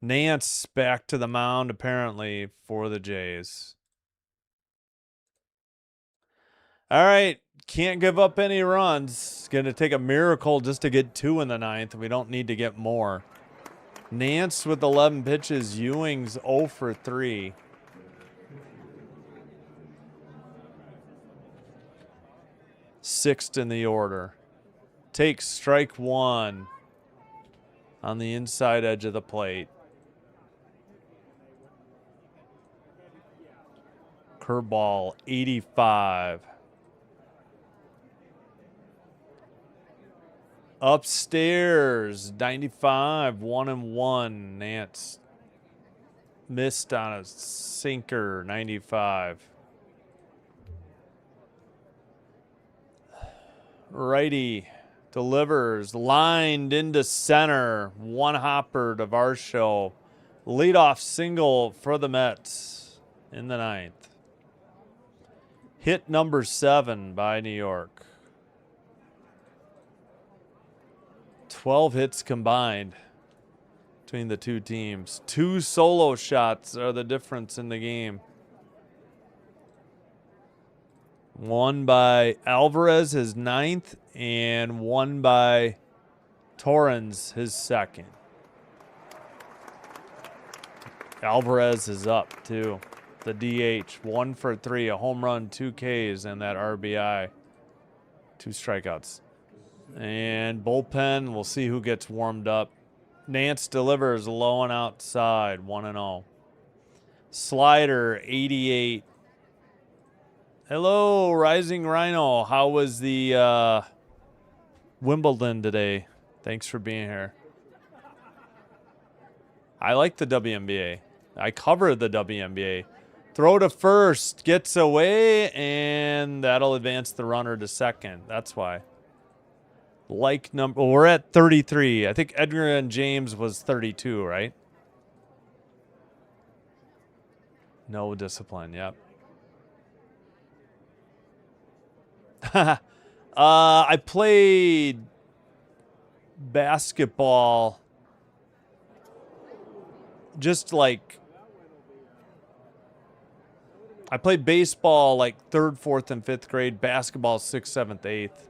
Nance back to the mound, apparently, for the Jays. All right, can't give up any runs. It's going to take a miracle just to get 2 in the 9th. We don't need to get more. Nance with 11 pitches. Ewing's 0 for 3. Sixth in the order. Takes strike 1 on the inside edge of the plate. Curveball 85. Upstairs 95, 1-1. Nance missed on a sinker, 95. Righty delivers, lined into center. 1 hopper to Varsho. Leadoff single for the Mets in the 9th. Hit number 7 by New York. 12 hits combined between the two teams. 2 solo shots are the difference in the game. 1 by Alvarez, his 9th, and 1 by Torrens, his 2nd. Alvarez is up, too. The DH, 1 for 3, a home run, 2 Ks, and that RBI. 2 strikeouts. And bullpen, we'll see who gets warmed up. Nance delivers low and outside, 1-0. Slider, 88. Hello, Rising Rhino. How was the Wimbledon today? Thanks for being here. I like the WNBA. I cover the WNBA. Throw to first, gets away, and that'll advance the runner to second. That's why. Like number, well, we're at 33. I think Edgar and James was 32, right? No discipline, yep. I played basketball just like I played baseball like 3rd, 4th, and 5th grade, basketball 6th, 7th, 8th.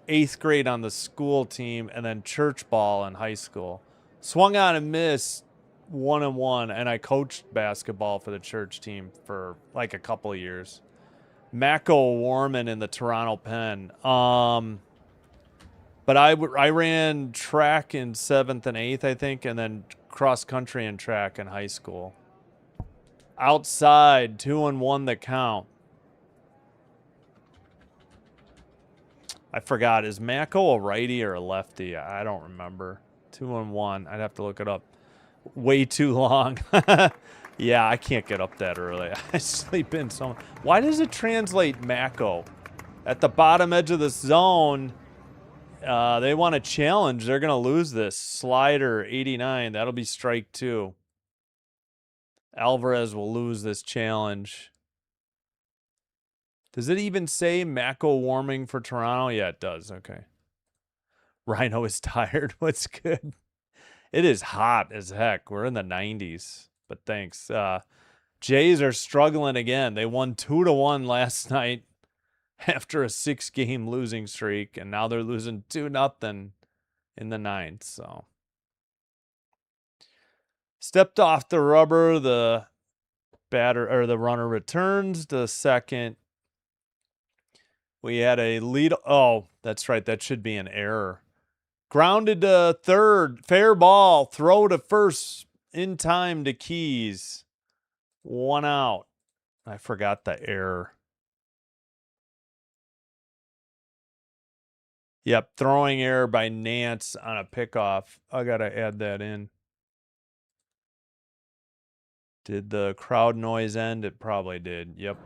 8th grade on the school team, and then church ball in high school. Swung on and missed 1-1, and I coached basketball for the church team for like a couple of years. Mako Warman in the Toronto Pen. But I ran track in 7th and 8th, I think, and then cross country and track in high school. Outside, 2-1 the count. I forgot. Is Mako a righty or a lefty? I don't remember. 2-1. I'd have to look it up. Way too long. Yeah, I can't get up that early. I sleep in so. Why does it translate Mako? At the bottom edge of the zone, they want to challenge. They're going to lose this. Slider, 89. That'll be strike 2. Alvarez will lose this challenge. Does it even say Mako warming for Toronto? Yeah, it does. Okay. Rhino is tired. What's good? It is hot as heck. We're in the 90s. But thanks. Jays are struggling again. They won 2-1 last night after a 6-game losing streak, and now they're losing 2-0 in the ninth. So stepped off the rubber. The runner returns to second. We had a lead. Oh, that's right. That should be an error. Grounded to third. Fair ball. Throw to first in time to Keys. 1 out. I forgot the error. Yep, throwing error by Nance on a pickoff. I got to add that in. Did the crowd noise end? It probably did. Yep.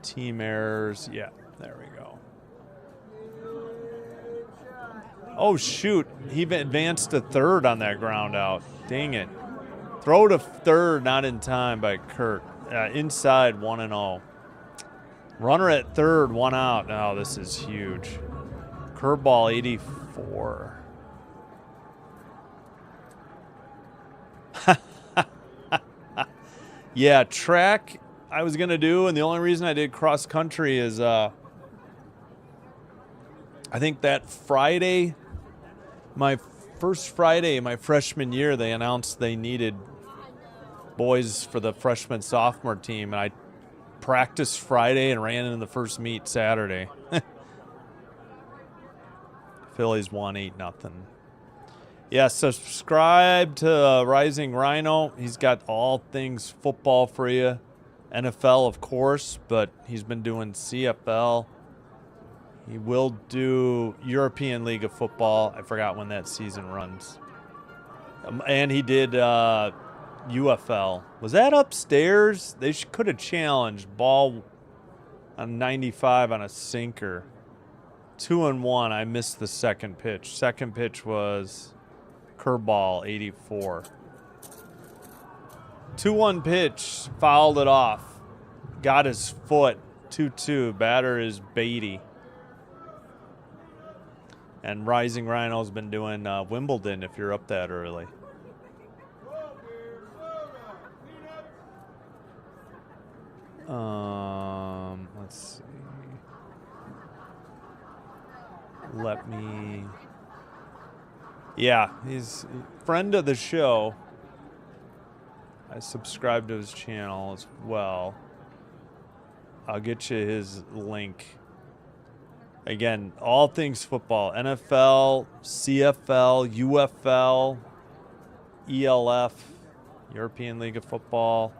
Team errors. Yeah, there we go. Oh, shoot. He advanced to third on that ground out. Dang it. Throw to third, not in time by Kurt. Inside, 1-0. Runner at third, 1 out. Oh, this is huge. Curveball, 84. Yeah, track I was going to do, and the only reason I did cross country is I think that Friday, my first Friday my freshman year, they announced they needed boys for the freshman sophomore team, and I practiced Friday and ran in the first meet Saturday. Phillies won 8-0. Yeah, subscribe to Rising Rhino. He's got all things football for you. NFL, of course, but he's been doing CFL. He will do European League of Football. I forgot when that season runs. And he did UFL. Was that upstairs? They could have challenged ball on 95 on a sinker. 2-1. I missed the second pitch. Second pitch was curveball, 84. 2-1 pitch, fouled it off. Got his foot. 2-2. Batter is Beatty. And Rising Rhino's been doing Wimbledon if you're up that early. Let's see. Let me. Yeah, he's a friend of the show. I subscribe to his channel as well. I'll get you his link. Again, all things football. NFL, CFL, UFL, ELF, European League of Football.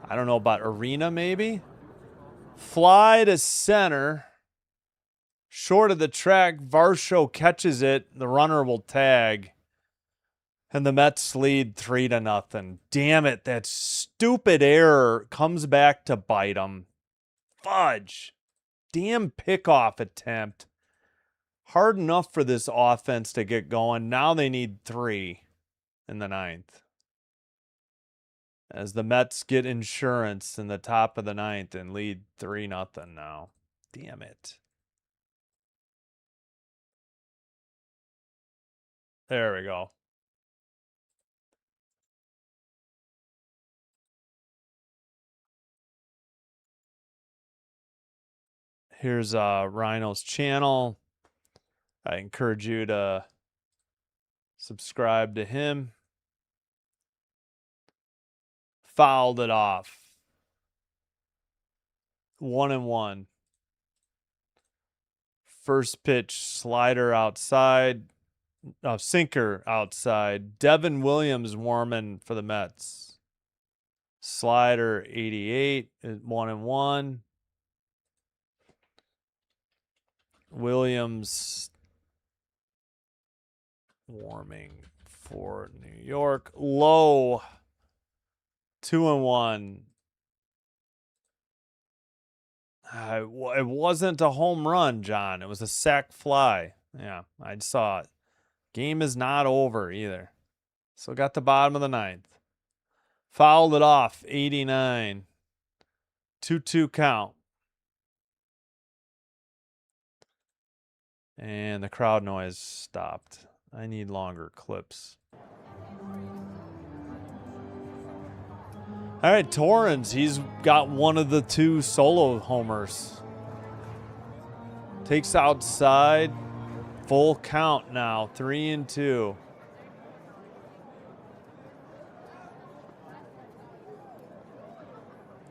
I don't know about arena, maybe? Fly to center. Short of the track, Varsho catches it. The runner will tag. And the Mets lead 3-0. Damn it, that stupid error comes back to bite them. Fudge. Damn pickoff attempt. Hard enough for this offense to get going. Now they need 3 in the ninth. As the Mets get insurance in the top of the ninth and lead 3-0 now. Damn it. There we go. Here's Rhino's channel. I encourage you to subscribe to him. Fouled it off. 1-1. First pitch, slider outside. Sinker outside. Devin Williams warming for the Mets. Slider 88. 1-1. Williams warming for New York. Low. 2-1. It wasn't a home run, John. It was a sac fly. Yeah, I saw it. Game is not over either. So got the bottom of the ninth. Fouled it off. 89. 2-2 count. And the crowd noise stopped. I need longer clips. All right, Torrens, he's got one of the 2 solo homers. Takes outside. Full count now, 3-2.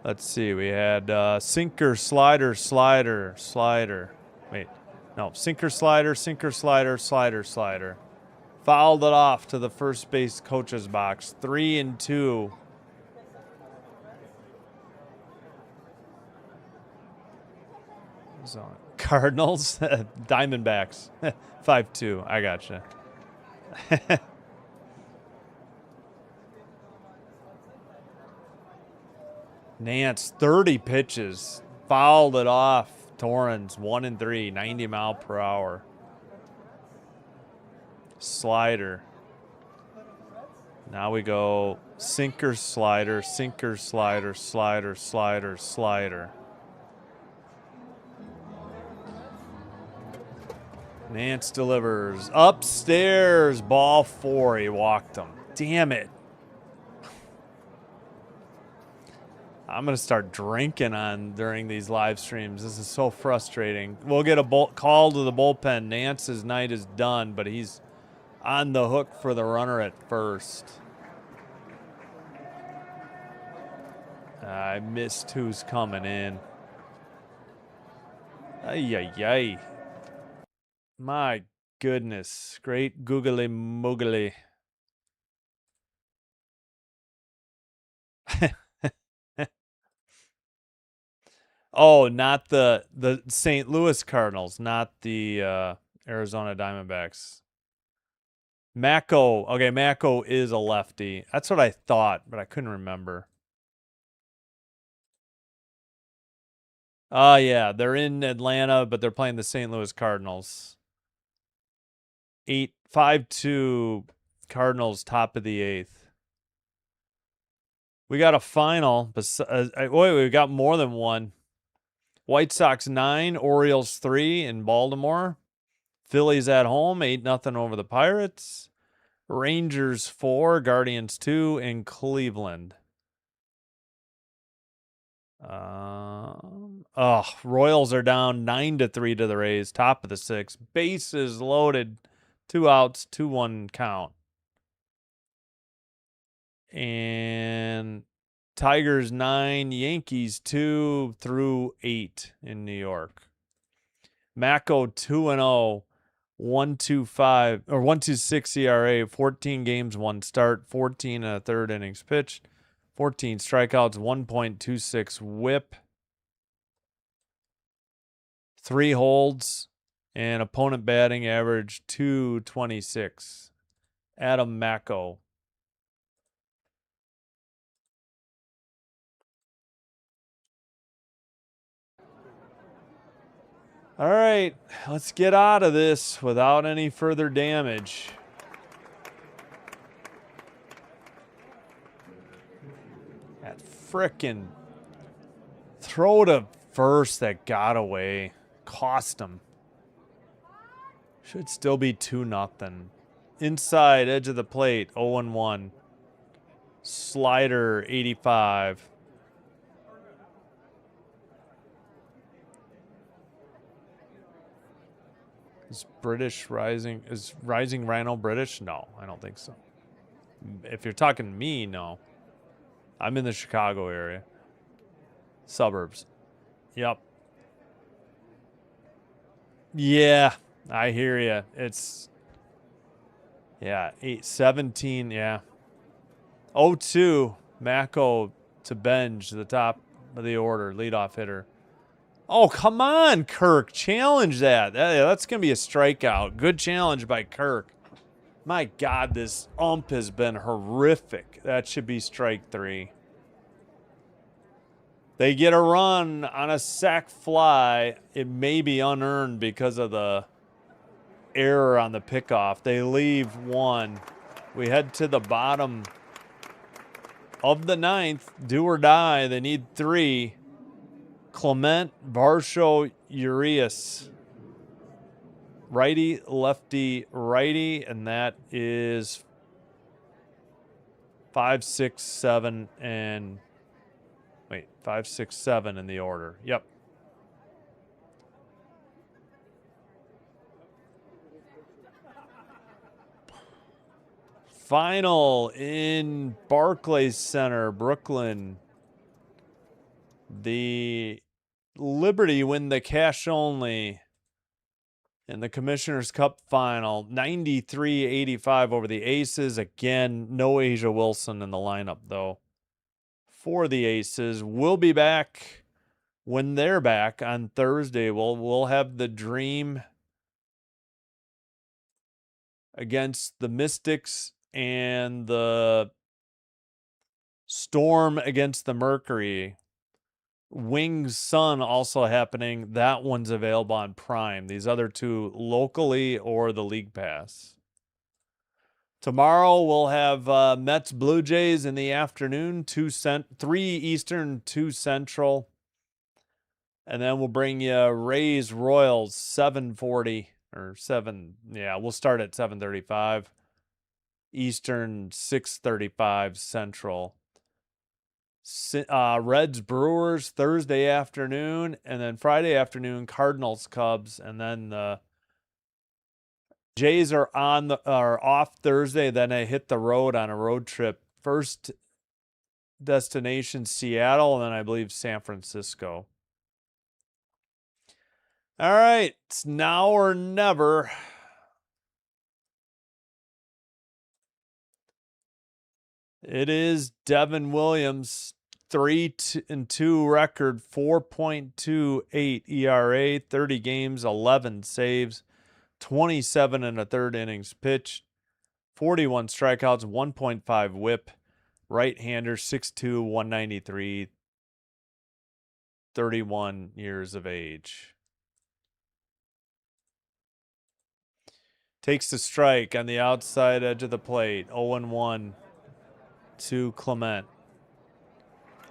Let's see, we had sinker, slider, slider, slider. Wait, no, sinker, slider, slider, slider. Fouled it off to the first base coach's box, 3-2. Cardinals, Diamondbacks, 5-2. I gotcha. Nance, 30 pitches, fouled it off. Torrens, 1-3, 90 mile per hour. Slider. Now we go sinker, slider, sinker, slider, slider, slider, slider. Nance delivers. Upstairs, ball 4. He walked him. Damn it. I'm going to start drinking during these live streams. This is so frustrating. We'll get a call to the bullpen. Nance's night is done, but he's on the hook for the runner at first. I missed who's coming in. Ay, ay, ay. My goodness. Great googly moogly. Oh, not the St. Louis Cardinals, not the Arizona Diamondbacks. Mako. Okay, Mako is a lefty. That's what I thought, but I couldn't remember. Oh, yeah. They're in Atlanta, but they're playing the St. Louis Cardinals. 5-2 Cardinals, top of the 8th. We got a final. Wait, we got more than one. White Sox 9, Orioles 3 in Baltimore. Phillies at home, 8-0 over the Pirates. Rangers 4, Guardians 2 in Cleveland. Royals are down 9-3 to the Rays, top of the 6th. Bases loaded, 2 outs, 2-1 count. And Tigers 9, Yankees 2 through 8 in New York. Mako 2-0, 1.25 or 1.26 ERA, 14 games, 1 start, 14 and a third innings pitched, 14 strikeouts, 1.26 WHIP, 3 holds, and opponent batting average 226. Adam Mako. All right, let's get out of this without any further damage. That frickin' throw to first that got away. Cost him. Should still be 2-0. Inside, edge of the plate, 0-1. Slider, 85. Is Rising Rhino British? No, I don't think so. If you're talking to me, no. I'm in the Chicago area. Suburbs. Yep. Yeah, I hear you. It's, yeah, 8-17, yeah. 0-2, Mako to Benj, the top of the order, leadoff hitter. Oh, come on, Kirk. Challenge that. That's going to be a strikeout. Good challenge by Kirk. My God, this ump has been horrific. That should be strike 3. They get a run on a sac fly. It may be unearned because of the error on the pickoff. They leave 1. We head to the bottom of the 9th. Do or die. They need 3. Clement, Varsho, Urias. Righty, lefty, righty, and that is 5, 6, 7, and wait, 5, 6, 7 in the order. Yep. Final in Barclays Center, Brooklyn. The Liberty win the cash only in the Commissioner's Cup final, 93-85 over the Aces. Again, no Asia Wilson in the lineup, though, for the Aces. We'll be back when they're back on Thursday. We'll have the Dream against the Mystics and the Storm against the Mercury. Wings Sun also happening. That one's available on Prime. These other two locally or the League Pass. Tomorrow we'll have Mets Blue Jays in the afternoon, 3 Eastern, 2 Central. And then we'll bring you Rays Royals 7:40 or 7. Yeah, we'll start at 7:35 Eastern, 6:35 Central. Reds Brewers Thursday afternoon, and then Friday afternoon Cardinals Cubs, and then the Jays are off Thursday. Then I hit the road on a road trip. First destination Seattle, and then I believe San Francisco. All right, it's now or never. It is Devin Williams, 3-2 record, 4.28 ERA, 30 games, 11 saves, 27 and a third innings pitched, 41 strikeouts, 1.5 whip, right-hander, 6'2", 193, 31 years of age. Takes the strike on the outside edge of the plate, 0-1 to Clement.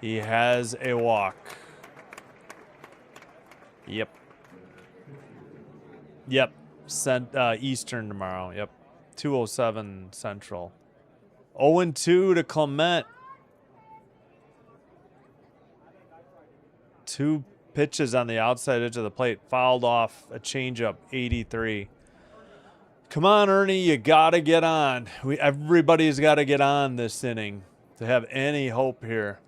He has a walk. Yep. Eastern tomorrow. Yep. 2:07 Central. 0-2 to Clement. 2 pitches on the outside edge of the plate. Fouled off a changeup, 83. Come on, Ernie, you got to get on. Everybody's got to get on this inning to have any hope here.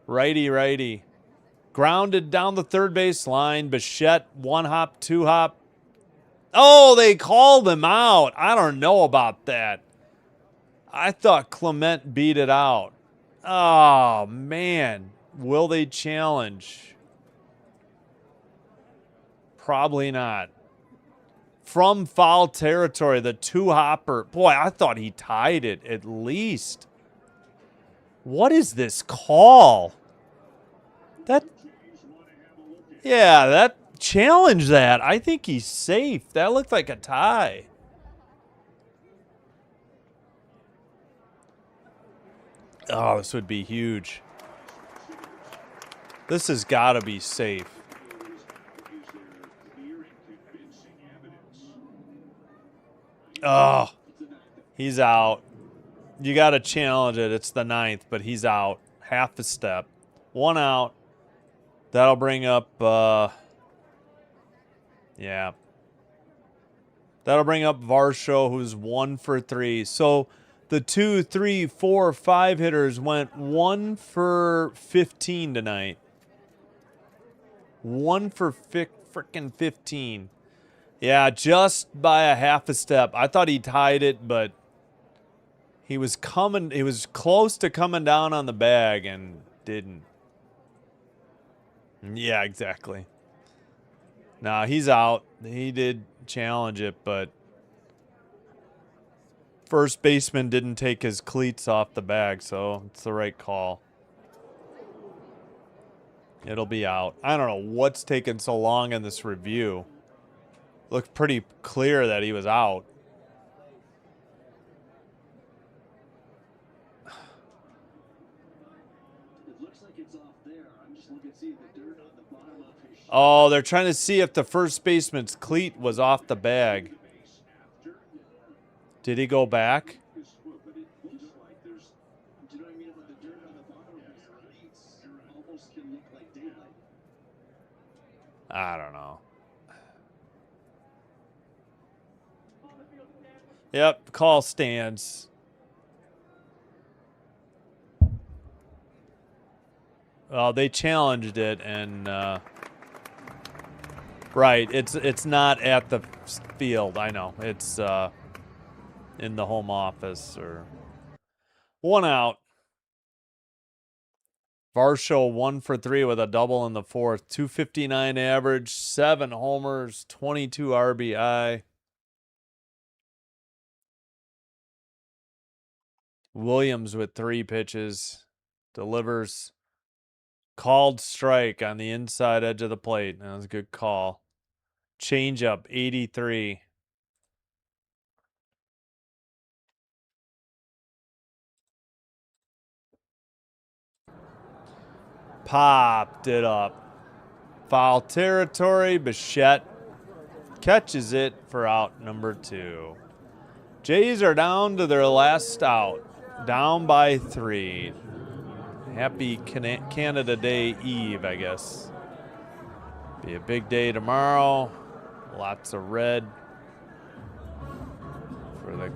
Righty. Grounded down the third base line. Bichette, 1 hop, 2 hop. Oh, they called him out. I don't know about that. I thought Clement beat it out. Oh, man. Will they challenge? Probably not. From foul territory, the 2-hopper. Boy, I thought he tied it at least. What is this call? Challenge that. I think he's safe. That looked like a tie. Oh, this would be huge. This has got to be safe. Oh, he's out. You got to challenge it. It's the 9th, but he's out. Half a step. 1 out. That'll bring up, That'll bring up Varsho, who's 1 for 3. So the 2, 3, 4, 5 hitters went 1 for 15 tonight. 1 for frickin' 15. Yeah, just by a half a step. I thought he tied it, but he was close to coming down on the bag and didn't. Yeah, exactly. Nah, he's out. He did challenge it, but first baseman didn't take his cleats off the bag, so it's the right call. It'll be out. I don't know what's taking so long in this review. Looked pretty clear that he was out. Oh, they're trying to see if the first baseman's cleat was off the bag. Did he go back? I don't know. Yep, call stands. Well, they challenged it, and right, it's not at the field. I know it's in the home office or 1 out. Varsho 1 for 3 with a double in the fourth. 259 average, 7 homers, 22 RBI. Williams with 3 pitches. Delivers. Called strike on the inside edge of the plate. That was a good call. Changeup, 83. Popped it up. Foul territory. Bichette catches it for out number 2. Jays are down to their last out. Down by 3. Happy Canada Day Eve, I guess. Be a big day tomorrow. Lots of red for the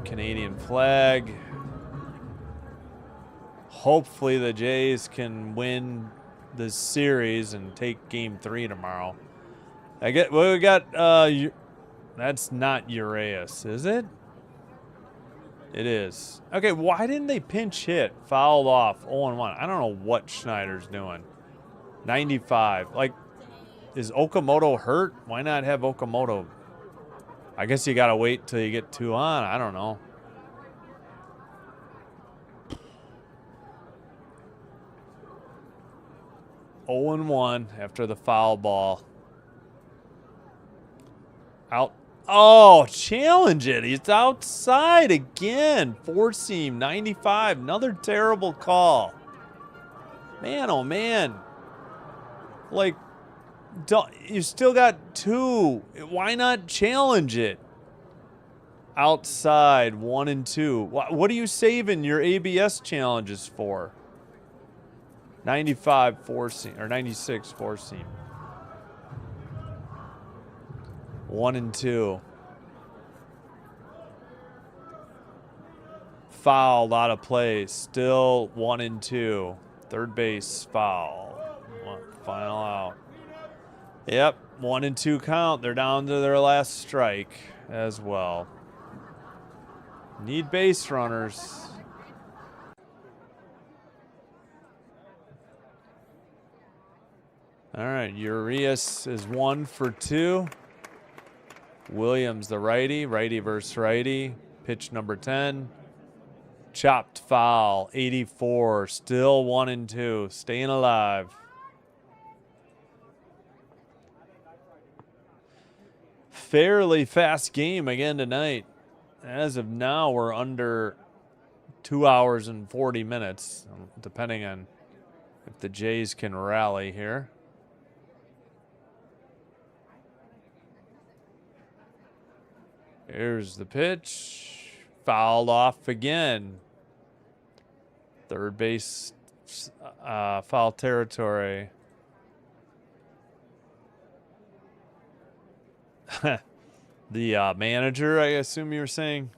Canadian flag. Hopefully the Jays can win this series and take game 3 tomorrow. We got that's not Urias, is it? It is. Okay, why didn't they pinch hit? Fouled off, 0-1. I don't know what Schneider's doing. 95. Like, is Okamoto hurt? Why not have Okamoto? I guess you got to wait till you get 2 on. I don't know. Oh and 1 after the foul ball. Out. Oh, challenge it. He's outside again. 4-seam, 95. Another terrible call. Man, oh man. Like, you still got 2. Why not challenge it? Outside, 1 and 2. What are you saving your ABS challenges for? 95 4-seam, or 96 4-seam. 1 and 2. Fouled out of play. Still 1 and 2. Third base foul. Final out. Yep, 1 and 2 count. They're down to their last strike as well. Need base runners. All right, Urias is 1 for 2. Williams, the righty versus righty. Pitch number 10. Chopped foul, 84. Still 1 and 2. Staying alive. Fairly fast game again tonight. As of now, we're under 2 hours and 40 minutes, depending on if the Jays can rally here. Here's the pitch. Fouled off again. Third base, foul territory. The manager, I assume you were saying?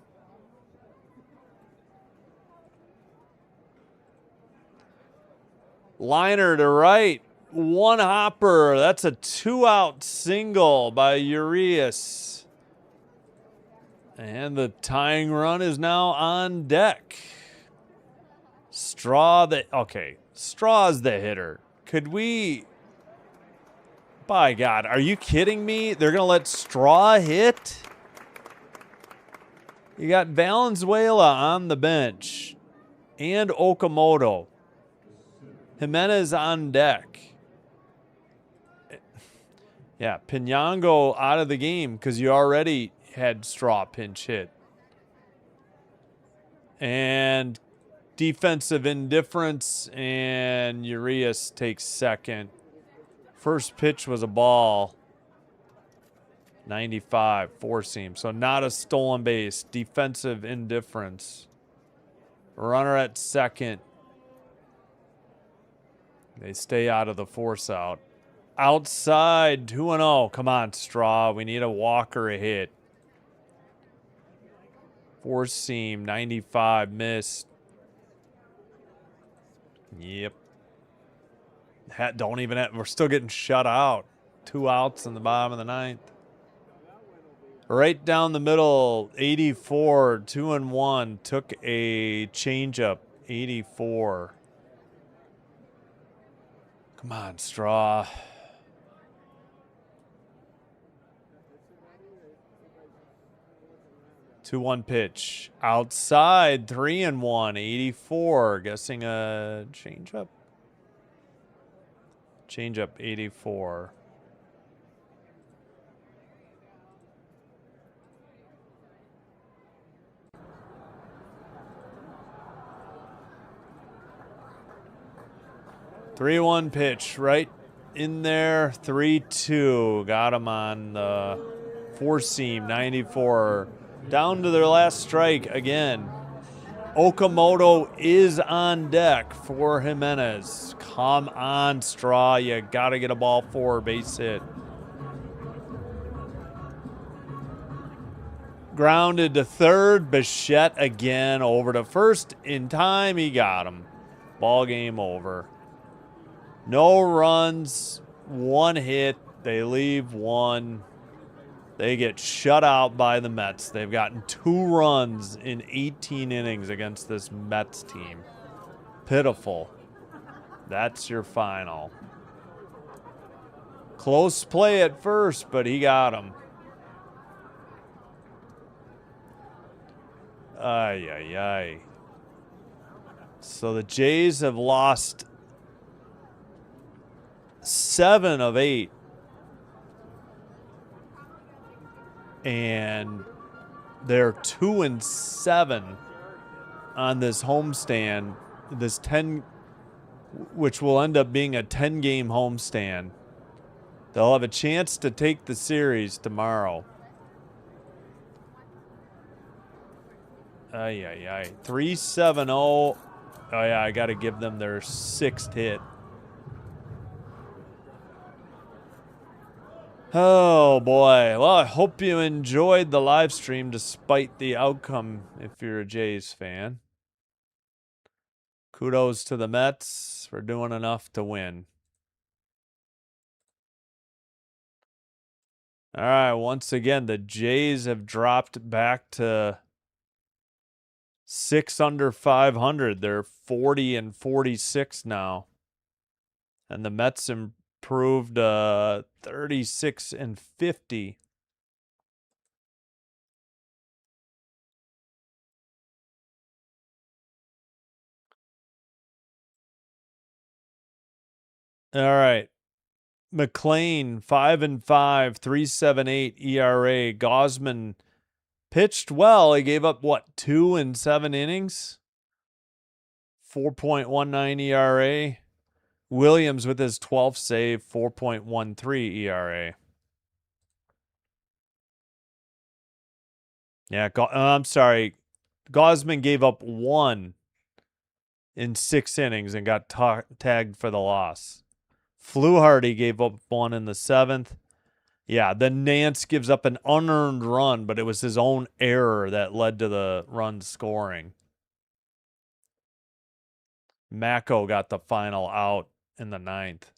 Liner to right. 1 hopper. That's a 2-out single by Urias. And the tying run is now on deck. Straw's the hitter. Could we... By God, are you kidding me? They're going to let Straw hit? You got Valenzuela on the bench. And Okamoto. Jimenez on deck. Yeah, Pinango out of the game because you already had Straw pinch hit. And defensive indifference, and Urias takes second First pitch was a ball. 95, four seam. So not a stolen base. Defensive indifference. Runner at second. They stay out of the force out. Outside, 2-0. Come on, Straw. We need a walk or a hit. Four seam, 95, missed. Yep. Don't even have, we're still getting shut out. 2 outs in the bottom of the ninth. Right down the middle, 84, 2-1. Took a changeup, 84. Come on, Straw. Two one pitch. Outside, 3-1, 84. Guessing a changeup. Changeup, 84. Three-one pitch, right in there. 3-2. Got him on the four seam, 94. Down to their last strike again. Okamoto is on deck for Jimenez. Come on, Straw. You got to get a ball forward, base hit. Grounded to third. Bichette again over to first. In time, he got him. Ball game over. No runs, one hit. They leave one. They get shut out by the Mets. They've gotten 2 runs in 18 innings against this Mets team. Pitiful. That's your final. Close play at first, but he got him. Ay, ay, ay. So the Jays have lost 7 of 8. And they're 2-7 on this homestand. This 10, which will end up being a 10-game homestand. They'll have a chance to take the series tomorrow. Ay, ay, ay. 3-7-0. Oh, yeah, I got to give them their 6th hit. Oh, boy. Well, I hope you enjoyed the live stream despite the outcome if you're a Jays fan. Kudos to the Mets for doing enough to win. All right, once again, the Jays have dropped back to 6 under 500. They're 40-46 now. And the Mets improved 36-50. All right. McLean, 5-5, 3.78 ERA. Gosman pitched well. He gave up, 2 in 7 innings? 4.19 ERA. Williams with his 12th save, 4.13 ERA. Yeah, I'm sorry. Gosman gave up 1 in 6 innings and got tagged for the loss. Fluharty gave up 1 in the 7th. Yeah, then Nance gives up an unearned run, but it was his own error that led to the run scoring. Mako got the final out in the 9th.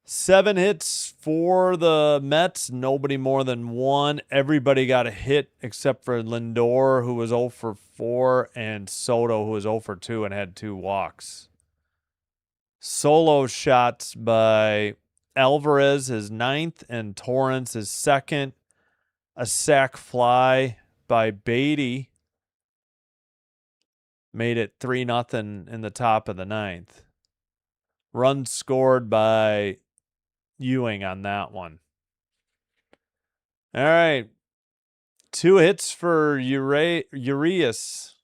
7 hits for the Mets, nobody more than 1. Everybody got a hit except for Lindor, who was 0 for 4, and Soto, who was 0 for 2 and had 2 walks. Solo shots by Alvarez, his 9th, and Torrance, his 2nd. A sac fly by Beatty made it 3-0 in the top of the 9th. Run scored by Ewing on that one. All right. 2 hits for Urias.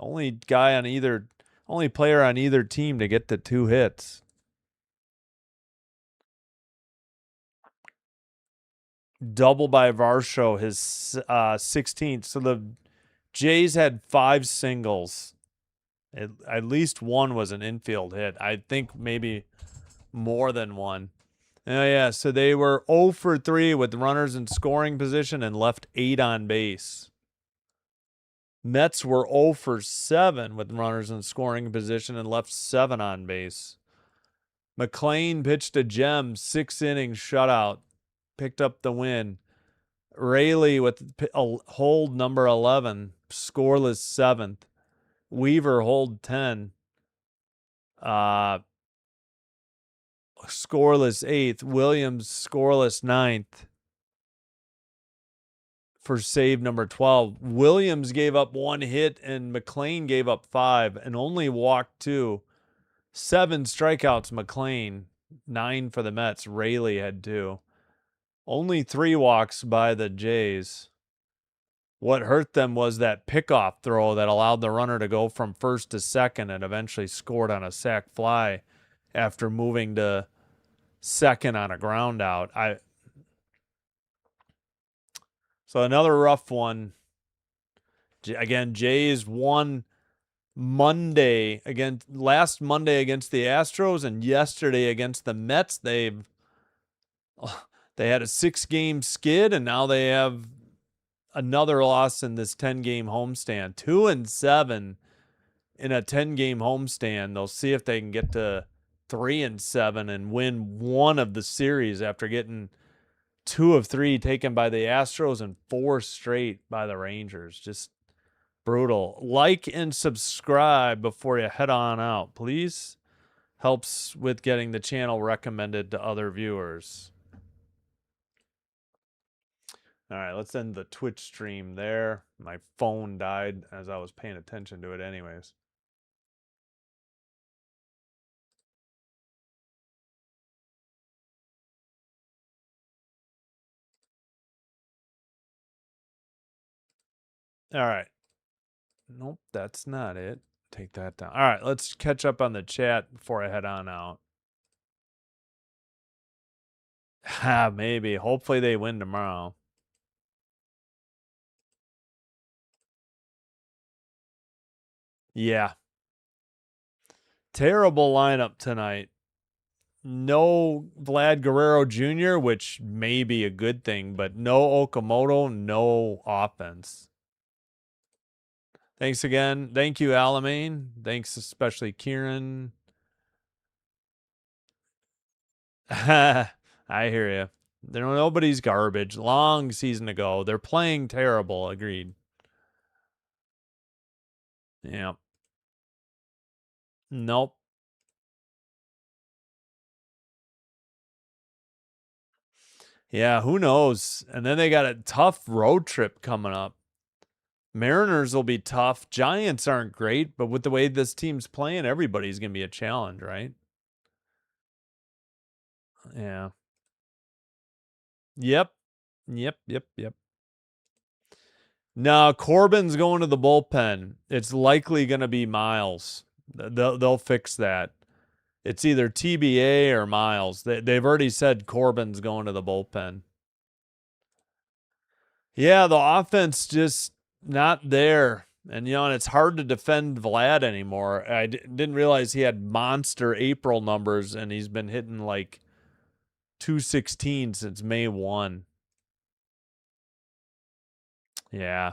Only player on either team to get the 2 hits. double by Varsho, his 16th. So the Jays had 5 singles. At least one was an infield hit. I think maybe more than one. Oh, yeah. So they were 0 for 3 with runners in scoring position and left 8 on base. Mets were 0 for 7 with runners in scoring position and left 7 on base. McLean pitched a gem, 6 innings shutout, picked up the win. Rayleigh with hold number 11, scoreless 7th. Weaver hold 10. Scoreless 8th. Williams scoreless 9th for save number 12. Williams gave up 1 hit and McLean gave up 5 and only walked 2. 7 strikeouts McLean, 9 for the Mets. Rayleigh had 2. Only 3 walks by the Jays. What hurt them was that pickoff throw that allowed the runner to go from first to second and eventually scored on a sac fly after moving to second on a ground out. So another rough one. Again, Jays won last Monday against the Astros and yesterday against the Mets. They had a 6-game skid and now they have another loss in this 10-game homestand. 2-7 in a 10-game homestand. They'll see if they can get to 3-7 and win one of the series after getting 2 of 3 taken by the Astros and 4 straight by the Rangers. Just brutal. Like and subscribe before you head on out, please. Helps with getting the channel recommended to other viewers. All right, let's end the Twitch stream there. My phone died as I was paying attention to it anyways. All right. Nope, that's not it. Take that down. All right, let's catch up on the chat before I head on out. Maybe. Hopefully they win tomorrow. Yeah. Terrible lineup tonight. No Vlad Guerrero Jr., which may be a good thing, but no Okamoto, no offense. Thanks again. Thank you, Alamane. Thanks especially Kieran. I hear you. Nobody's garbage. Long season to go. They're playing terrible. Agreed. Yeah. Nope. Yeah, who knows? And then they got a tough road trip coming up. Mariners will be tough. Giants aren't great, but with the way this team's playing, everybody's going to be a challenge, right? Yeah. Yep. No, Corbin's going to the bullpen. It's likely going to be Miles. They'll fix that. It's either TBA or Miles. They've already said Corbin's going to the bullpen. Yeah, the offense just not there. And, and it's hard to defend Vlad anymore. I didn't realize he had monster April numbers, and he's been hitting like 216 since May 1. Yeah.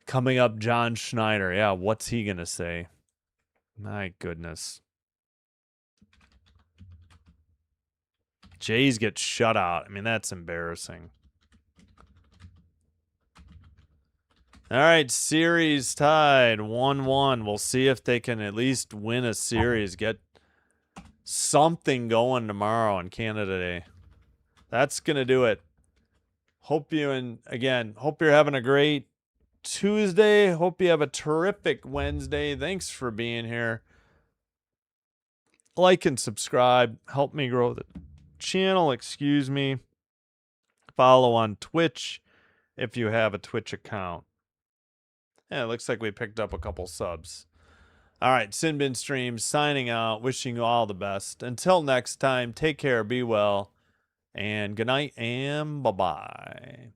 Coming up, John Schneider. Yeah, what's he going to say? My goodness. Jays get shut out. I mean, that's embarrassing. All right, series tied 1-1. We'll see if they can at least win a series, get something going tomorrow on Canada Day. That's going to do it. Hope you're having a great Tuesday. Hope you have a terrific Wednesday. Thanks for being here. Like and subscribe. Help me grow the channel. Excuse me. Follow on Twitch if you have a Twitch account. Yeah, it looks like we picked up a couple subs. All right, Sinbin Stream signing out. Wishing you all the best. Until next time, take care, be well, And good night and bye-bye.